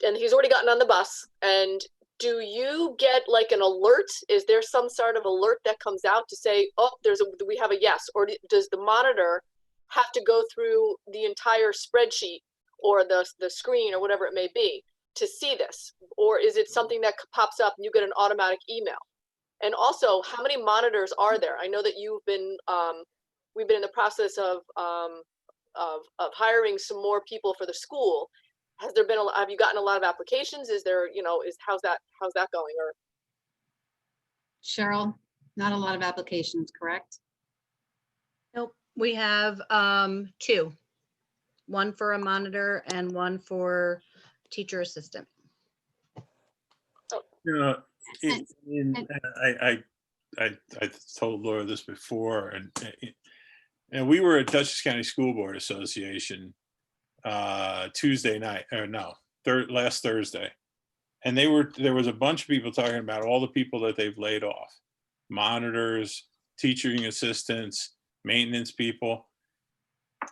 and he's already gotten on the bus, and do you get like an alert? Is there some sort of alert that comes out to say, oh, we have a yes, or does the monitor have to go through the entire spreadsheet or the screen or whatever it may be to see this? Or is it something that pops up and you get an automatic email? And also, how many monitors are there? I know that we've been in the process of hiring some more people for the school. Has there been have you gotten a lot of applications? Is there, how's that going? Or Cheryl, not a lot of applications, correct? Nope, we have 2. One for a monitor and one for teacher assistant. I told Laura this before, and we were at Dutchess County School Board Association Tuesday night, or no, last Thursday, and there was a bunch of people talking about all the people that they've laid off: monitors, teaching assistants, maintenance people.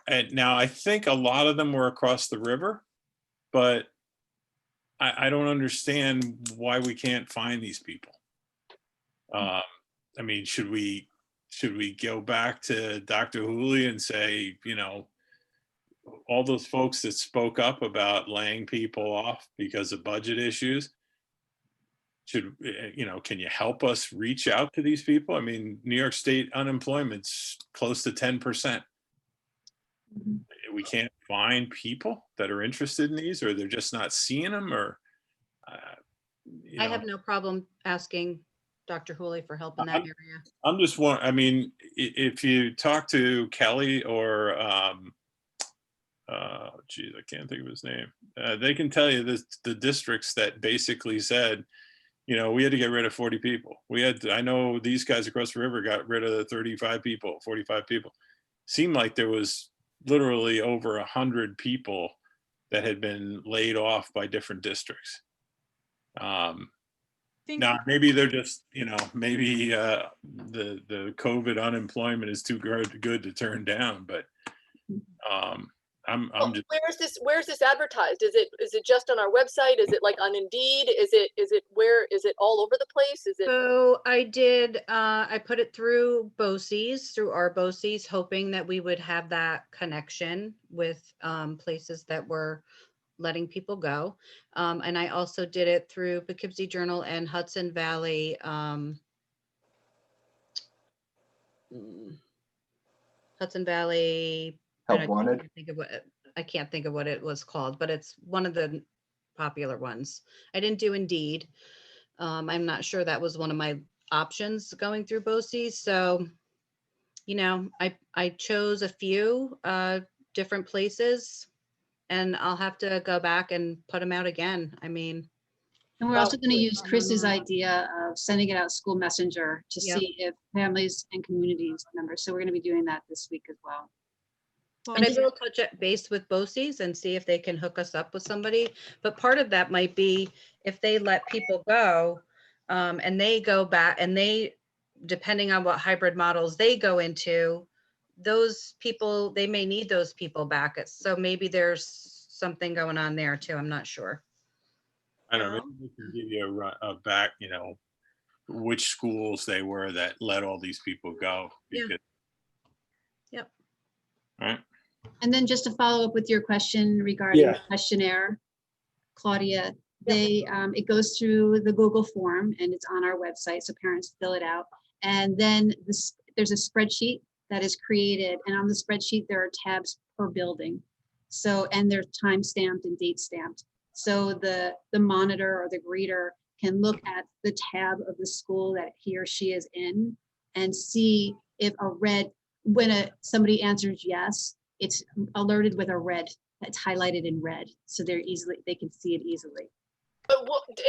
And now I think a lot of them were across the river, but I don't understand why we can't find these people. I mean, should we go back to Dr. Hooley and say, all those folks that spoke up about laying people off because of budget issues, can you help us reach out to these people? I mean, New York State unemployment's close to 10%. We can't find people that are interested in these, or they're just not seeing them, or I have no problem asking Dr. Hooley for help in that area. I'm just I mean, if you talk to Kelly or geez, I can't think of his name. They can tell you the districts that basically said, we had to get rid of 40 people. I know these guys across the river got rid of 35 people, 45 people. Seemed like there was literally over 100 people that had been laid off by different districts. Now maybe they're just, maybe the COVID unemployment is too good to turn down, but I'm just. Where's this advertised? Is it just on our website? Is it like on Indeed? Is it all over the place? Is it? So I put it through Boces, through our Boces, hoping that we would have that connection with places that were letting people go. And I also did it through Poughkeepsie Journal and Hudson Valley. Hudson Valley. Help Wanted. I can't think of what it was called, but it's one of the popular ones. I didn't do Indeed. I'm not sure that was one of my options going through Boces. So, I chose a few different places, and I'll have to go back and put them out again. I mean. And we're also going to use Chris's idea of sending it out school messenger to Yep. see if families and communities members. So we're going to be doing that this week as well. And maybe we'll touch base with Boces and see if they can hook us up with somebody. But part of that might be if they let people go and they go back and depending on what hybrid models they go into, those people, they may need those people back. So maybe there's something going on there too. I'm not sure. I don't know, maybe we can give you a back, which schools they were that let all these people go. Yeah. because- Yep. All right. And then just to follow up with your question regarding Yeah. the questionnaire, Claudia, it goes through the Google form and it's on our website, so parents fill it out. And then there's a spreadsheet that is created, and on the spreadsheet there are tabs per building. So, and they're time stamped and date stamped. So the monitor or the greeter can look at the tab of the school that he or she is in and see if when somebody answers yes, it's alerted with a red, that's highlighted in red. So they can see it easily. But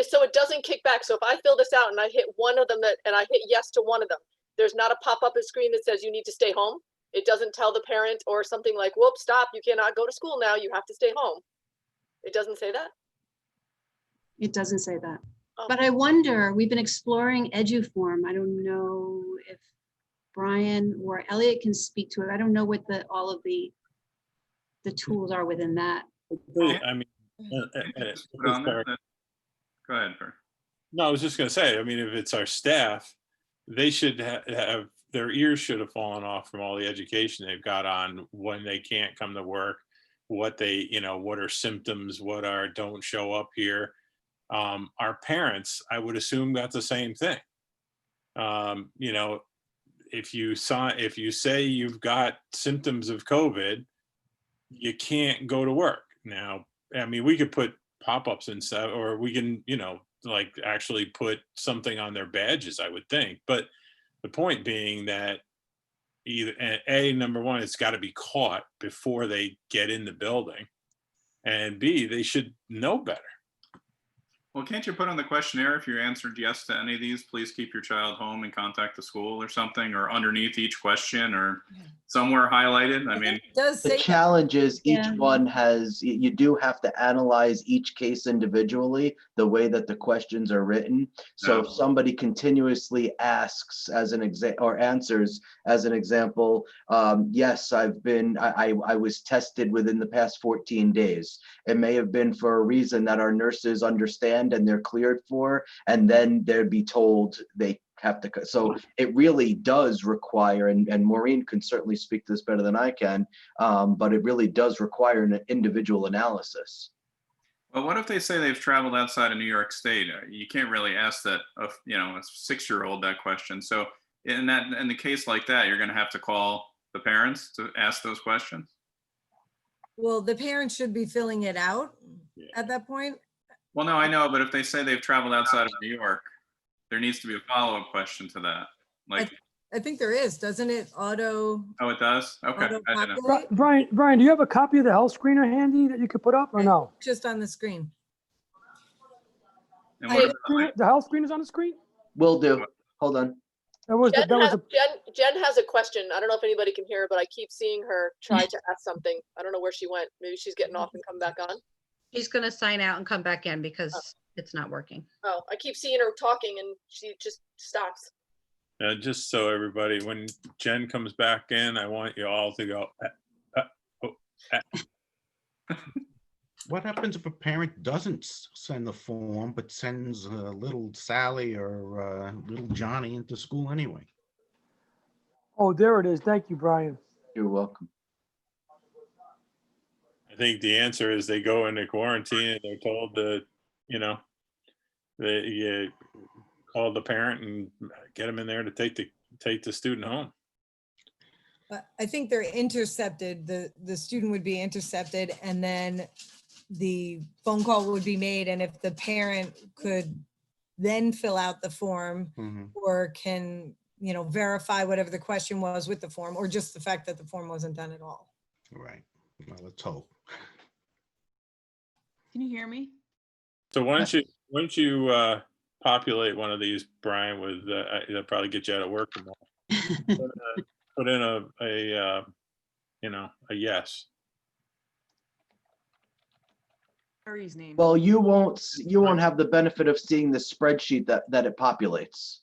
so it doesn't kick back. So if I fill this out and I hit one of them and I hit yes to one of them, there's not a pop-up screen that says you need to stay home. It doesn't tell the parent or something like, whoops, stop, you cannot go to school now, you have to stay home. It doesn't say that? It doesn't say that. Oh. But I wonder, we've been exploring EduForm. I don't know if Brian or Elliot can speak to it. I don't know what all of the tools are within that. I mean, Put on there, go ahead, Bert. no, I was just going to say, I mean, if it's our staff, they should have, their ears should have fallen off from all the education they've got on when they can't come to work, what what are symptoms, what are don't show up here. Our parents, I would assume, got the same thing. If you say you've got symptoms of COVID, you can't go to work. Now, I mean, we could put pop-ups and stuff, or we can, like actually put something on their badges, I would think. But the point being that number one, it's got to be caught before they get in the building. And B, they should know better. Well, can't you put on the questionnaire, if you answered yes to any of these, please keep your child home and contact the school or something, or underneath each question or somewhere highlighted? I mean, Does The say challenge is each Yeah. one has, you do have to analyze each case individually, the way that the questions are written. So if somebody continuously asks as an example, or answers as an example, yes, I was tested within the past 14 days. It may have been for a reason that our nurses understand and they're cleared for, and then they'd be told they have to. So it really does require, and Maureen can certainly speak to this better than I can, but it really does require an individual analysis. well, what if they say they've traveled outside of New York State? You can't really ask that of, a 6-year-old that question. So in the case like that, you're going to have to call the parents to ask those questions. well, the parents should be filling it out at that point. Well, no, I know, but if they say they've traveled outside of New York, there needs to be a follow-up question to that. Like, I think there is, doesn't it? oh, it does? Okay. I didn't know. Auto-populate? Brian, do you have a copy of the health screener handy that you could put up or no? Just on the screen. And what about, The health screener's on the screen? Will do. Hold on. Jen has a question. I don't know if anybody can hear her, but I keep seeing her try to ask something. I don't know where she went. Maybe she's getting off and come back on. She's going to sign out and come back in because it's not working. Oh, I keep seeing her talking and she just stops. Just so everybody, when Jen comes back in, I want you all to go. What happens if a parent doesn't send the form, but sends little Sally or little Johnny into school anyway? Oh, there it is. Thank you, Brian. You're welcome. I think the answer is they go into quarantine and they're told to, they call the parent and get them in there to take the student home. I think they're intercepted. The student would be intercepted, and then the phone call would be made. And if the parent could then fill out the form, or can, verify whatever the question was with the form, or just the fact that the form wasn't done at all. Right. Well, let's hope. Can you hear me? So why don't you populate one of these, Brian, with that'll probably get you out of work tomorrow. Put in a yes. Harry's name. Well, you won't have the benefit of seeing the spreadsheet that it populates.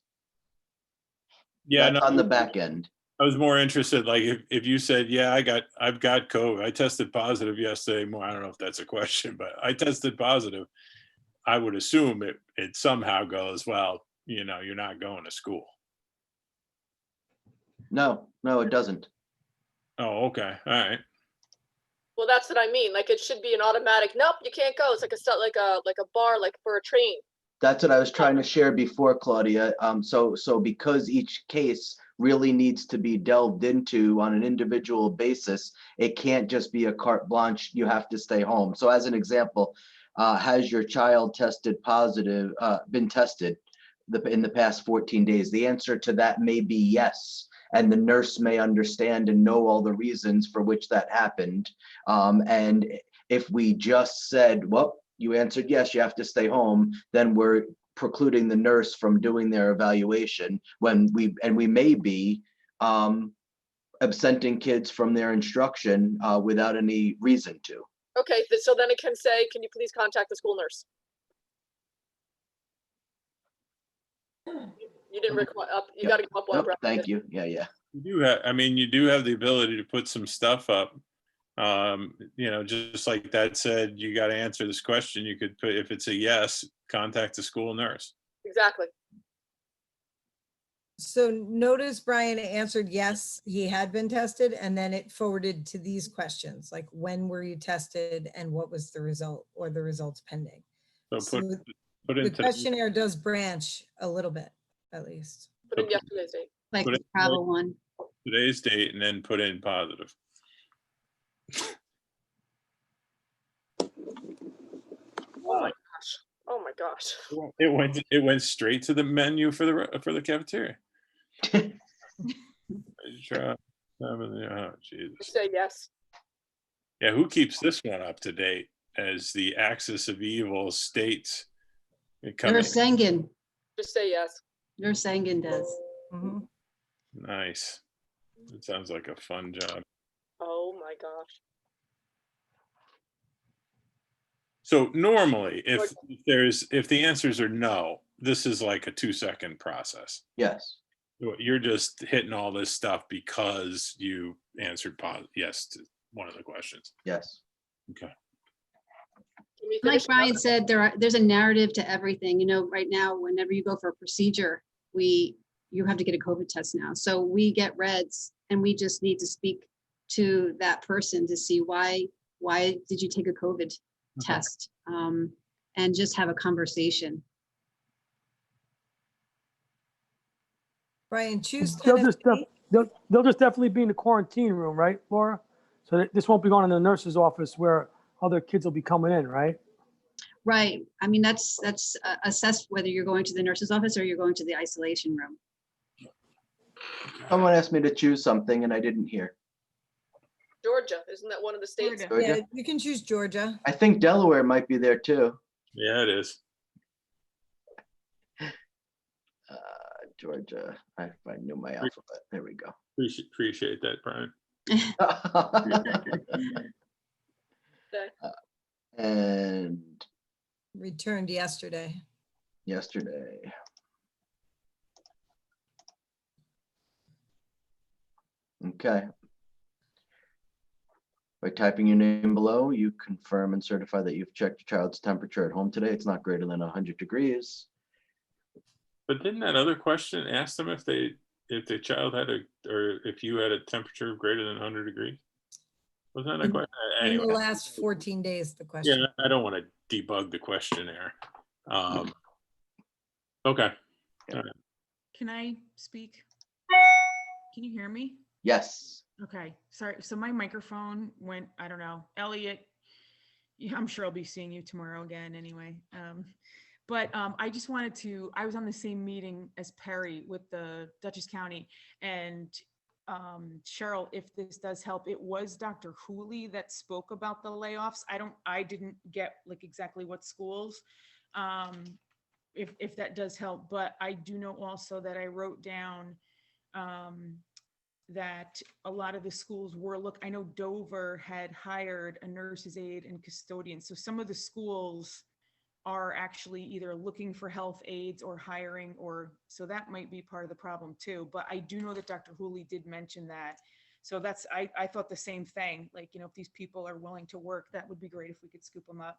Yeah, That's on the back end. I was more interested, like if you said, yeah, I've got COVID. I tested positive yesterday. I don't know if that's a question, but I tested positive. I would assume it somehow goes, well, you know, you're not going to school. No, it doesn't. Oh, okay, all right. Well, that's what I mean. Like, it should be an automatic, nope, you can't go. It's like a bar, like for a train. That's what I was trying to share before, Claudia. So because each case really needs to be delved into on an individual basis, it can't just be a carte blanche, you have to stay home. So as an example, has your child been tested in the past 14 days? The answer to that may be yes. And the nurse may understand and know all the reasons for which that happened. And if we just said, well, you answered yes, you have to stay home, then we're precluding the nurse from doing their evaluation when we may be absenting kids from their instruction without any reason to. Okay, so then it can say, can you please contact the school nurse? You didn't require up, you gotta go up one. Nope, thank you. Yeah. You do have, I mean, you do have the ability to put some stuff up. You know, just like that said, you got to answer this question. You could put, if it's a yes, contact the school nurse. Exactly. So notice Brian answered yes, he had been tested, and then it forwarded to these questions, like when were you tested and what was the result or the results pending. So put The into questionnaire does branch a little bit, at least. Put in yesterday's date. Like put the in travel one. today's date and then put in positive. Oh my gosh. Oh my gosh. It went straight to the menu for the cafeteria. Oh, Jesus. Say yes. Yeah, who keeps this one up to date as the axis of evil states coming? Nurse Just say yes. Sangan does. Nice. It sounds like a fun job. Oh my gosh. So normally, if the answers are no, this is like a 2-second process. Yes. You're just hitting all this stuff because you answered yes to one of the questions. Yes. Okay. Like Brian said, there's a narrative to everything. You know, right now, whenever you go for a procedure, you have to get a COVID test now. So we get reds, and we just need to speak to that person to see why did you take a COVID test, and just have a conversation. Brian, choose. They'll just definitely be in the quarantine room, right, Laura? So this won't be going in the nurse's office where other kids will be coming in, right? Right. I mean, that's assessed whether you're going to the nurse's office or you're going to the isolation room. Someone asked me to choose something and I didn't hear. Georgia, isn't that one of the states? Georgia? Yeah, you can choose Georgia. I think Delaware might be there too. Yeah, it is. Georgia. I knew my alphabet. There we go. Appreciate that, Brian. And returned yesterday. Okay. By typing your name below, you confirm and certify that you've checked your child's temperature at home today. It's not greater than 100 degrees. But didn't that other question ask them if the child had or if you had a temperature greater than 100 degrees? Wasn't that a question? Anyway. In the last 14 days, the question. Yeah, I don't want to debug the questionnaire. Okay. All right. Can I speak? Can you hear me? Yes. Okay, sorry. So my microphone went, I don't know. Elliot, I'm sure I'll be seeing you tomorrow again anyway. But I just wanted to, I was on the same meeting as Perry with the Dutchess County, and Cheryl, if this does help, it was Dr. Hooley that spoke about the layoffs. I didn't get like exactly what schools, if that does help, but I do know also that I wrote down that a lot of the schools were I know Dover had hired a nurse's aide and custodian. So some of the schools are actually either looking for health aides or hiring, so that might be part of the problem too. But I do know that Dr. Hooley did mention that. So I thought the same thing, like, if these people are willing to work, that would be great if we could scoop them up.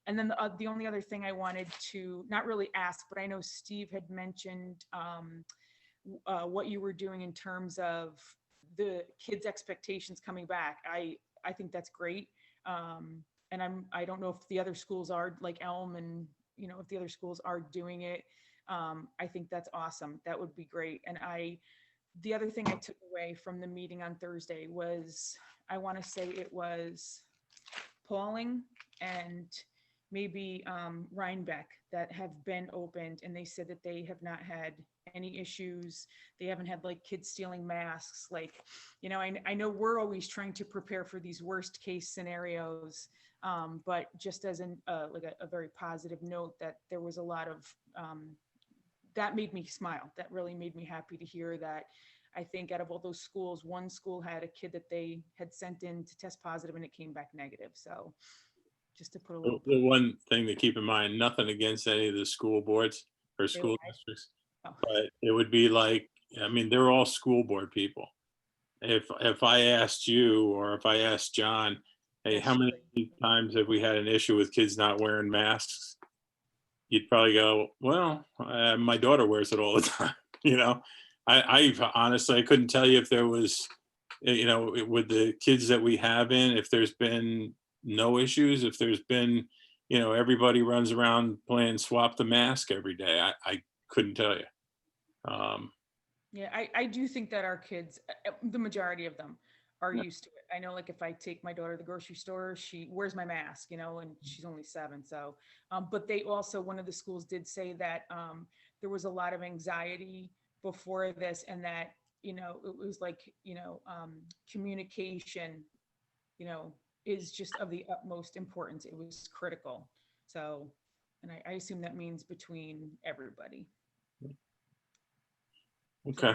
And then the only other thing I wanted to not really ask, but I know Steve had mentioned what you were doing in terms of the kids' expectations coming back. I think that's great. And I don't know if the other schools are like Elm and, you know, if the other schools are doing it. I think that's awesome. That would be great. And the other thing I took away from the meeting on Thursday was, I want to say it was Pauling and maybe Rhinebeck that have been opened, and they said that they have not had any issues. They haven't had like kids stealing masks. Like, you know, I know we're always trying to prepare for these worst case scenarios, but just as like a very positive note, that there was a lot of that made me smile. That really made me happy to hear that. I think out of all those schools, one school had a kid that they had sent in to test positive and it came back negative. So just to put a little. The one thing to keep in mind, nothing against any of the school boards or school districts, but it would be like, I mean, they're all school board people. If I asked you, or if I asked John, hey, how many times have we had an issue with kids not wearing masks? You'd probably go, well, my daughter wears it all the time. You know, I honestly, I couldn't tell you if there was, you know, with the kids that we have in, if there's been no issues, if there's been, you know, everybody runs around playing swap the mask every day. I couldn't tell you. Yeah, I do think that our kids, the majority of them, are used to it. I know, like if I take my daughter to the grocery store, she wears my mask, you know, and she's only 7. So, but they also, one of the schools did say that there was a lot of anxiety before this, and that, you know, it was like, you know, communication, you know, is just of the utmost importance. It was critical. So, and I assume that means between everybody. Okay.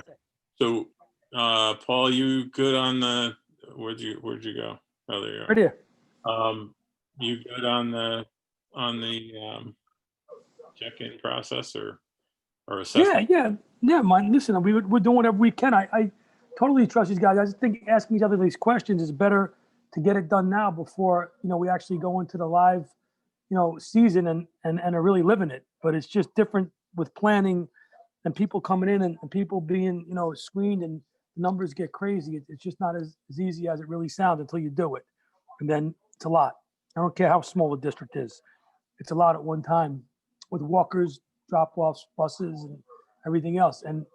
So, Paul, you good on the, where'd you go? Oh, there you are. Right here. You good on the check-in process or assessment? Yeah, man. Listen, we're doing whatever we can. I totally trust these guys. I just think asking each other these questions is better to get it done now before, you know, we actually go into the live, you know, season and are really living it. But it's just different with planning and people coming in and people being, you know, screened, and the numbers get crazy. It's just not as easy as it really sounds until you do it. And then it's a lot. I don't care how small the district is. It's a lot at one time with walkers, drop-offs, buses, and everything else. And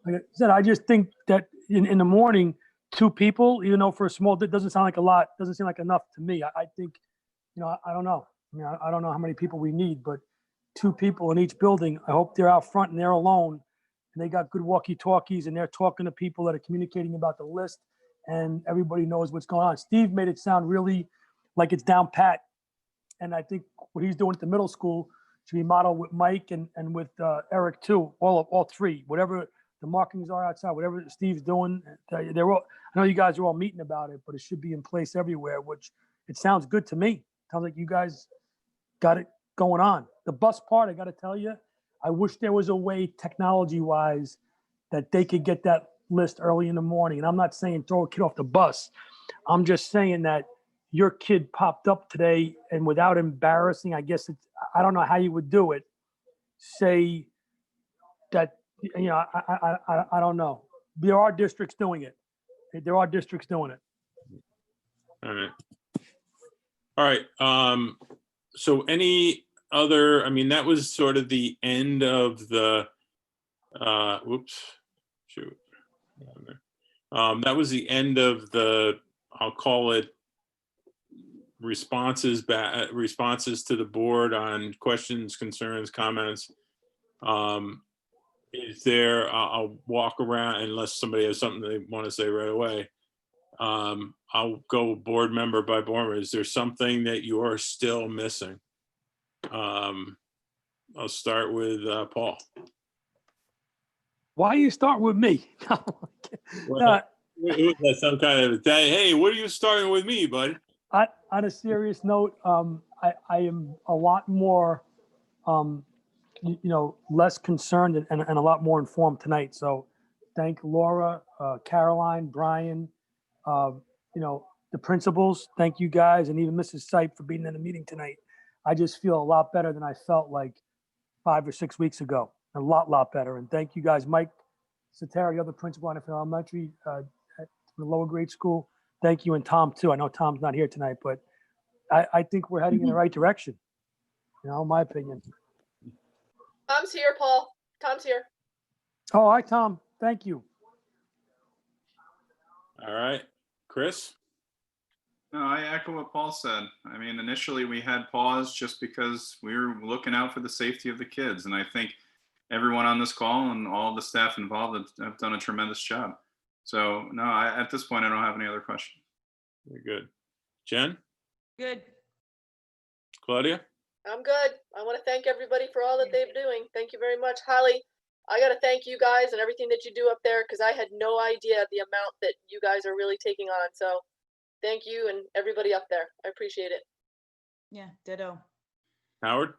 like I said, I just think that in the morning, 2 people, even though for a small, it doesn't sound like a lot, doesn't seem like enough to me. I think, you know, I don't know. I mean, I don't know how many people we need, but 2 people in each building, I hope they're out front and they're alone and they got good walkie-talkies and they're talking to people that are communicating about the list and everybody knows what's going on. Steve made it sound really like it's down pat. And I think what he's doing at the middle school should be modeled with Mike and with Eric too, all 3, whatever the markings are outside, whatever Steve's doing, they're all, I know you guys are all meeting about it, but it should be in place everywhere, which it sounds good to me. Sounds like you guys got it going on. The bus part, I got to tell you, I wish there was a way technology-wise that they could get that list early in the morning. And I'm not saying throw a kid off the bus. I'm just saying that your kid popped up today and without embarrassing, I guess it's, I don't know how you would do it. Say that, you know, I don't know. There are districts doing it. There are districts doing it. All right. All right. So any other, I mean, that was sort of the end of the, whoops, shoot. That was the end of the, I'll call it responses to the board on questions, concerns, comments. Is there, I'll walk around unless somebody has something they want to say right away. I'll go board member by board member. Is there something that you're still missing? I'll start with Paul. Why you start with me? Well, some kind of hey, what are you starting with me, bud? On a serious note, I am a lot more, you know, less concerned and a lot more informed tonight. So thank Laura, Caroline, Brian, you know, the principals. Thank you guys, and even Mrs. Sipe for being in the meeting tonight. I just feel a lot better than I felt like 5 or 6 weeks ago. A lot better. And thank you guys, Mike Satara, the other principal on elementary at the lower grade school. Thank you, and Tom too. I know Tom's not here tonight, but I think we're heading in the right direction. You know, my opinion. Tom's here, Paul. Tom's here. Oh, hi, Tom. Thank you. All right, Chris? No, I echo what Paul said. I mean, initially we had pause just because we were looking out for the safety of the kids. And I think everyone on this call and all the staff involved have done a tremendous job. So no, at this point, I don't have any other questions. Very good. Jen? Good. Claudia? I'm good. I want to thank everybody for all that they're doing. Thank you very much. Holly, I got to thank you guys and everything that you do up there, because I had no idea the amount that you guys are really taking on. So thank you and everybody up there. I appreciate it. Yeah, ditto. Howard?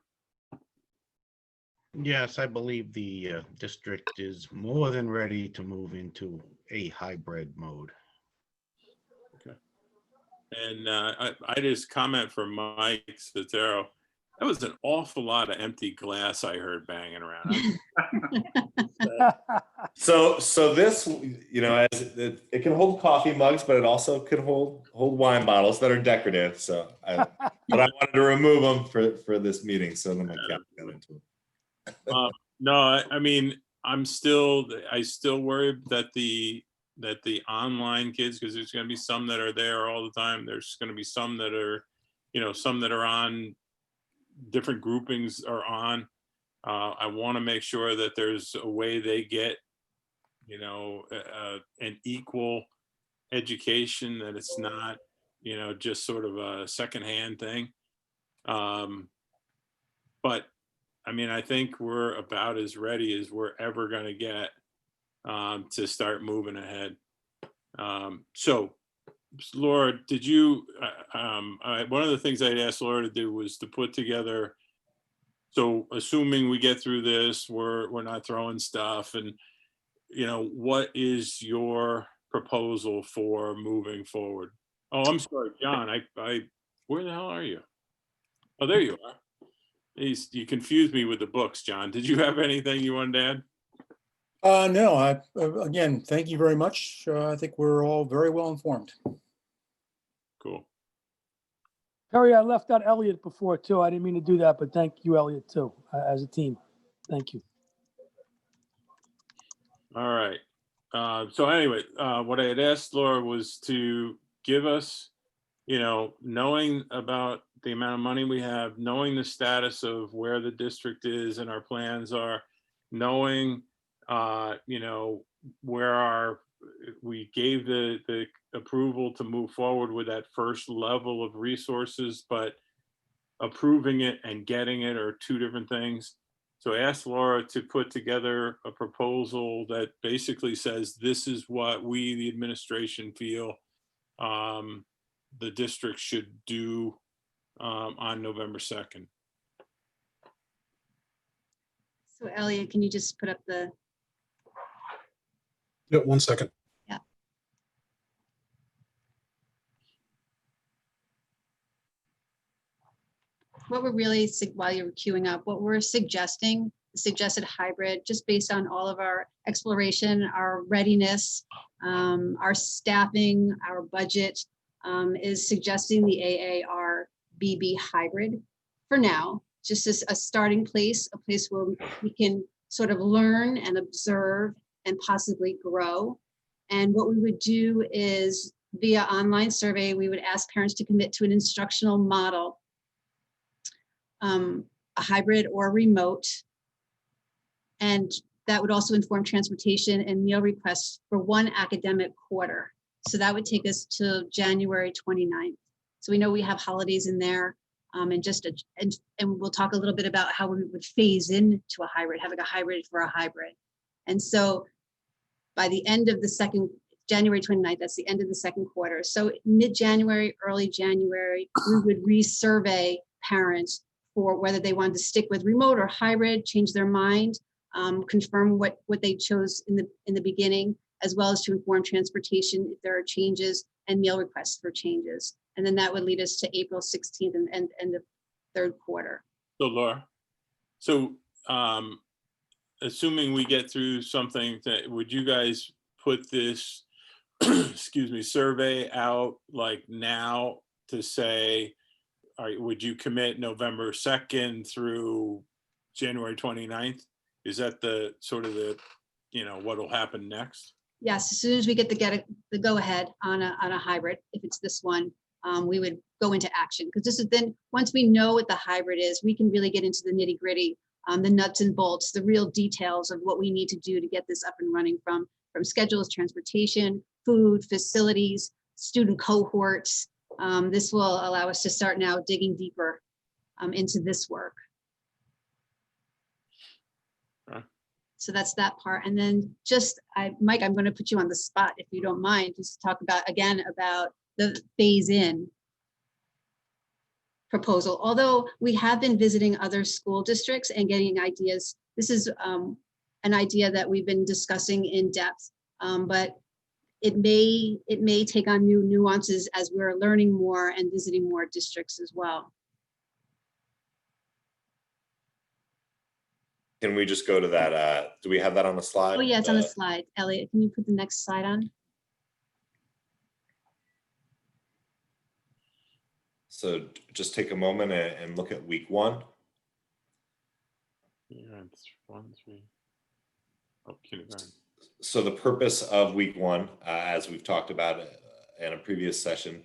Yes, I believe the district is more than ready to move into a hybrid mode. And I just comment from Mike Citero. That was an awful lot of empty glass I heard banging around. So this, you know, as it can hold coffee mugs, but it also can hold wine bottles that are decorative. So, but I wanted to remove them for this meeting, so then my cat got into it. No, I mean, I still worry that the online kids, because there's going to be some that are there all the time. There's going to be some that are, you know, some that are on different groupings are on. I want to make sure that there's a way they get, you know, an equal education, that it's not, you know, just sort of a secondhand thing. But I mean, I think we're about as ready as we're ever going to get to start moving ahead. So Laura, did you, one of the things I'd asked Laura to do was to put together, so assuming we get through this, we're not throwing stuff, and, you know, what is your proposal for moving forward? Oh, I'm sorry, John, where the hell are you? Oh, there you are. You confused me with the books, John. Did you have anything you wanted to add? No, again, thank you very much. I think we're all very well informed. Cool. Perry, I left out Elliot before too. I didn't mean to do that, but thank you, Elliot, too, as a team. Thank you. All right. So anyway, what I had asked Laura was to give us, you know, knowing about the amount of money we have, knowing the status of where the district is and our plans are, knowing, you know, where we gave the approval to move forward with that first level of resources, but approving it and getting it are two different things. So I asked Laura to put together a proposal that basically says, this is what we, the administration, feel the district should do on November 2nd. So Elliot, can you just put up the, Yeah, 1 second. yeah. What we're really, while you're queuing up, what we're suggesting, suggested hybrid, just based on all of our exploration, our readiness, our staffing, our budget, is suggesting the AARBB hybrid for now, just as a starting place, a place where we can sort of learn and observe and possibly grow. And what we would do is via online survey, we would ask parents to commit to an instructional model, a hybrid or remote. And that would also inform transportation and meal requests for one academic quarter. So that would take us to January 29th. So we know we have holidays in there, and we'll talk a little bit about how we would phase into a hybrid, having a hybrid for a hybrid. And so by the end of the January 29th, that's the end of the second quarter. So mid-January, early January, we would resurvey parents for whether they wanted to stick with remote or hybrid, change their mind, confirm what they chose in the beginning, as well as to inform transportation if there are changes and meal requests for changes. And then that would lead us to April 16th and the third quarter. So Laura, so assuming we get through something, that would you guys put this, excuse me, survey out like now to say, all right, would you commit November 2nd through January 29th? Is that the sort of the, you know, what will happen next? Yes, as soon as we get the go ahead on a hybrid, if it's this one, we would go into action, because this is then, once we know what the hybrid is, we can really get into the nitty gritty, the nuts and bolts, the real details of what we need to do to get this up and running, from schedules, transportation, food, facilities, student cohorts. This will allow us to start now digging deeper into this work. So that's that part. And then just, Mike, I'm going to put you on the spot, if you don't mind, just talk about the phase in proposal. Although we have been visiting other school districts and getting ideas, this is an idea that we've been discussing in depth, but it may take on new nuances as we're learning more and visiting more districts as well. Can we just go to that? Do we have that on the slide? Oh yeah, it's on the slide. Elliot, can you put the next slide on? So just take a moment and look at week 1. Yeah, it's 1, 3. Oh, kindergarten. So the purpose of week 1, as we've talked about in a previous session,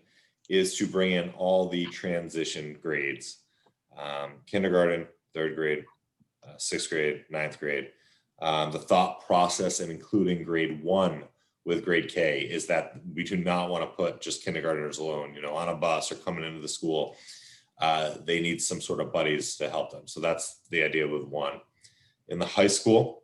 is to bring in all the transition grades. Kindergarten, 3rd grade, 6th grade, 9th grade. The thought process in including grade 1 with grade K is that we do not want to put just kindergartners alone, you know, on a bus or coming into the school. They need some sort of buddies to help them. So that's the idea with 1. In the high school,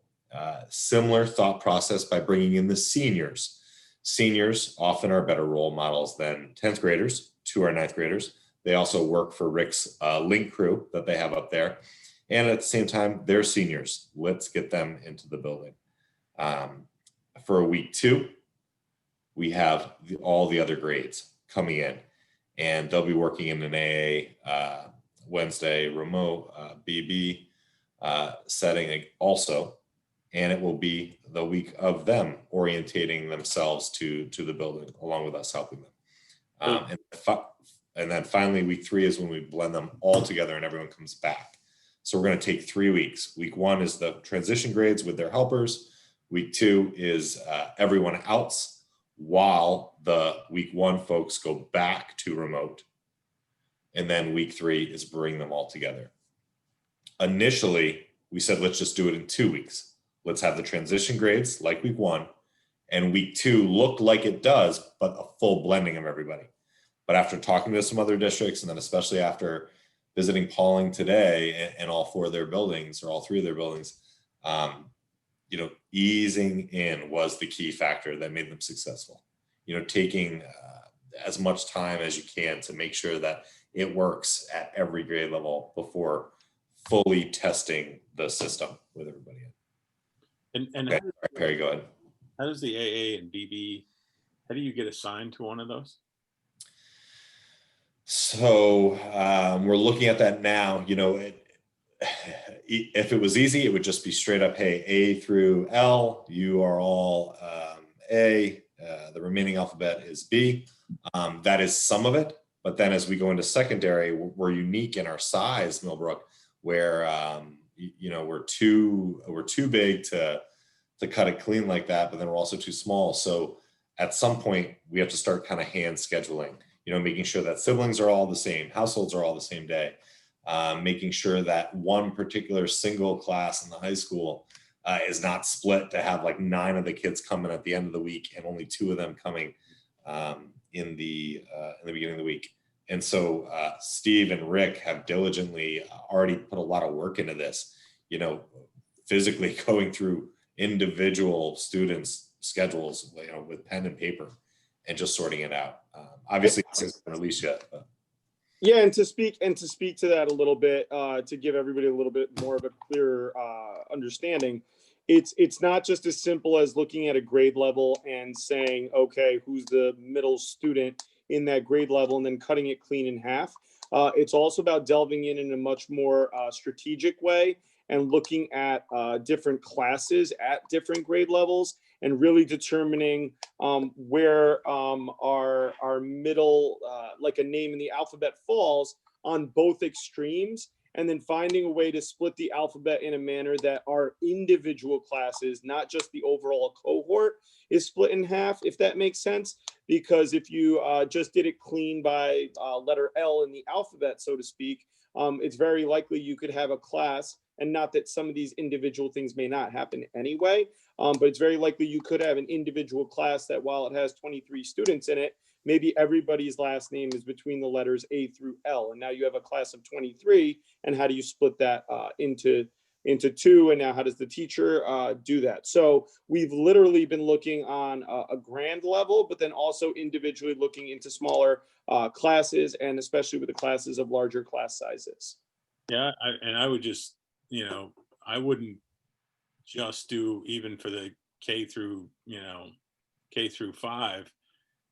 similar thought process by bringing in the seniors. Seniors often are better role models than 10th graders to our 9th graders. They also work for Rick's link crew that they have up there. And at the same time, they're seniors. Let's get them into the building. For week 2, we have all the other grades coming in, and they'll be working in an AA Wednesday remote BB setting also. And it will be the week of them orientating themselves to the building along with us helping them. And then finally, week 3 is when we blend them all together and everyone comes back. So we're going to take 3 weeks. Week 1 is the transition grades with their helpers. Week 2 is everyone else, while the week 1 folks go back to remote. And then week 3 is bring them all together. Initially, we said, let's just do it in 2 weeks. Let's have the transition grades like week 1, and week 2 look like it does, but a full blending of everybody. But after talking to some other districts, and then especially after visiting Pauling today and all 4 of their buildings, or all 3 of their buildings, you know, easing in was the key factor that made them successful. You know, taking as much time as you can to make sure that it works at every grade level before fully testing the system with everybody in. And okay. Perry, go ahead. How does the AA and BB, how do you get assigned to one of those? So we're looking at that now. You know, if it was easy, it would just be straight up, hey, A through L, you are all A, the remaining alphabet is B. That is some of it. But then as we go into secondary, we're unique in our size, Millbrook, where you know, we're too big to cut it clean like that, but then we're also too small. So at some point we have to start kind of hand scheduling, you know, making sure that siblings are all the same, households are all the same day, making sure that one particular single class in the high school is not split to have like 9 of the kids coming at the end of the week and only 2 of them coming in the beginning of the week. And so Steve and Rick have diligently already put a lot of work into this, you know, physically going through individual students' schedules, you know, with pen and paper and just sorting it out. Obviously, this hasn't been released yet. But. Yeah, and to speak to that a little bit, to give everybody a little bit more of a clearer understanding, it's not just as simple as looking at a grade level and saying, okay, who's the middle student in that grade level and then cutting it clean in half. It's also about delving in a much more strategic way and looking at different classes at different grade levels and really determining where our middle, like a name in the alphabet falls on both extremes, and then finding a way to split the alphabet in a manner that our individual classes, not just the overall cohort, is split in half, if that makes sense. Because if you just did it clean by letter L in the alphabet, so to speak, it's very likely you could have a class, and not that some of these individual things may not happen anyway, but it's very likely you could have an individual class that while it has 23 students in it, maybe everybody's last name is between the letters A through L. And now you have a class of 23. And how do you split that into two? And now how does the teacher do that? So we've literally been looking on a grand level, but then also individually looking into smaller classes, and especially with the classes of larger class sizes. Yeah, I would just, I wouldn't just do even for the K through 5.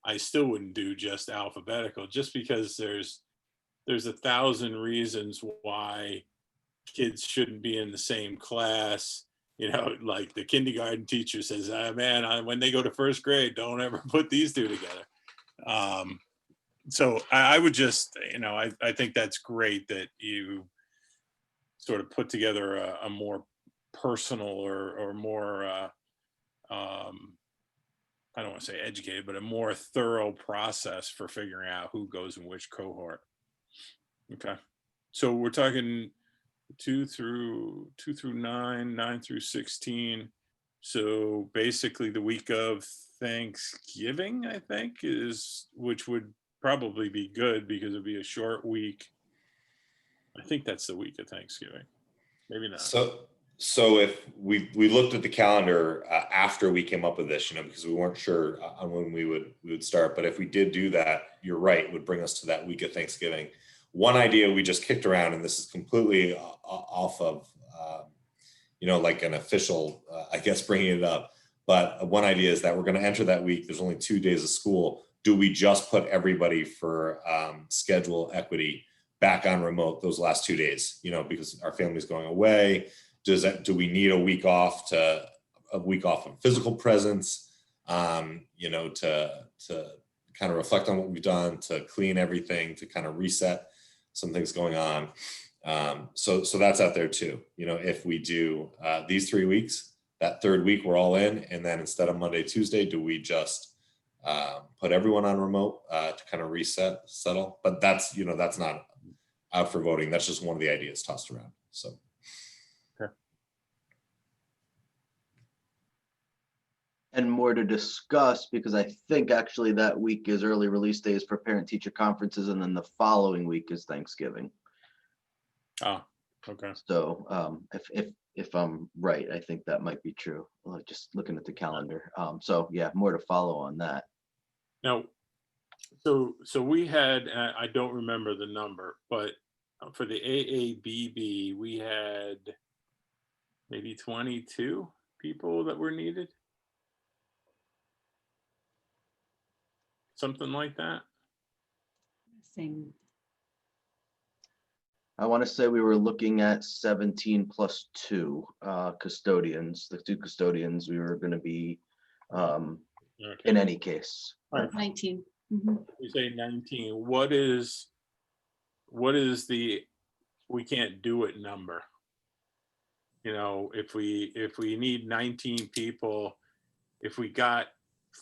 I still wouldn't do just alphabetical, just because there's 1,000 reasons why kids shouldn't be in the same class. Like the kindergarten teacher says, man, when they go to first grade, don't ever put these two together. So I would just, I think that's great that you sort of put together a more personal or more, I don't want to say educated, but a more thorough process for figuring out who goes in which cohort. Okay. So we're talking 2 through 9, 9 through 16. So basically the week of Thanksgiving, I think, which would probably be good because it'd be a short week. I think that's the week of Thanksgiving. Maybe not. So if we looked at the calendar after we came up with this, because we weren't sure on when we would start, but if we did do that, you're right, it would bring us to that week of Thanksgiving. One idea we just kicked around, and this is completely off of, like an official, I guess, bringing it up. But one idea is that we're going to enter that week. There's only 2 days of school. Do we just put everybody for schedule equity back on remote those last 2 days? Because our family's going away. Do we need a week off of physical presence, to kind of reflect on what we've done, to clean everything, to kind of reset some things going on. So that's out there too. If we do these 3 weeks, that third week we're all in, and then instead of Monday, Tuesday, do we just put everyone on remote to kind of settle? But that's not out for voting. That's just one of the ideas tossed around. So. And more to discuss, because I think actually that week is early release days for parent teacher conferences, and then the following week is Thanksgiving. Oh, okay. So if I'm right, I think that might be true. Just looking at the calendar. So yeah, more to follow on that. Now, so we had, I don't remember the number, but for the AABB, we had maybe 22 people that were needed. Something like that. I want to say we were looking at 17 plus 2 custodians. The 2 custodians we were going to be in any case. 19. We say 19. What is the we can't do it number? If we need 19 people, if we got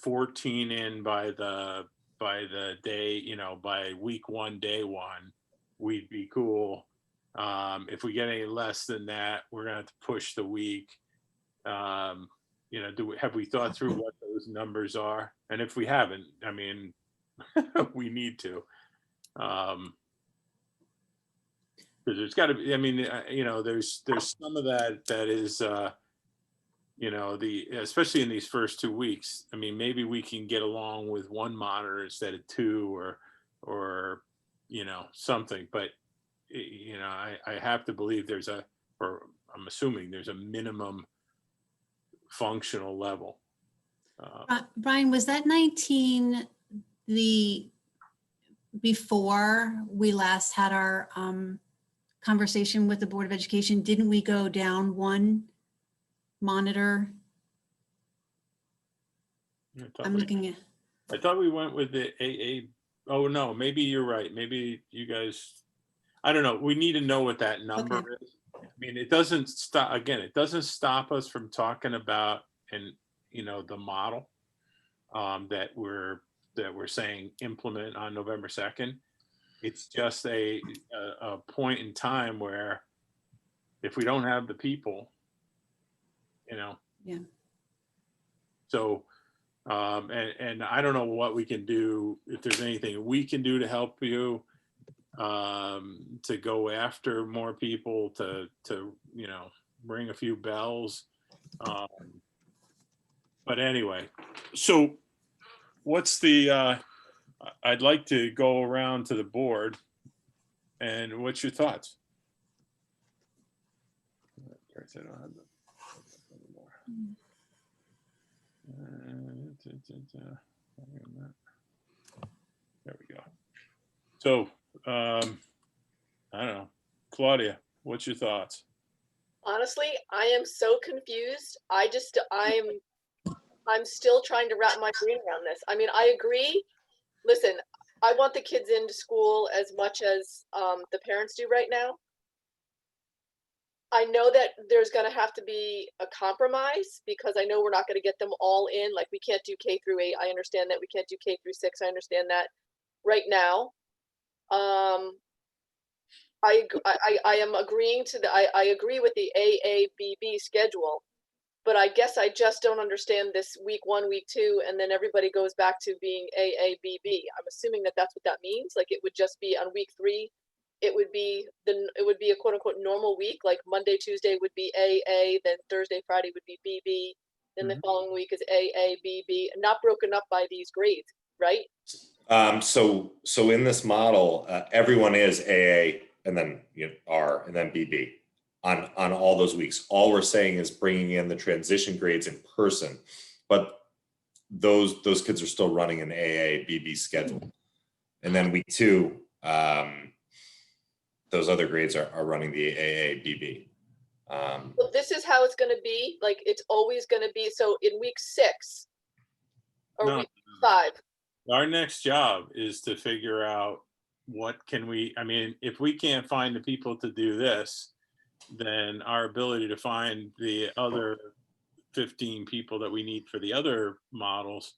14 in by the day, by week 1, day 1, we'd be cool. If we get any less than that, we're gonna have to push the week. Have we thought through what those numbers are? And if we haven't, I mean, we need to. Because there's got to be. I mean, there's some of that is. Especially in these first 2 weeks, I mean, maybe we can get along with 1 monitor instead of 2 or something, but I have to believe I'm assuming there's a minimum functional level. Brian, was that 19 the before we last had our conversation with the Board of Education, didn't we go down one monitor? I'm looking at, I thought we went with the AA. Oh, no, maybe you're right. Maybe you guys, I don't know. We need to know what that number Okay. is. I mean, it doesn't stop, again, it doesn't stop us from talking about, and the model that we're saying implement on November 2nd. It's just a point in time where if we don't have the people, yeah. So, and I don't know what we can do, if there's anything we can do to help you, to go after more people, to ring a few bells. But anyway, so what's the, I'd like to go around to the board, and what's your thoughts? I don't have them anymore. There we go. So, I don't know, Claudia, what's your thoughts? Honestly, I am so confused. I'm still trying to wrap my brain around this. I mean, I agree. Listen, I want the kids into school as much as the parents do right now. I know that there's going to have to be a compromise, because I know we're not going to get them all in. Like, we can't do K through 8. I understand that. We can't do K through 6. I understand that right now. I am agreeing to I agree with the AABB schedule, but I guess I just don't understand this week 1, week 2, and then everybody goes back to being AABB. I'm assuming that that's what that means. Like, it would just be on week 3. It would be a quote unquote normal week. Like, Monday, Tuesday would be AA, then Thursday, Friday would be BB, then the following week is AABB, not broken up by these grades, right? So in this model, everyone is AA and then R and then BB on all those weeks. All we're saying is bringing in the transition grades in person, but those kids are still running an AA BB schedule. And then week 2, those other grades are running the AA BB. Well, this is how it's going to be. Like, it's always going to be. So in week 6 or week 5. Our next job is to figure out what can we, I mean, if we can't find the people to do this, then our ability to find the other 15 people that we need for the other models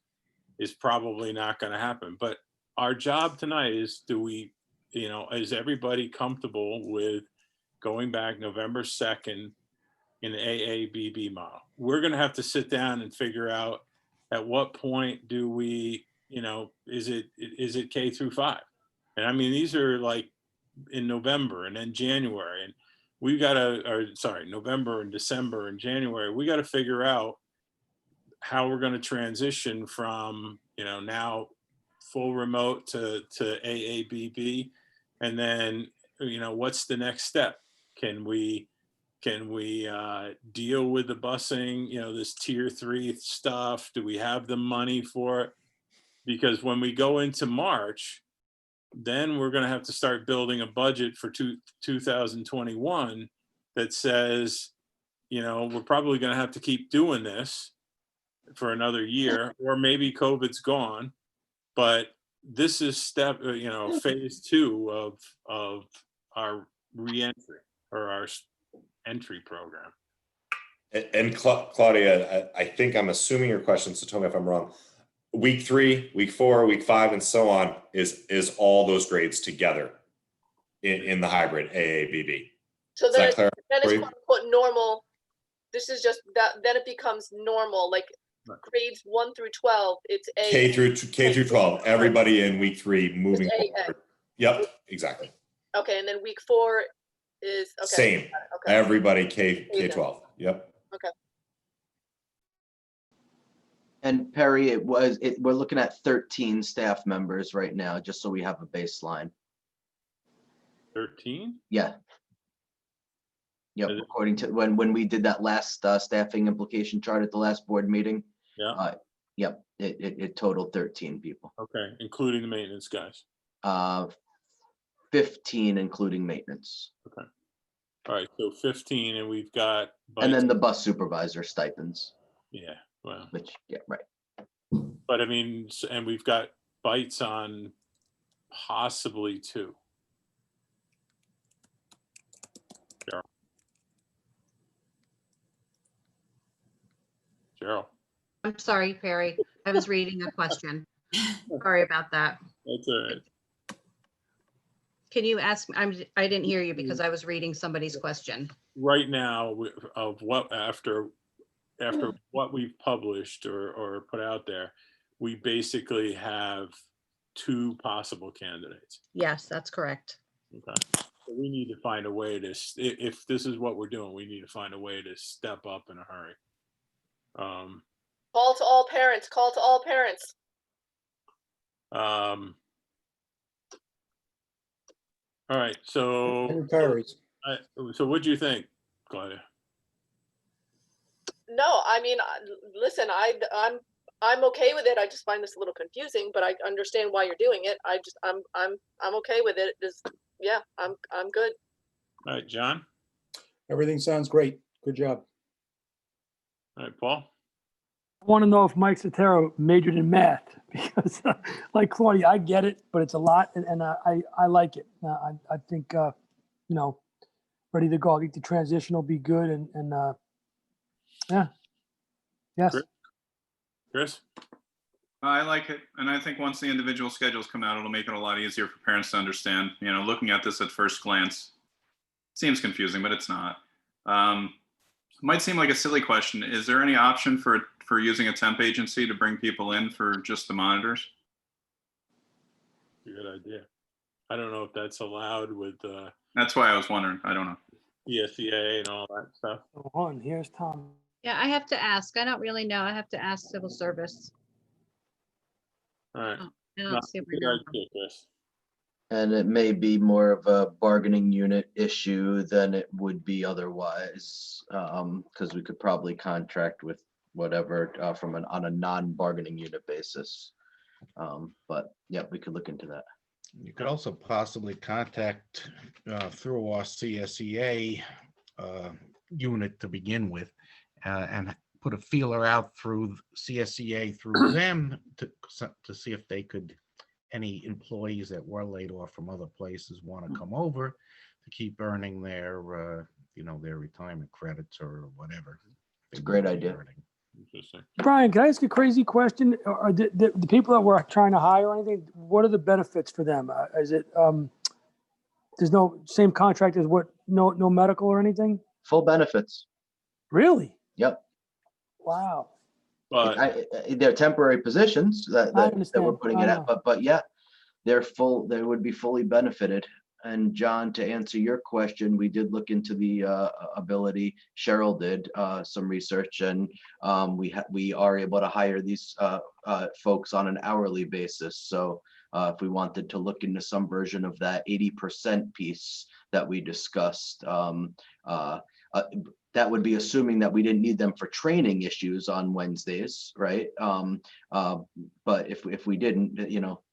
is probably not going to happen. But our job tonight is, is everybody comfortable with going back November 2nd in the AABB model? We're going to have to sit down and figure out at what point do we, is it K through 5? And I mean, these are like in November and then January, and we got to, November and December and January, we got to figure out how we're going to transition from, now full remote to AABB. And then, what's the next step? Can we deal with the busing, this tier 3 stuff? Do we have the money for it? Because when we go into March, then we're going to have to start building a budget for 2021 that says, we're probably going to have to keep doing this for another year, or maybe COVID's gone. But this is phase 2 of our re-entry, or our entry program. And Claudia, I think I'm assuming your question, so tell me if I'm wrong. Week 3, week 4, week 5, and so on is all those grades together in the hybrid AABB. So then it's quote unquote normal. This is just that, then it becomes normal, like grades 1 through 12. It's K through 12. Everybody in week 3 moving forward. Yep, exactly. Okay, and then week 4 is okay. Same. Okay. Everybody K-12. Yep. Okay. And Perry, we're looking at 13 staff members right now, just so we have a baseline. 13? Yeah. Yep. According to when we did that last staffing implication chart at the last board meeting. Yeah. Yep. It totaled 13 people. Okay, including the maintenance guys. 15 including maintenance. Okay. All right, so 15, and we've got. And then bites- the bus supervisor stipends, Yeah, well, which, yeah, right. but I mean, and we've got bites on possibly 2. Cheryl, I'm sorry, Perry. I was reading a question. Sorry about that. that's all right. Can you ask, I didn't hear you because I was reading somebody's question. Right now, of what after what we've published or put out there, we basically have 2 possible candidates. Yes, that's correct. Okay. So we need to find a way to, if this is what we're doing, we need to find a way to step up in a hurry. Call to all parents, call to all parents. All right, so And retirees. so what do you think, Claudia? No, I mean, listen, I'm okay with it. I just find this a little confusing, but I understand why you're doing it. I'm okay with it. Yeah, I'm good. All right, John. Everything sounds great. Good job. All right, Paul. I want to know if Mike Sotero majored in math because, like Claudia, I get it, but it's a lot, and I like it. I think ready to go. I think the transition will be good, and yeah, yes. Chris. I like it, and I think once the individual schedules come out, it'll make it a lot easier for parents to understand. You know, looking at this at first glance, seems confusing, but it's not. Might seem like a silly question. Is there any option for using a temp agency to bring people in for just the monitors? Good idea. I don't know if that's allowed with That's why I was wondering. I don't know. ESEA and all that stuff. Hold on, here's Tom. Yeah, I have to ask. I don't really know. I have to ask civil service. All right. I don't No, see good where idea, Chris. And it may be more of a bargaining unit issue than it would be otherwise, because we could probably contract with whatever on a non-bargaining unit basis. But yeah, we could look into that. You could also possibly contact through our CSEA unit to begin with, and put a feeler out through CSEA through them to see if they could, any employees that were laid off from other places want to come over to keep earning their their retirement credits or whatever. It's a great idea. Interesting. Brian, can I ask a crazy question? Are the people that we're trying to hire or anything, what are the benefits for them? Is it there's no same contract as what, no medical or anything? Full benefits. Really? Yep. Wow. But they're temporary positions that we're understand. putting it at, but yeah, they would be fully benefited. And John, to answer your question, we did look into the ability. Cheryl did some research, and we are able to hire these folks on an hourly basis. So if we wanted to look into some version of that 80% piece that we discussed, that would be assuming that we didn't need them for training issues on Wednesdays, right? But if we didn't,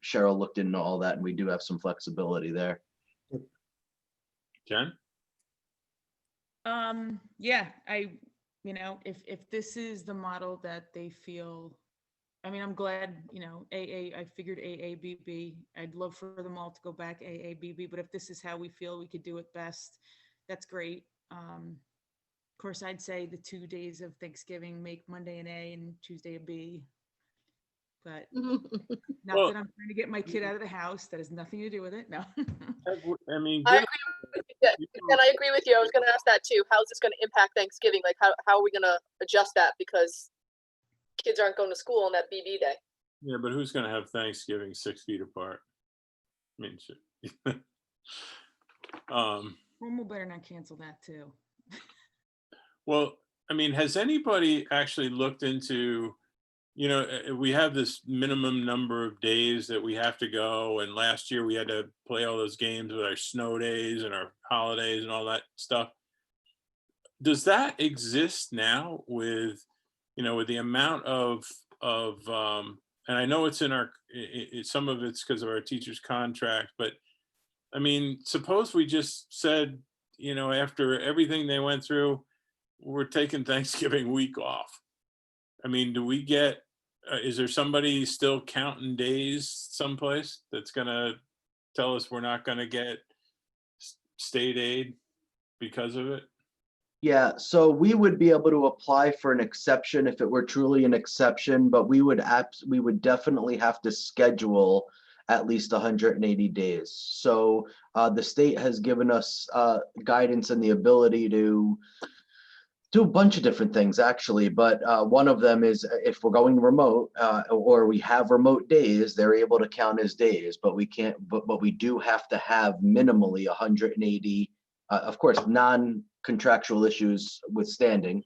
Cheryl looked into all that, and we do have some flexibility there. Jen? Yeah, if this is the model that they feel, I mean, I'm glad, I figured AABB. I'd love for them all to go back AABB, but if this is how we feel we could do it best, that's great. Of course, I'd say the 2 days of Thanksgiving make Monday an A and Tuesday a B. But not that I'm trying to get my kid out of the house. That has nothing to do with it. No. I mean, I agree with you, and I agree with you. I was going to ask that too. How is this going to impact Thanksgiving? Like, how are we going to adjust that? Because kids aren't going to school on that BB day. Yeah, but who's going to have Thanksgiving 6 feet apart? I mean, shit. Cuomo better not cancel that too. Well, I mean, has anybody actually looked into, we have this minimum number of days that we have to go. And last year we had to play all those games with our snow days and our holidays and all that stuff. Does that exist now with the amount of and I know it's in our, some of it's because of our teacher's contract, but I mean, suppose we just said, you know, after everything they went through, we're taking Thanksgiving week off. I mean, do we get, is there somebody still counting days someplace that's gonna tell us we're not gonna get state aid because of it? Yeah, so we would be able to apply for an exception if it were truly an exception, but we would definitely have to schedule at least 180 days. So the state has given us guidance and the ability to do a bunch of different things actually, but one of them is if we're going remote or we have remote days, they're able to count as days, but we can't, but we do have to have minimally 180, of course, non-contractual issues withstanding.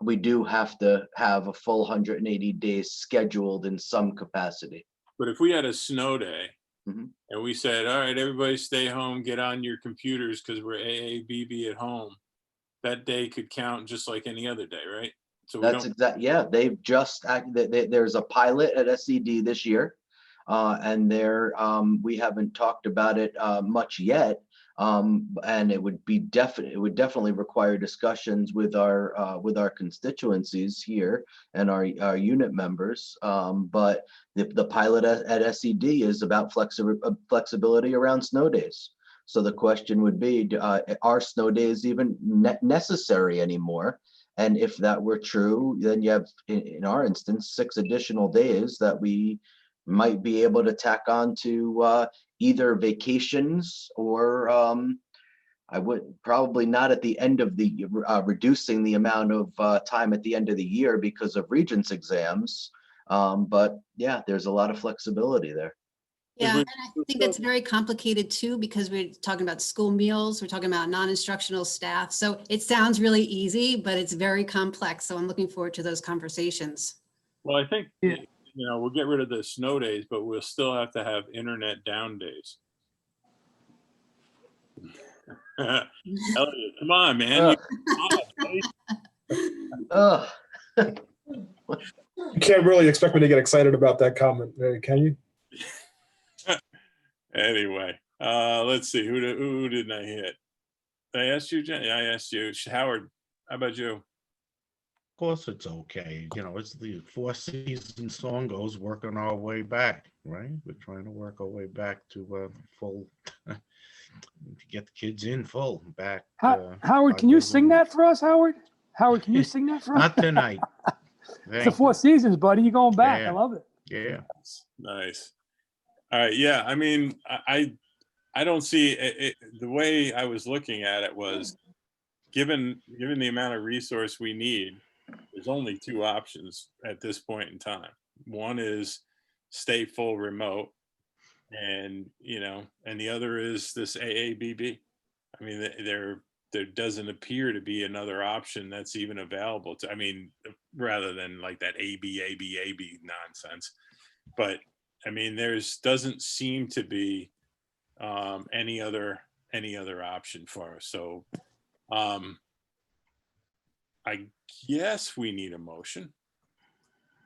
We do have to have a full 180 days scheduled in some capacity. But if we had a snow day Mhm. and we said, all right, everybody stay home, get on your computers because we're AABB at home, that day could count just like any other day, right? So we That's don't, exact. Yeah, they've just there's a pilot at SED this year, and we haven't talked about it much yet. And it would definitely require discussions with our constituencies here and our unit members. But the pilot at SED is about flexibility around snow days. So the question would be, are snow days even necessary anymore? And if that were true, then you have, in our instance, 6 additional days that we might be able to tack on to either vacations or I would probably not at the end of the reducing the amount of time at the end of the year because of Regents exams. But yeah, there's a lot of flexibility there. Yeah, and I think that's very complicated too, because we're talking about school meals, we're talking about non-instructional staff. So it sounds really easy, but it's very complex. So I'm looking forward to those conversations. well, I think, you know, we'll get rid of the snow days, but we'll still have to have internet down days. Elliot, come on, man. You can't really expect me to get excited about that comment, can you? Anyway, let's see, who didn't I hit? I asked you, Jen? Yeah, I asked you. Howard, how about you? Of course, it's okay. You know, it's the 4 season song goes, working our way back, right? We're trying to work our way back to full, to get the kids in full back. Howard, can you sing that for us, Howard? Howard, can you sing that for us? Not tonight. It's the 4 seasons, buddy. You're going back. Yeah. I love it. Yeah. Nice. All right. Yeah. I mean, I don't see it. The way I was looking at it was given the amount of resource we need, there's only 2 options at this point in time. One is stay full remote and, you know, and the other is this AABB. I mean, there doesn't appear to be another option that's even available to, I mean, rather than like that AB nonsense. But I mean, doesn't seem to be any other option for us. So I guess we need a motion.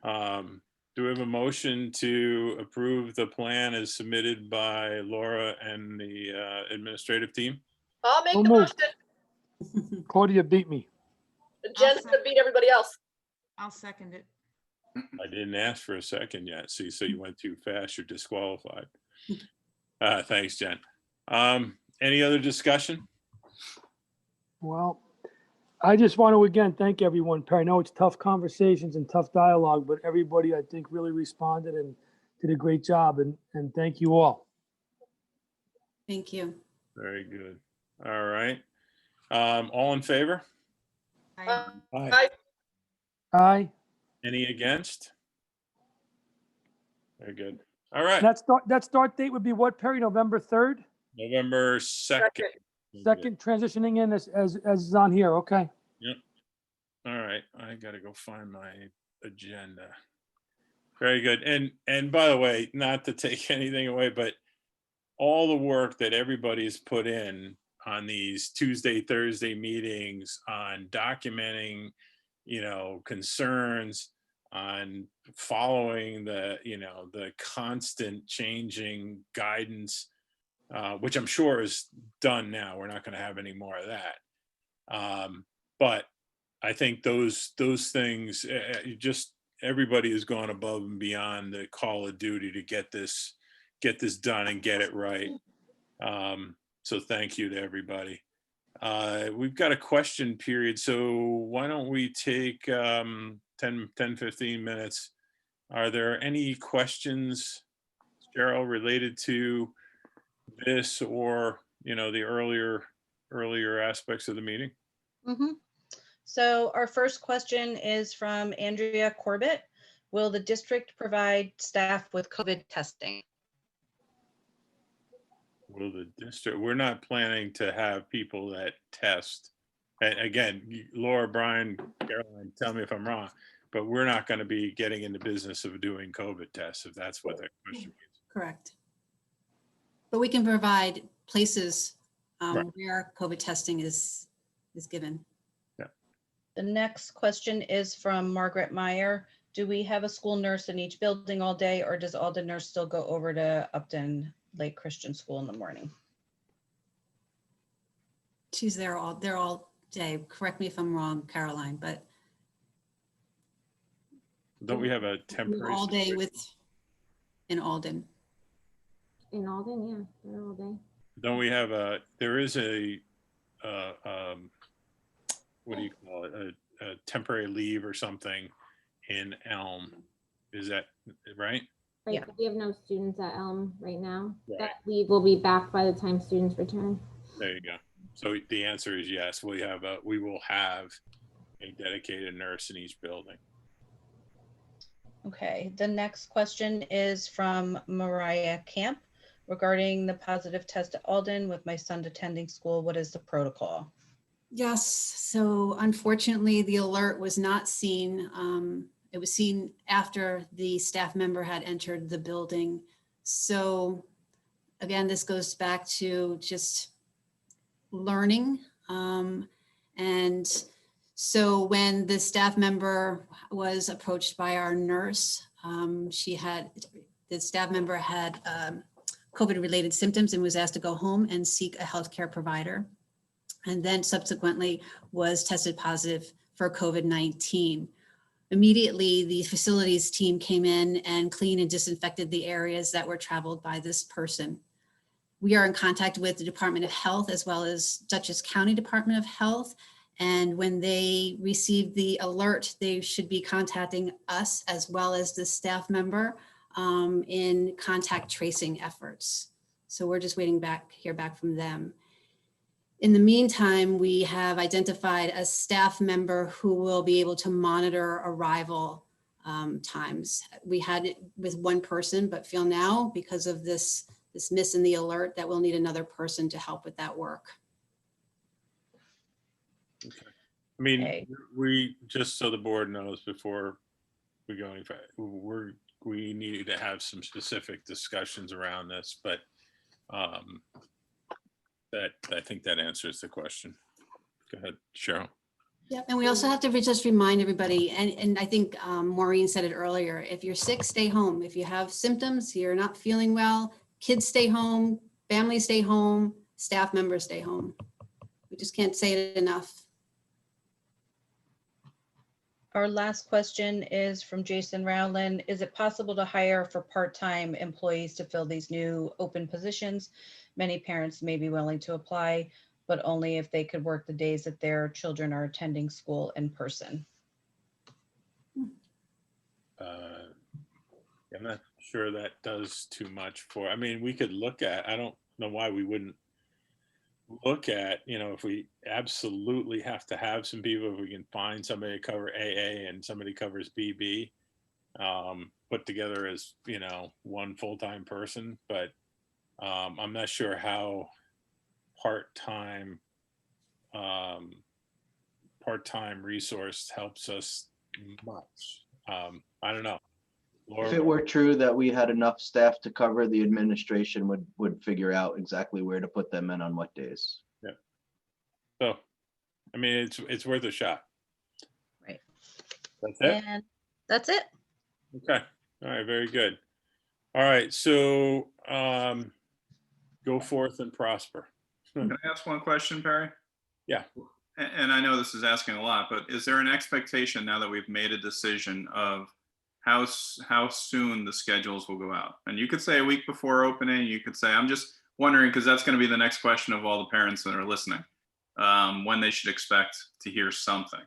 Do we have a motion to approve the plan as submitted by Laura and the administrative team? I'll make So the moved. motion. Claudia beat me. Jen's gonna beat everybody else. I'll second it. I didn't ask for a second yet. See, so you went too fast, you're disqualified. Thanks, Jen. Any other discussion? Well, I just want to again thank everyone. Perry, I know it's tough conversations and tough dialogue, but everybody I think really responded and did a great job. And thank you all. Thank you. Very good. All right. All in favor? Aye. Aye. Aye. Any against? Very good. All right. That start date would be what, Perry? November 3rd? November 2nd. Second, transitioning in as is on here. Okay. Yep. All right. I gotta go find my agenda. Very good. And by the way, not to take anything away, but all the work that everybody's put in on these Tuesday, Thursday meetings on documenting, you know, concerns, on following the, the constant changing guidance, which I'm sure is done now. We're not going to have any more of that. But I think those things, just everybody has gone above and beyond the call of duty to get this done and get it right. So thank you to everybody. We've got a question period, so why don't we take 10, 15 minutes. Are there any questions, Cheryl, related to this or, the earlier aspects of the meeting? So our first question is from Andrea Corbett. Will the district provide staff with COVID testing? Will the district, we're not planning to have people that test. And again, Laura, Brian, Caroline, tell me if I'm wrong, but we're not going to be getting in the business of doing COVID tests, if that's what that question means. Correct. But we can provide places Right. where COVID testing is given. The next question is from Margaret Meyer. Do we have a school nurse in each building all day, or does Alden nurse still go over to Upton Lake Christian School in the morning? She's there all day. Correct me if I'm wrong, Caroline, but Don't we have a we're temporary? all day in Alden. In Alden, yeah, they're all day. Don't we have there is a, what do you call it? A temporary leave or something in Elm. Is that right? Right, but we have no students at Elm right now. Right. That leave will be back by the time students return. There you go. So the answer is yes, we will have a dedicated nurse in each building. Okay, the next question is from Mariah Camp. Regarding the positive test at Alden with my son attending school, what is the protocol? Yes, so unfortunately, the alert was not seen. It was seen after the staff member had entered the building. So again, this goes back to just learning. And so when the staff member was approached by our nurse, the staff member had COVID-related symptoms and was asked to go home and seek a healthcare provider. And then subsequently was tested positive for COVID-19. Immediately, the facilities team came in and cleaned and disinfected the areas that were traveled by this person. We are in contact with the Department of Health as well as Dutchess County Department of Health. And when they receive the alert, they should be contacting us as well as the staff member in contact tracing efforts. So we're just waiting hear back from them. In the meantime, we have identified a staff member who will be able to monitor arrival times. We had it with one person, but feel now because of this miss in the alert that we'll need another person to help with that work. Okay. I mean, we, just so the board knows before we go any further, we need to have some specific discussions around this, but I think that answers the question. Go ahead, Cheryl. Yep, and we also have to just remind everybody, and I think Maureen said it earlier, if you're sick, stay home. If you have symptoms, you're not feeling well, kids stay home, families stay home, staff members stay home. We just can't say it enough. Our last question is from Jason Rowland. Is it possible to hire for part-time employees to fill these new open positions? Many parents may be willing to apply, but only if they could work the days that their children are attending school in person. I'm not sure that does too much for, I mean, we could look at, I don't know why we wouldn't look at, if we absolutely have to have some people, if we can find somebody to cover AA and somebody covers BB, put together as, one full-time person, but I'm not sure how part-time resource helps us much. I don't know. Laura, If it were true that we had enough staff to cover, the administration would figure out exactly where to put them in on what days. Yeah. So, I mean, it's worth a shot. Right. That's it. And That's it. Okay, all right, very good. All right, so go forth and prosper. Can I ask one question, Perry? Yeah. And I know this is asking a lot, but is there an expectation now that we've made a decision of how soon the schedules will go out? And you could say a week before opening, you could say, I'm just wondering, because that's going to be the next question of all the parents that are listening, when they should expect to hear something.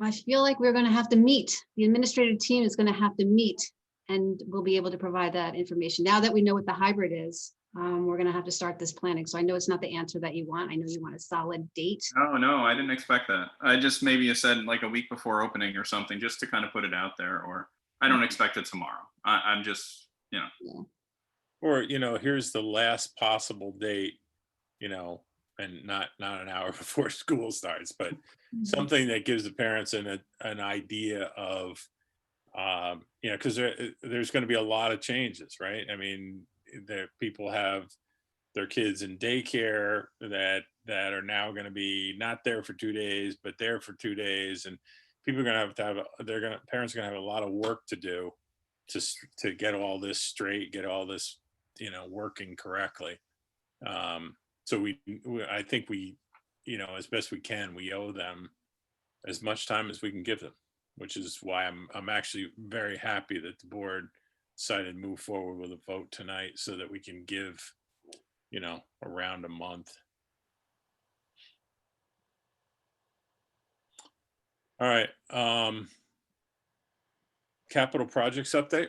I feel like we're going to have to meet. The administrative team is going to have to meet, and we'll be able to provide that information. Now that we know what the hybrid is, we're going to have to start this planning. So I know it's not the answer that you want. I know you want a solid date. No, I didn't expect that. I just maybe you said like a week before opening or something, just to kind of put it out there. Or I don't expect it tomorrow. I'm just, you know. Yeah. Or, you know, here's the last possible date, you know, and not an hour before school starts, but something that gives the parents an idea of, you know, because there's going to be a lot of changes, right? I mean, people have their kids in daycare that are now going to be not there for 2 days, but there for 2 days, and people are going to have parents are going to have a lot of work to do to get all this straight, get all this, you know, working correctly. So I think we, you know, as best we can, we owe them as much time as we can give them, which is why I'm actually very happy that the board decided to move forward with a vote tonight so that we can give, you know, around a month. All right. Capital projects update.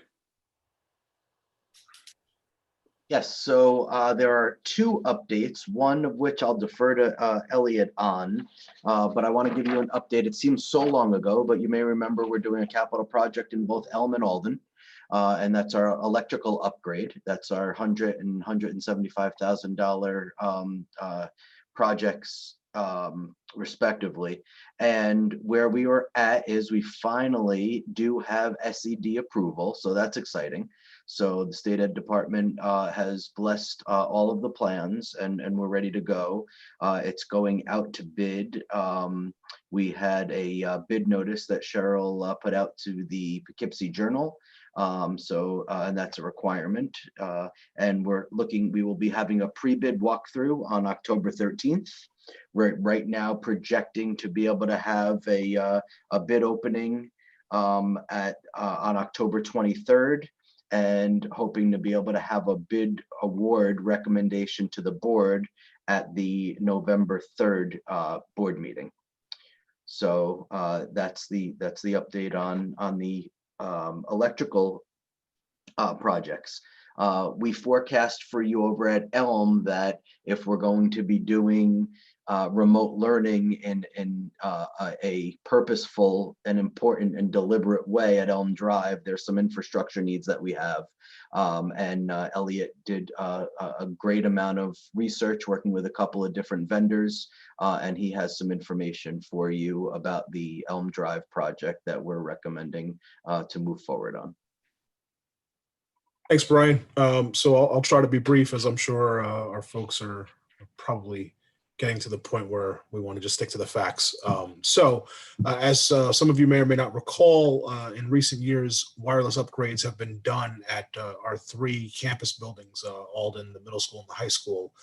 Yes, so there are two updates, one of which I'll defer to Elliot on, but I want to give you an update. It seems so long ago, but you may remember we're doing a capital project in both Elm and Alden, and that's our electrical upgrade. That's our $100,000 and $175,000 projects respectively. And where we were at is we finally do have SED approval, so that's exciting. So the state ed department has blessed all of the plans, and we're ready to go. It's going out to bid. We had a bid notice that Cheryl put out to the Poughkeepsie Journal. And that's a requirement. And we will be having a pre-bid walkthrough on October 13th. We're right now projecting to be able to have a bid opening on October 23rd, and hoping to be able to have a bid award recommendation to the board at the November 3rd board meeting. So that's the update on the electrical projects. We forecast for you over at Elm that if we're going to be doing remote learning in a purposeful and important and deliberate way at Elm Drive, there's some infrastructure needs that we have. And Elliot did a great amount of research working with a couple of different vendors, and he has some information for you about the Elm Drive project that we're recommending to move forward on. Thanks, Brian. So I'll try to be brief, as I'm sure our folks are probably getting to the point where we want to just stick to the facts. As some of you may or may not recall, in recent years, wireless upgrades have been done at our three campus buildings, Alden, the middle school, and the high school.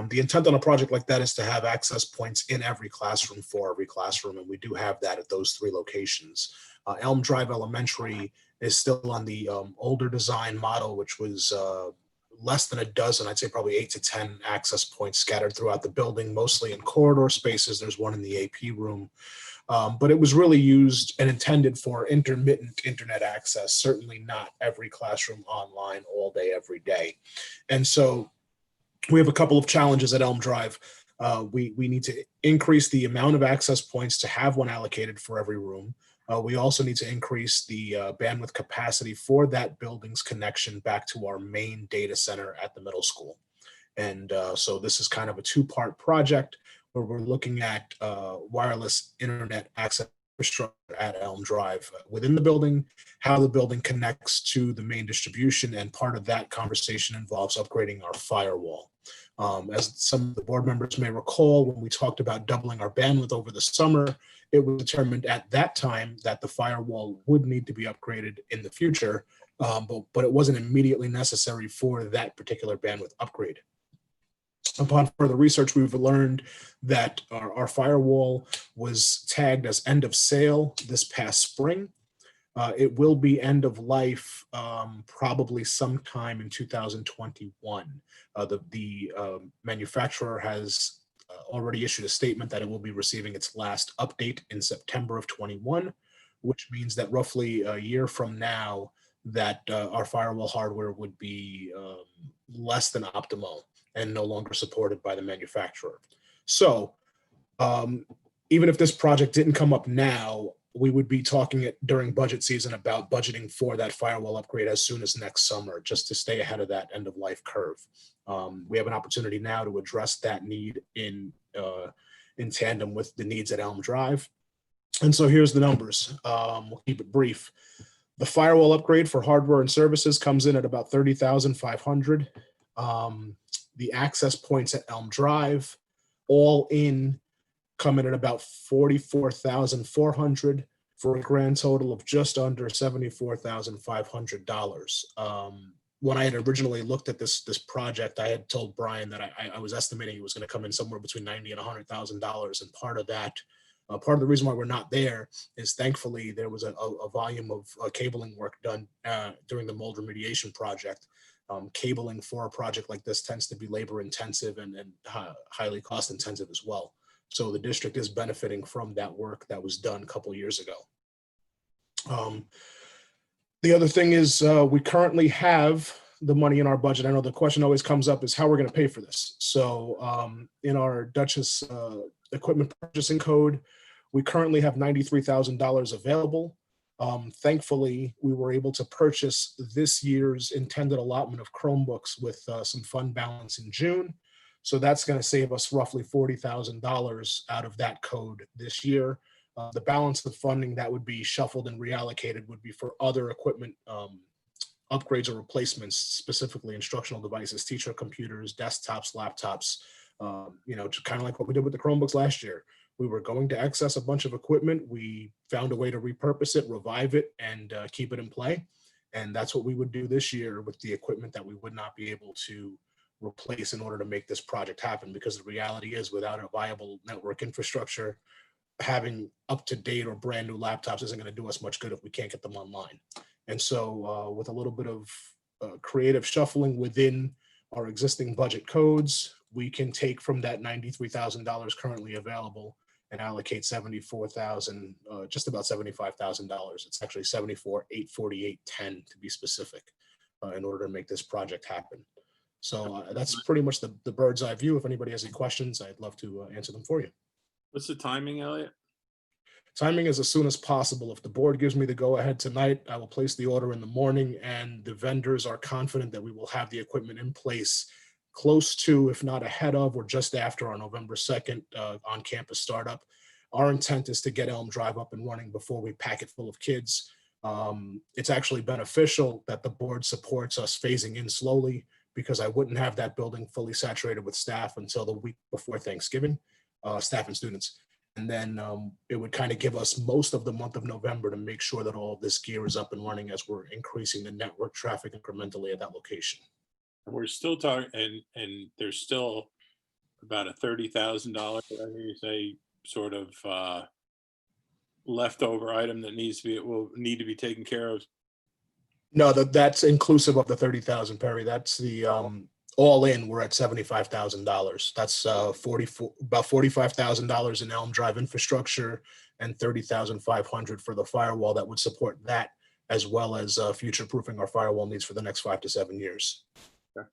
The intent on a project like that is to have access points in every classroom for every classroom, and we do have that at those three locations. Elm Drive Elementary is still on the older design model, which was less than a dozen, I'd say probably 8 to 10 access points scattered throughout the building, mostly in corridor spaces. There's one in the AP room. But it was really used and intended for intermittent internet access, certainly not every classroom online all day, every day. And so we have a couple of challenges at Elm Drive. We need to increase the amount of access points to have one allocated for every room. We also need to increase the bandwidth capacity for that building's connection back to our main data center at the middle school. And so this is kind of a two-part project where we're looking at wireless internet access infrastructure at Elm Drive within the building, how the building connects to the main distribution, and part of that conversation involves upgrading our firewall. As some of the board members may recall, when we talked about doubling our bandwidth over the summer, it was determined at that time that the firewall would need to be upgraded in the future, but it wasn't immediately necessary for that particular bandwidth upgrade. Upon further research, we've learned that our firewall was tagged as end of sale this past spring. It will be end of life probably sometime in 2021. The manufacturer has already issued a statement that it will be receiving its last update in September of 21, which means that roughly a year from now, that our firewall hardware would be less than optimal and no longer supported by the manufacturer. So even if this project didn't come up now, we would be talking during budget season about budgeting for that firewall upgrade as soon as next summer, just to stay ahead of that end of life curve. We have an opportunity now to address that need in tandem with the needs at Elm Drive. And so here's the numbers. We'll keep it brief. The firewall upgrade for hardware and services comes in at about $30,500. The access points at Elm Drive, all in, come in at about $44,400 for a grand total of just under $74,500. When I had originally looked at this project, I had told Brian that I was estimating it was going to come in somewhere between $90,000 and $100,000, and part of that, part of the reason why we're not there is thankfully there was a volume of cabling work done during the mold remediation project. Cabling for a project like this tends to be labor intensive and highly cost intensive as well. So the district is benefiting from that work that was done a couple years ago. The other thing is we currently have the money in our budget. I know the question always comes up is how we're going to pay for this. So in our Dutchess equipment purchasing code, we currently have $93,000 available. Thankfully, we were able to purchase this year's intended allotment of Chromebooks with some fund balance in June. So that's going to save us roughly $40,000 out of that code this year. The balance of funding that would be shuffled and reallocated would be for other equipment upgrades or replacements, specifically instructional devices, teacher computers, desktops, laptops, kind of like what we did with the Chromebooks last year. We were going to access a bunch of equipment. We found a way to repurpose it, revive it, and keep it in play. And that's what we would do this year with the equipment that we would not be able to replace in order to make this project happen, because the reality is without a viable network infrastructure, having up-to-date or brand new laptops isn't going to do us much good if we can't get them online. And so with a little bit of creative shuffling within our existing budget codes, we can take from that $93,000 currently available and allocate $74,000, just about $75,000. It's actually $74,848.10 to be specific, in order to make this project happen. So that's pretty much the bird's eye view. If anybody has any questions, I'd love to answer them for you. What's the timing, Elliot? Timing is as soon as possible. If the board gives me the go ahead tonight, I will place the order in the morning, and the vendors are confident that we will have the equipment in place close to, if not ahead of, or just after our November 2nd on-campus startup. Our intent is to get Elm Drive up and running before we pack it full of kids. It's actually beneficial that the board supports us phasing in slowly, because I wouldn't have that building fully saturated with staff until the week before Thanksgiving, staff and students. And then it would kind of give us most of the month of November to make sure that all of this gear is up and running as we're increasing the network traffic incrementally at that location. We're still talking, and there's still about a $30,000, you say, sort of leftover item that will need to be taken care of. No, that's inclusive of the 30,000, Perry. That's the all in. We're at $75,000. That's about $45,000 in Elm Drive infrastructure and $30,500 for the firewall that would support that, as well as future proofing our firewall needs for the next 5 to 7 years. Okay.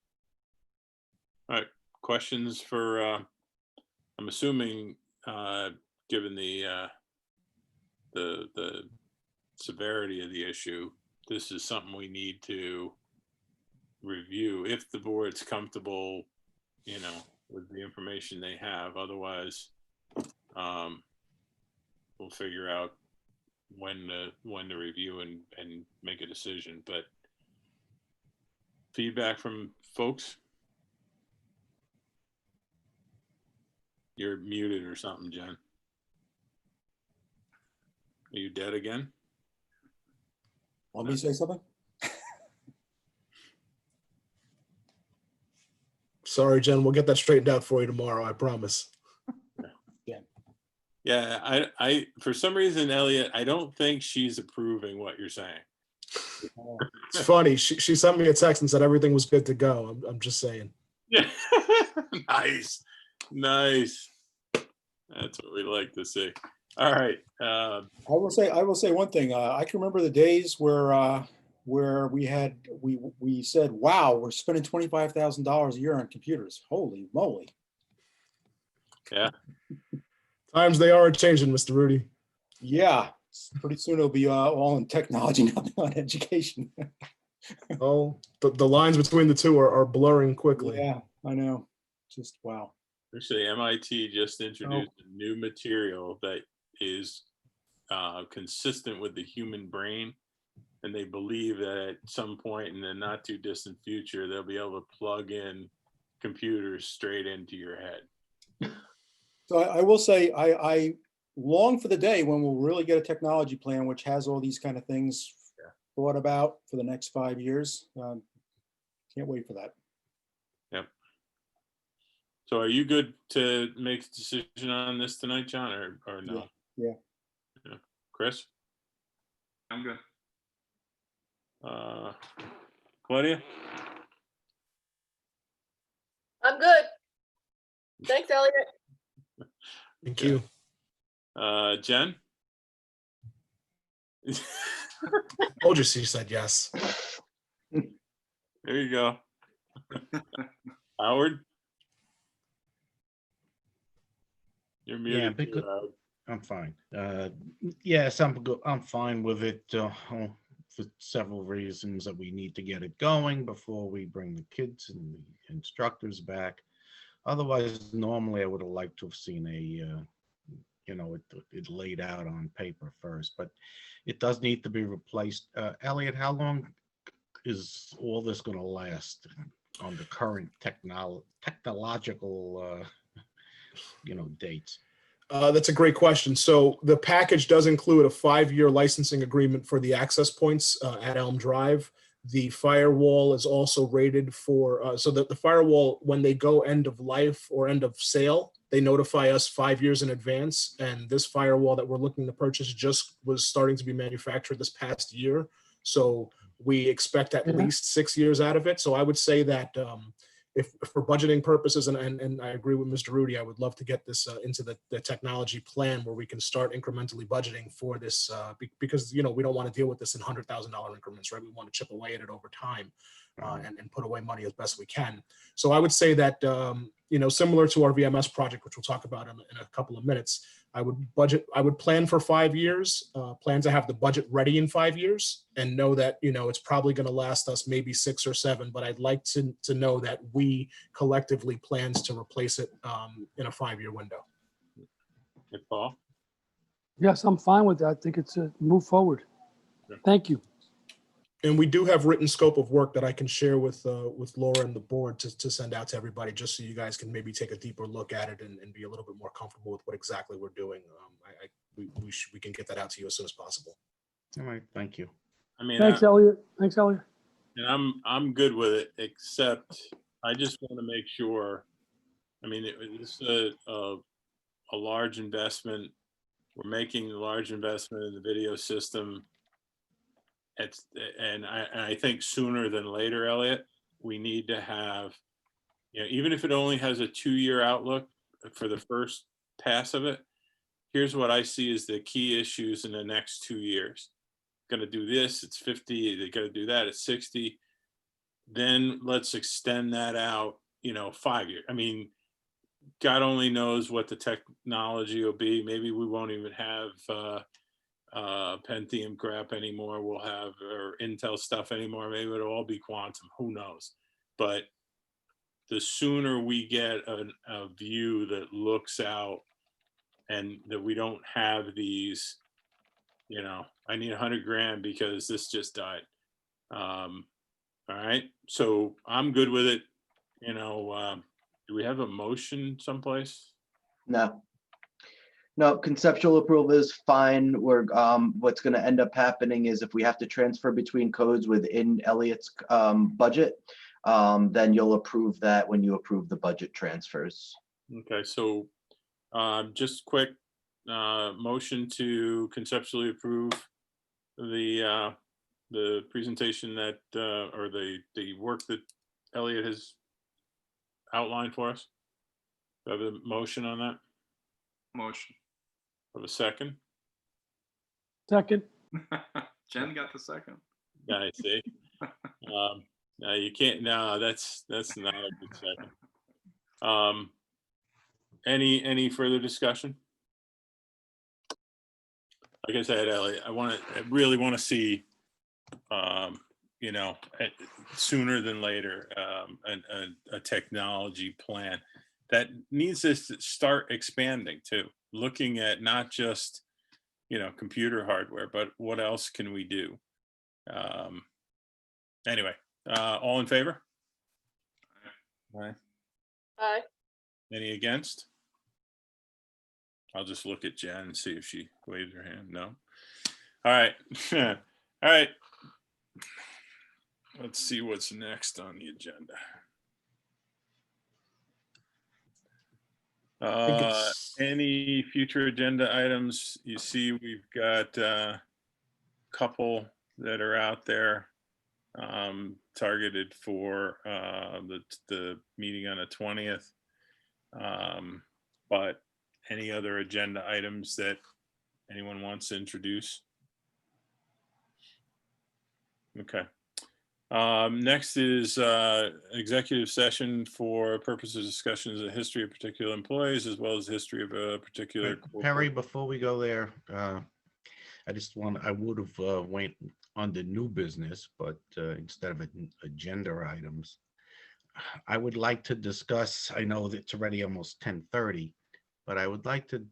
All right. Questions for? I'm assuming, given the severity of the issue, this is something we need to review if the board's comfortable, with the information they have. Otherwise, we'll figure out when to review and make a decision. But feedback from folks? You're muted or something, Jen. Are you dead again? Want me to say something? Sorry, Jen, we'll get that straightened out for you tomorrow, I promise. Yeah, I for some reason, Elliot, I don't think she's approving what you're saying. It's funny. She sent me a text and said everything was good to go. I'm just saying. Yeah. Nice. Nice. That's what we like to see. All right. I will say one thing. I can remember the days where we said, wow, we're spending $25,000 a year on computers. Holy moly. Yeah. Times they are changing, Mr. Rudy. Yeah. Pretty soon it'll be all in technology, nothing on education. Oh, the lines between the two are blurring quickly. Yeah, I know. Just wow. Actually, MIT just introduced a new material that is consistent with the human brain. And they believe that at some point in the not too distant future, they'll be able to plug in computers straight into your head. So I will say, I long for the day when we'll really get a technology plan which has all these kind of things thought about for the next 5 years. Can't wait for that. Yep. So are you good to make a decision on this tonight, John, or no? Yeah. Chris? I'm good. Claudia? I'm good. Thanks, Elliot. Thank you. Jen? Told you she said yes. There you go. Howard? You're muted. Yeah, too, because Howard. I'm fine. Yes, I'm good. I'm fine with it for several reasons that we need to get it going before we bring the kids and the instructors back. Otherwise, normally I would have liked to have seen it laid out on paper first, but it does need to be replaced. Elliot, how long is all this going to last on the current technological dates? That's a great question. So the package does include a 5-year licensing agreement for the access points at Elm Drive. The firewall is also rated for, so that the firewall, when they go end of life or end of sale, they notify us 5 years in advance. And this firewall that we're looking to purchase just was starting to be manufactured this past year. So we expect at least 6 years out of it. So I would say that if for budgeting purposes, and I agree with Mr. Rudy, I would love to get this into the technology plan where we can start incrementally budgeting for this because, we don't want to deal with this in $100,000 increments, right? We want to chip away at it over time and put away money as best we can. So I would say that, similar to our VMS project, which we'll talk about in a couple of minutes, I would plan for 5 years, plan to have the budget ready in 5 years and know that, it's probably going to last us maybe 6 or 7, but I'd like to know that we collectively plans to replace it in a 5-year window. Hey, Paul? Yes, I'm fine with that. I think it's a move forward. Thank you. And we do have written scope of work that I can share with Laura and the board to send out to everybody, just so you guys can maybe take a deeper look at it and be a little bit more comfortable with what exactly we're doing. We can get that out to you as soon as possible. All right, thank you. I mean, Thanks, Elliot. Thanks, Elliot. and I'm good with it, except I just want to make sure. I mean, this is a large investment. We're making a large investment in the video system. And I think sooner than later, Elliot, we need to have, even if it only has a 2-year outlook for the first pass of it, here's what I see as the key issues in the next 2 years. Going to do this, it's 50, they're going to do that, it's 60. Then let's extend that out, 5 years. I mean, God only knows what the technology will be. Maybe we won't even have Pentium crap anymore. We'll have or Intel stuff anymore. Maybe it'll all be quantum. Who knows? But the sooner we get a view that looks out and that we don't have these, I need 100 grand because this just died. All right. So I'm good with it. Do we have a motion someplace? No. No, conceptual approval is fine. We're, what's gonna end up happening is if we have to transfer between codes within Elliot's, budget, then you'll approve that when you approve the budget transfers. Okay, so just quick motion to conceptually approve the presentation that or the work that Elliot has outlined for us. Do I have a motion on that? Motion. Of a second? Second. Jen got the second. Yeah, I see. No, you can't. No, that's not a good second. Any further discussion? Like I said, Elliot, I really want to see, you know, sooner than later, a technology plan that needs to start expanding too, looking at not just, you know, computer hardware, but what else can we do? Anyway, all in favor? Aye. Aye. Any against? I'll just look at Jen and see if she waves her hand. No. All right. All right. Let's see what's next on the agenda. Any future agenda items? You see, we've got a couple that are out there targeted for the meeting on the 20th. But any other agenda items that anyone wants to introduce? Okay. Next is executive session for purposes of discussions of the history of particular employees as well as history of a particular. Perry, before we go there, I would have went on the new business, but instead of agenda items, I would like to discuss, I know that it's already almost 10:30, but I would like to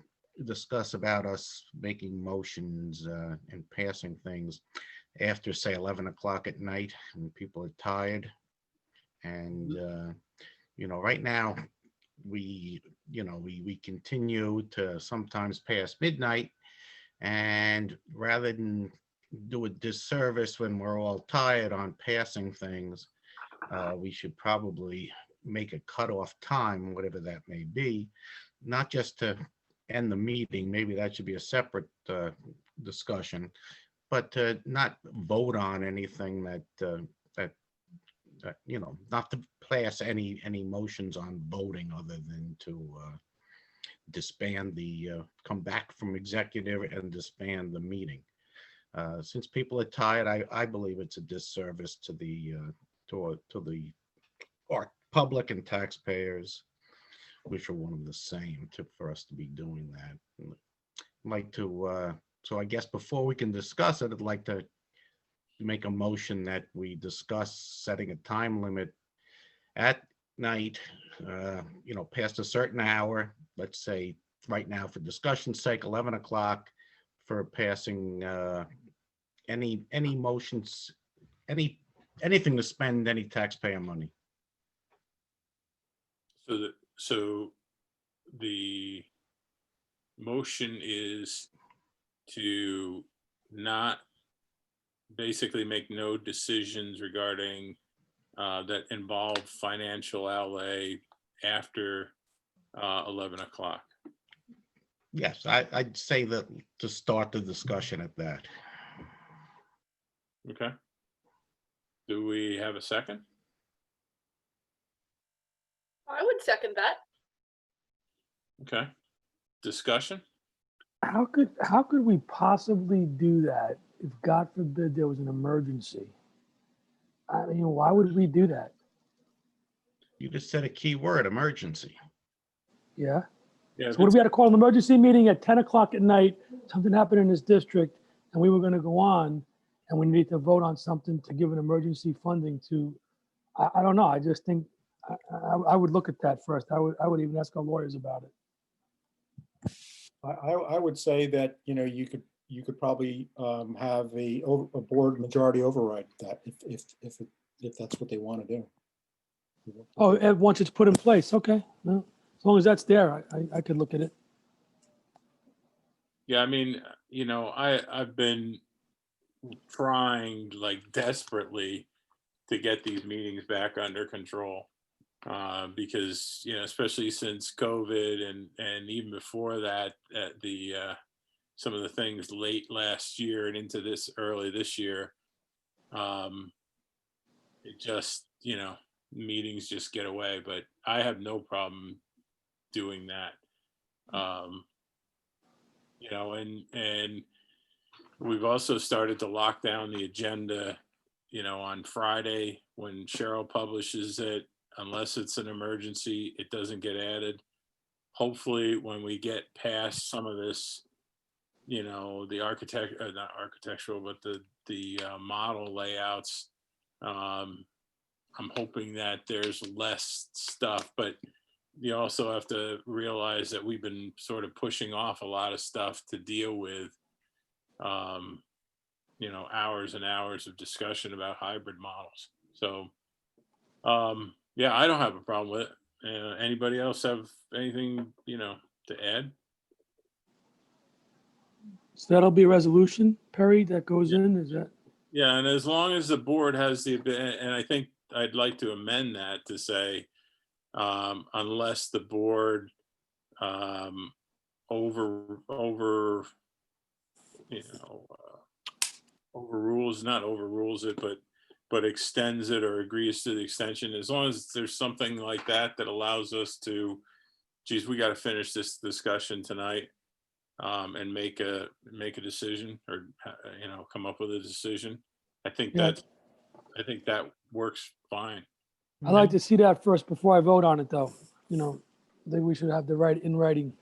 discuss about us making motions and passing things after, say, 11 o'clock at night when people are tired. And, you know, right now we continue to sometimes past midnight, and rather than do a disservice when we're all tired on passing things, we should probably make a cutoff time, whatever that may be, not just to end the meeting, maybe that should be a separate discussion, but to not vote on anything that you know, not to pass any motions on voting other than to disband come back from executive and disband the meeting. Since people are tired, I believe it's a disservice to our public and taxpayers, which are one of the same, for us to be doing that. I'd like to, so I guess before we can discuss it, I'd like to make a motion that we discuss setting a time limit at night, you know, past a certain hour, let's say right now for discussion's sake, 11 o'clock, for passing any motions, anything to spend any taxpayer money. So the motion is to not basically make no decisions regarding that involve financial outlay after 11 o'clock. Yes, I'd say that to start the discussion at that. Okay. Do we have a second? I would second that. Okay. Discussion? How could we possibly do that if, God forbid, there was an emergency? I mean, why would we do that? You just said a key word, emergency. Yeah. Yeah. So what if we had to call an emergency meeting at 10 o'clock at night, something happened in this district, and we were going to go on, and we need to vote on something to give an emergency funding to, I don't know. I just think I would look at that first. I would even ask our lawyers about it. I would say that, you know, you could probably have a board majority override that if that's what they want to do. Oh, once it's put in place, okay. No, As long as that's there, I could look at it. Yeah, I mean, you know, I've been trying like desperately to get these meetings back under control. Because, you know, especially since COVID and even before that, some of the things late last year and into this early this year, it just, you know, meetings just get away, but I have no problem doing that. You know, and we've also started to lock down the agenda, you know, on Friday when Cheryl publishes it. Unless it's an emergency, it doesn't get added. Hopefully, when we get past some of this, you know, the not architectural, but the model layouts, I'm hoping that there's less stuff. But you also have to realize that we've been sort of pushing off a lot of stuff to deal with, you know, hours and hours of discussion about hybrid models. So, yeah, I don't have a problem with it. Anybody else have anything, you know, to add? So that'll be a resolution, Perry, that goes in, is that? Yeah, and as long as the board has the, and I think I'd like to amend that to say, unless the board you know, not overrules it, but extends it or agrees to the extension, as long as there's something like that that allows us to, geez, we got to finish this discussion tonight, and make a decision, or you know, come up with a decision. I think Yeah. that works fine. I'd like to see that first before I vote on it, though. You know, I think we should have the right in writing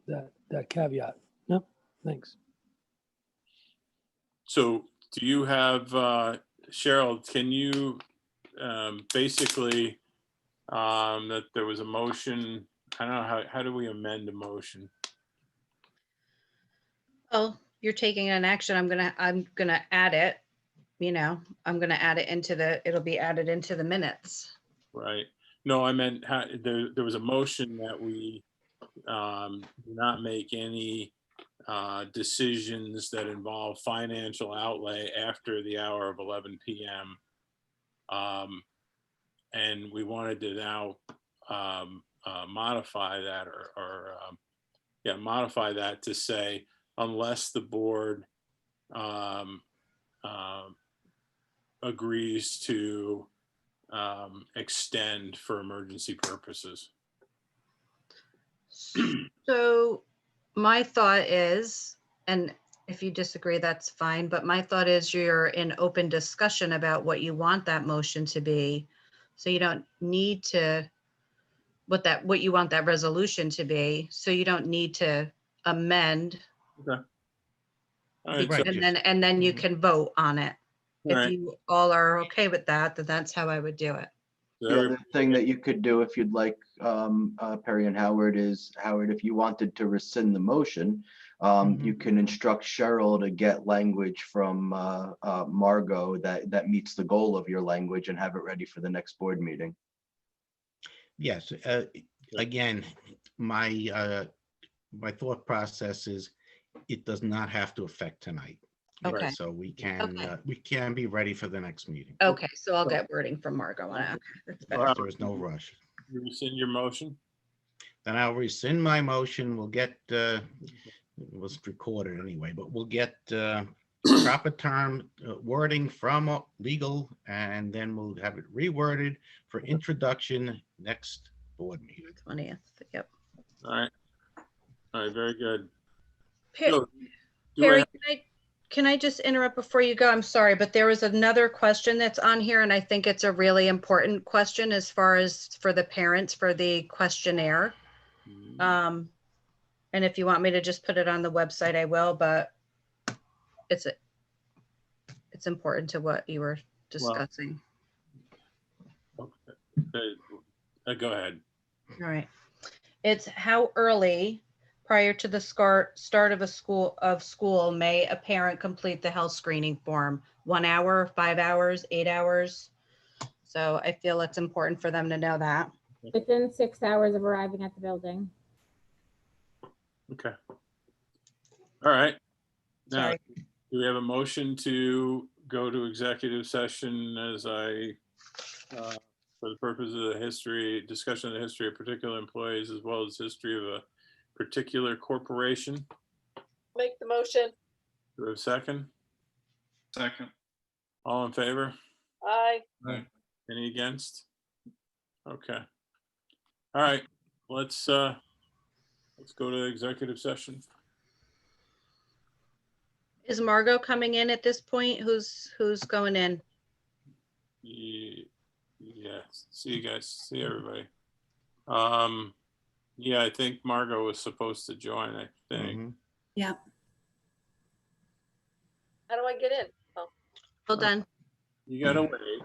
that caveat. Yep, thanks. So do you have, Cheryl, can you basically, that there was a motion, I don't know, how do we amend a motion? Well, you're taking an action. I'm gonna add it, you know, I'm gonna add it it'll be added into the minutes. Right. No, I meant there was a motion that we do not make any decisions that involve financial outlay after the hour of 11 p.m. And we wanted to now modify that modify that to say, unless the board agrees to extend for emergency purposes. So my thought is, and if you disagree, that's fine, but my thought is you're in open discussion about what you want that motion to be. So you don't need to, what you want that resolution to be. So you don't need to amend. Okay. All right, so, And then you can vote on it. all If right. you all are okay with that, then that's how I would do it. The other thing that you could do if you'd like, Perry and Howard, is, Howard, if you wanted to rescind the motion, you can instruct Cheryl to get language from Margot that meets the goal of your language and have it ready for the next board meeting. Yes, again, my thought process is it does not have to affect tonight. Okay. So we can be ready for the next meeting. Okay, so I'll get wording from Margot on it. Okay, that's better. There's no rush. You rescind your motion? Then I'll rescind my motion. We'll get, it was recorded anyway, but we'll get proper term wording from legal, and then we'll have it reworded for introduction next board meeting. 20th, yep. All right. All right, very good. Perry, can I just interrupt before you go? I'm sorry, but there was another question that's on here, and I think it's a really important question as far as for the parents for the questionnaire. And if you want me to just put it on the website, I will, but it's important to what you were discussing. Well, okay. Go ahead. All right. It's how early prior to the start of school may a parent complete the health screening form? 1 hour, 5 hours, 8 hours? So I feel it's important for them to know that. within 6 hours of arriving at the building. Okay. All right. Now, Sorry. do we have a motion to go to executive session as for the purpose of the discussion of the history of particular employees as well as history of a particular corporation? Make the motion. Do we have a second? Second. All in favor? Aye. Any against? Okay. All right, let's go to executive session. Is Margot coming in at this point? Who's going in? Yeah, see you guys, see everybody. Yeah, I think Margot was supposed to join, I think. Yeah. How do I get in? Oh. Hold on. You gotta wait.